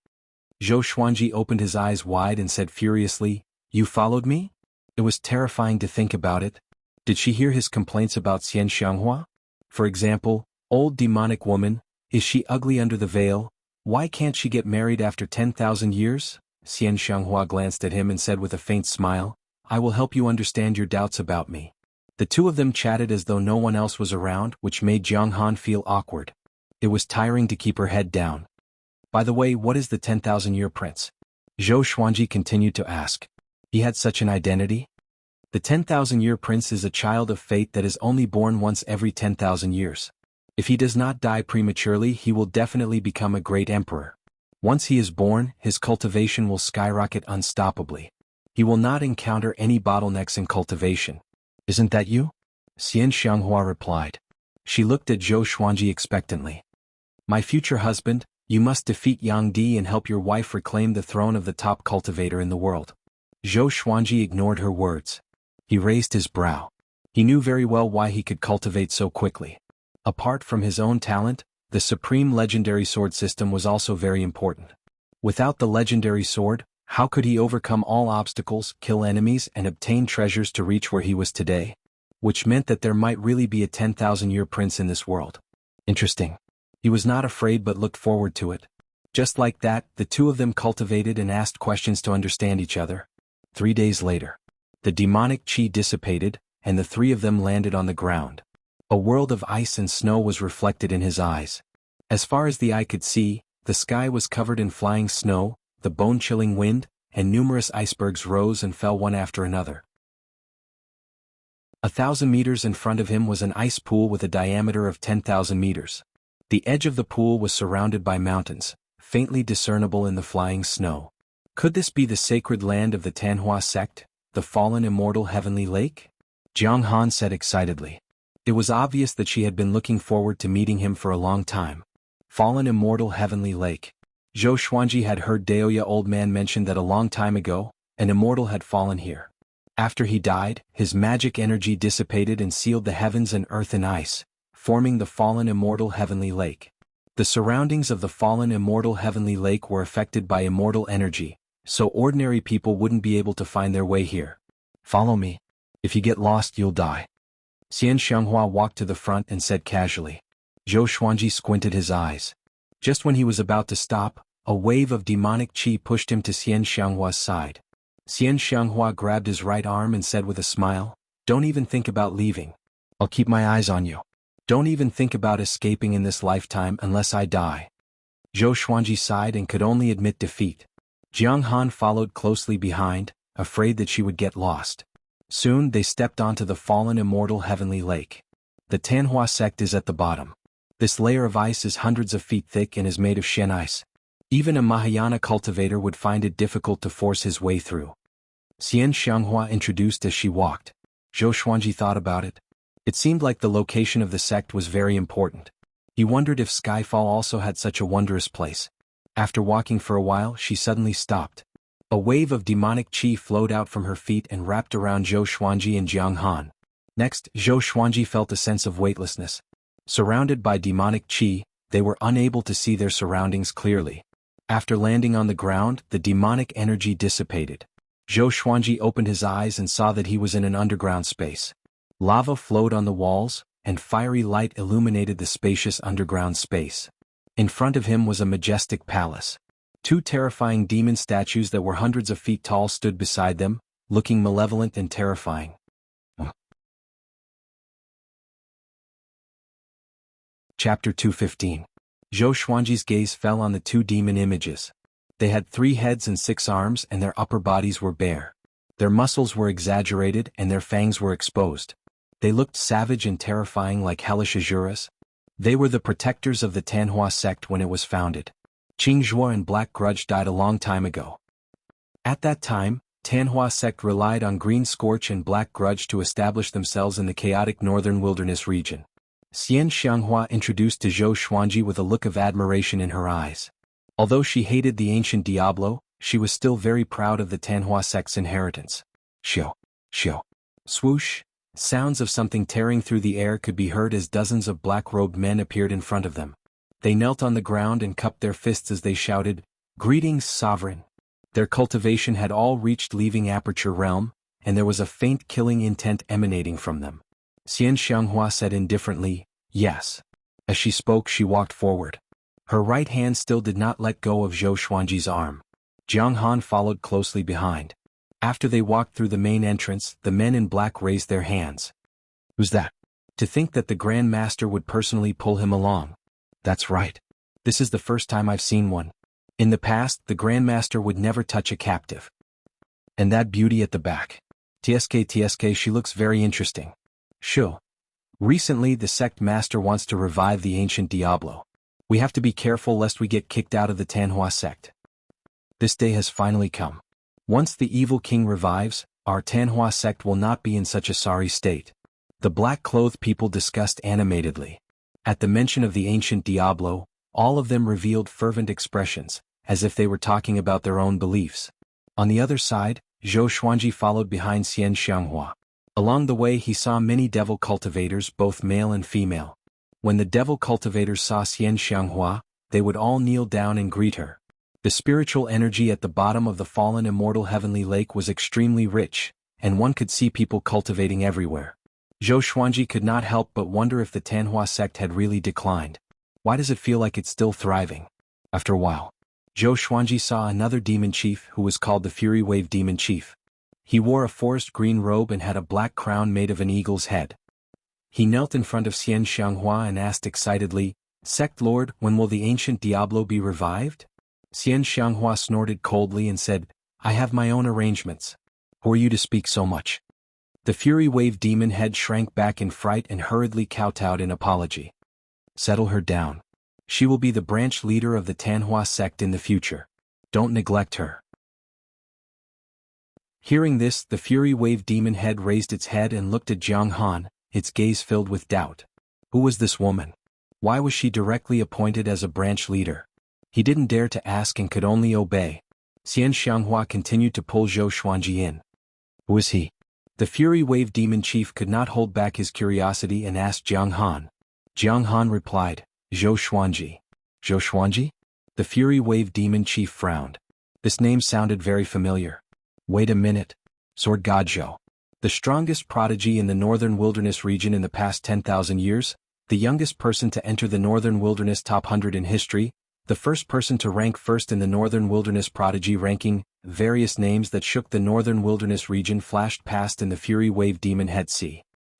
Zhou Xuanji opened his eyes wide and said furiously, You followed me? It was terrifying to think about it. Did she hear his complaints about Xian Xianghua? For example, old demonic woman, is she ugly under the veil? Why can't she get married after 10,000 years? Xian Xianghua glanced at him and said with a faint smile, I will help you understand your doubts about me. The two of them chatted as though no one else was around, which made Jiang Han feel awkward. It was tiring to keep her head down. By the way, what is the 10,000-year prince? Zhou Xuanji continued to ask. He had such an identity? The 10,000-year prince is a child of fate that is only born once every 10,000 years. If he does not die prematurely, he will definitely become a great emperor. Once he is born, his cultivation will skyrocket unstoppably. He will not encounter any bottlenecks in cultivation. Isn't that you? Xian Xianghua replied. She looked at Zhou Xuanji expectantly. My future husband, you must defeat Yang Di and help your wife reclaim the throne of the top cultivator in the world. Zhou Xuanji ignored her words. He raised his brow. He knew very well why he could cultivate so quickly. Apart from his own talent, the supreme legendary sword system was also very important. Without the legendary sword, how could he overcome all obstacles, kill enemies, and obtain treasures to reach where he was today? Which meant that there might really be a 10,000-year prince in this world. Interesting. He was not afraid but looked forward to it. Just like that, the two of them cultivated and asked questions to understand each other. 3 days later, the demonic qi dissipated, and the three of them landed on the ground. A world of ice and snow was reflected in his eyes. As far as the eye could see, the sky was covered in flying snow, the bone-chilling wind, and numerous icebergs rose and fell one after another. 1,000 meters in front of him was an ice pool with a diameter of 10,000 meters. The edge of the pool was surrounded by mountains, faintly discernible in the flying snow. Could this be the sacred land of the Tanhua sect, the fallen immortal heavenly lake? Jiang Han said excitedly. It was obvious that she had been looking forward to meeting him for a long time. Fallen immortal heavenly lake. Zhou Xuanji had heard Daoya old man mention that a long time ago, an immortal had fallen here. After he died, his magic energy dissipated and sealed the heavens and earth in ice, forming the fallen immortal heavenly lake. The surroundings of the fallen immortal heavenly lake were affected by immortal energy, so ordinary people wouldn't be able to find their way here. Follow me. If you get lost, you'll die. Xian Xianghua walked to the front and said casually. Zhou Xuanji squinted his eyes. Just when he was about to stop, a wave of demonic qi pushed him to Xian Xianghua's side. Xian Xianghua grabbed his right arm and said with a smile, "Don't even think about leaving. I'll keep my eyes on you. Don't even think about escaping in this lifetime unless I die." Zhou Xuanji sighed and could only admit defeat. Jiang Han followed closely behind, afraid that she would get lost. Soon they stepped onto the fallen immortal heavenly lake. The Tanhua sect is at the bottom. This layer of ice is hundreds of feet thick and is made of Shen ice. Even a Mahayana cultivator would find it difficult to force his way through. Xian Xianghua introduced as she walked. Zhou Xuanji thought about it. It seemed like the location of the sect was very important. He wondered if Skyfall also had such a wondrous place. After walking for a while, she suddenly stopped. A wave of demonic qi flowed out from her feet and wrapped around Zhou Xuanji and Jiang Han. Next, Zhou Xuanji felt a sense of weightlessness. Surrounded by demonic qi, they were unable to see their surroundings clearly. After landing on the ground, the demonic energy dissipated. Zhou Xuanji opened his eyes and saw that he was in an underground space. Lava flowed on the walls, and fiery light illuminated the spacious underground space. In front of him was a majestic palace. Two terrifying demon statues that were hundreds of feet tall stood beside them, looking malevolent and terrifying. Chapter 215. Zhou Xuanji's gaze fell on the two demon images. They had 3 heads and 6 arms and their upper bodies were bare. Their muscles were exaggerated and their fangs were exposed. They looked savage and terrifying like hellish Azuras. They were the protectors of the Tanhua sect when it was founded. Qingzhuo and Black Grudge died a long time ago. At that time, Tanhua sect relied on Green Scorch and Black Grudge to establish themselves in the chaotic northern wilderness region. Xian Xianghua introduced to Zhou Xuanji with a look of admiration in her eyes. Although she hated the ancient Diablo, she was still very proud of the Tanhua sect's inheritance. Shio, shio. Swoosh. Sounds of something tearing through the air could be heard as dozens of black-robed men appeared in front of them. They knelt on the ground and cupped their fists as they shouted, "Greetings, Sovereign." Their cultivation had all reached leaving aperture realm, and there was a faint killing intent emanating from them. Xian Xianghua said indifferently, "Yes." As she spoke, she walked forward. Her right hand still did not let go of Zhou Xuanji's arm. Jiang Han followed closely behind. After they walked through the main entrance, the men in black raised their hands. "Who's that?" To think that the Grand Master would personally pull him along. "That's right. This is the first time I've seen one. In the past, the Grand Master would never touch a captive. And that beauty at the back. TSK, she looks very interesting. Sure. Recently, the sect master wants to revive the ancient Diablo. We have to be careful lest we get kicked out of the Tanhua sect. This day has finally come. Once the evil king revives, our Tanhua sect will not be in such a sorry state." The black-clothed people discussed animatedly. At the mention of the ancient Diablo, all of them revealed fervent expressions, as if they were talking about their own beliefs. On the other side, Zhou Xuanji followed behind Xian Xianghua. Along the way he saw many devil cultivators, both male and female. When the devil cultivators saw Xian Xianghua, they would all kneel down and greet her. The spiritual energy at the bottom of the fallen immortal heavenly lake was extremely rich, and one could see people cultivating everywhere. Zhou Xuanji could not help but wonder if the Tanhua sect had really declined. Why does it feel like it's still thriving? After a while, Zhou Xuanji saw another demon chief who was called the Fury Wave Demon Chief. He wore a forest green robe and had a black crown made of an eagle's head. He knelt in front of Xian Xianghua and asked excitedly, "Sect Lord, when will the ancient Diablo be revived?" Xian Xianghua snorted coldly and said, "I have my own arrangements. Who are you to speak so much?" The Fury Wave demon head shrank back in fright and hurriedly kowtowed in apology. "Settle her down. She will be the branch leader of the Tanhua sect in the future. Don't neglect her." Hearing this, the Fury Wave demon head raised its head and looked at Jiang Han, its gaze filled with doubt. Who was this woman? Why was she directly appointed as a branch leader? He didn't dare to ask and could only obey. Xian Xianghua continued to pull Zhou Xuanji in. Who is he? The Fury Wave Demon Chief could not hold back his curiosity and asked Jiang Han. Jiang Han replied, Zhou Xuanji. Zhou Xuanji? The Fury Wave Demon Chief frowned. This name sounded very familiar. Wait a minute. Sword God Zhou. The strongest prodigy in the Northern Wilderness region in the past 10,000 years, the youngest person to enter the Northern Wilderness Top 100 in history, the first person to rank first in the Northern Wilderness Prodigy ranking. Various names that shook the Northern Wilderness region flashed past in the Fury Wave Demon head.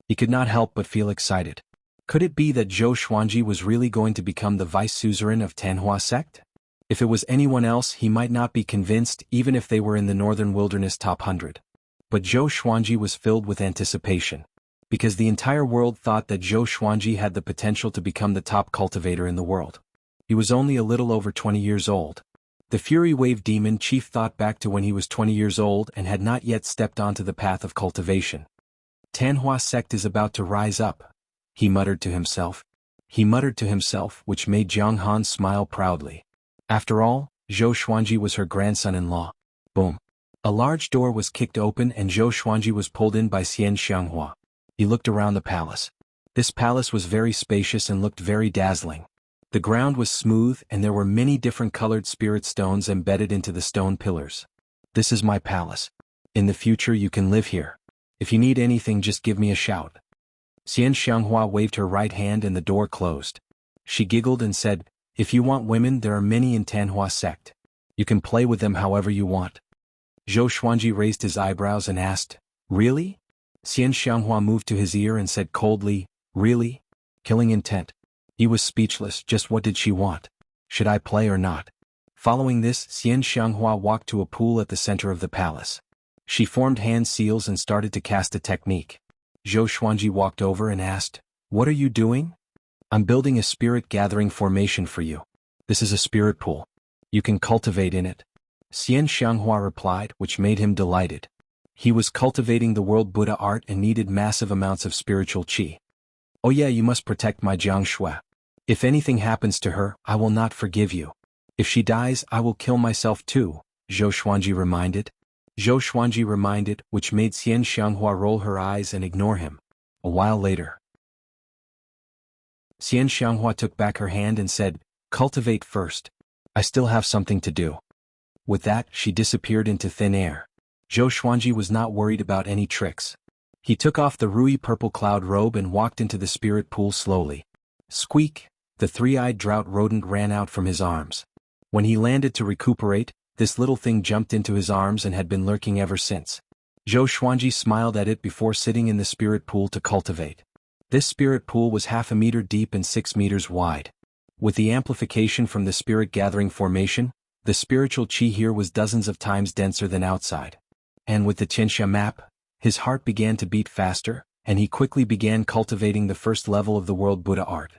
He could not help but feel excited. Could it be that Zhou Xuanji was really going to become the vice suzerain of Tanhua sect? If it was anyone else, he might not be convinced, even if they were in the Northern Wilderness Top 100. But Zhou Xuanji was filled with anticipation. Because the entire world thought that Zhou Xuanji had the potential to become the top cultivator in the world. He was only a little over 20 years old. The Fury Wave Demon Chief thought back to when he was 20 years old and had not yet stepped onto the path of cultivation. Tanhua sect is about to rise up, he muttered to himself. Which made Jiang Han smile proudly. After all, Zhou Xuanji was her grandson-in-law. Boom. A large door was kicked open and Zhou Xuanji was pulled in by Xian Xianghua. He looked around the palace. This palace was very spacious and looked very dazzling. The ground was smooth and there were many different colored spirit stones embedded into the stone pillars. This is my palace. In the future you can live here. If you need anything, just give me a shout. Xian Xianghua waved her right hand and the door closed. She giggled and said, if you want women, there are many in Tanhua sect. You can play with them however you want. Zhou Xuanji raised his eyebrows and asked, really? Xian Xianghua moved to his ear and said coldly, really? Killing intent. He was speechless. Just what did she want? Should I play or not? Following this, Xian Xianghua walked to a pool at the center of the palace. She formed hand seals and started to cast a technique. Zhou Xuanji walked over and asked, what are you doing? I'm building a spirit gathering formation for you. This is a spirit pool. You can cultivate in it. Xian Xianghua replied, which made him delighted. He was cultivating the world Buddha art and needed massive amounts of spiritual qi. Oh yeah, you must protect my Jiang Shui. If anything happens to her, I will not forgive you. If she dies, I will kill myself too, Zhou Xuanji reminded. Which made Xian Xianghua roll her eyes and ignore him. A while later, Xian Xianghua took back her hand and said, cultivate first. I still have something to do. With that, she disappeared into thin air. Zhou Xuanji was not worried about any tricks. He took off the Rui purple cloud robe and walked into the spirit pool slowly. Squeak! The three-eyed drought rodent ran out from his arms. When he landed to recuperate, this little thing jumped into his arms and had been lurking ever since. Zhou Xuanji smiled at it before sitting in the spirit pool to cultivate. This spirit pool was 1/2 meter deep and 6 meters wide. With the amplification from the spirit gathering formation, the spiritual qi here was dozens of times denser than outside. And with the Tianxia map, his heart began to beat faster, and he quickly began cultivating the first level of the world Buddha art.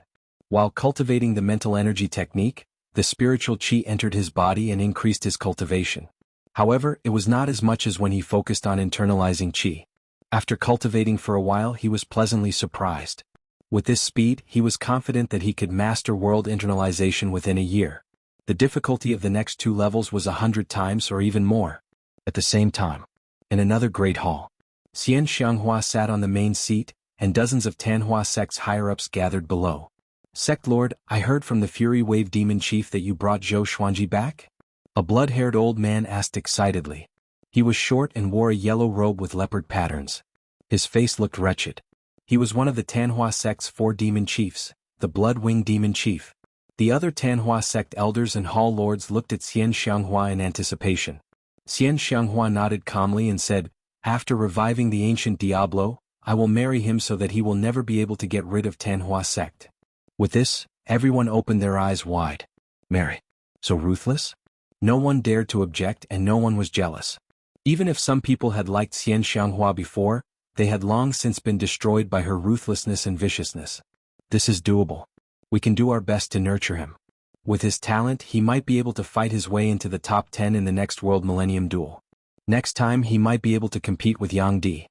While cultivating the mental energy technique, the spiritual qi entered his body and increased his cultivation. However, it was not as much as when he focused on internalizing qi. After cultivating for a while, he was pleasantly surprised. With this speed, he was confident that he could master world internalization within a year. The difficulty of the next 2 levels was 100 times or even more. At the same time, in another great hall, Xian Xianghua sat on the main seat, and dozens of Tanhua sect's higher-ups gathered below. Sect Lord, I heard from the Fury Wave Demon Chief that you brought Zhou Xuanji back? A blood-haired old man asked excitedly. He was short and wore a yellow robe with leopard patterns. His face looked wretched. He was one of the Tanhua sect's 4 demon chiefs, the Blood-Wing Demon Chief. The other Tanhua sect elders and hall lords looked at Xian Xianghua in anticipation. Xian Xianghua nodded calmly and said, after reviving the ancient Diablo, I will marry him so that he will never be able to get rid of Tanhua sect. With this, everyone opened their eyes wide. Marry? So ruthless? No one dared to object and no one was jealous. Even if some people had liked Xian Xianghua before, they had long since been destroyed by her ruthlessness and viciousness. This is doable. We can do our best to nurture him. With his talent, he might be able to fight his way into the top 10 in the next World Millennium Duel. Next time he might be able to compete with Yang Di.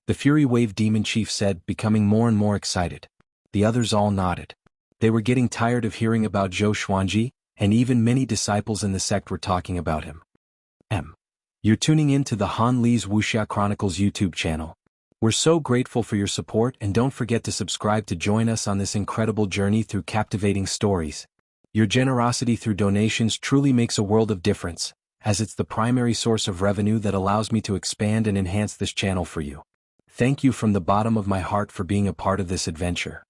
The Fury Wave Demon Chief said, becoming more and more excited. The others all nodded. They were getting tired of hearing about Zhou Xuanji, and even many disciples in the sect were talking about him. You're tuning in to the Han Lee's Wuxia Chronicles YouTube channel. We're so grateful for your support, and don't forget to subscribe to join us on this incredible journey through captivating stories. Your generosity through donations truly makes a world of difference, as it's the primary source of revenue that allows me to expand and enhance this channel for you. Thank you from the bottom of my heart for being a part of this adventure.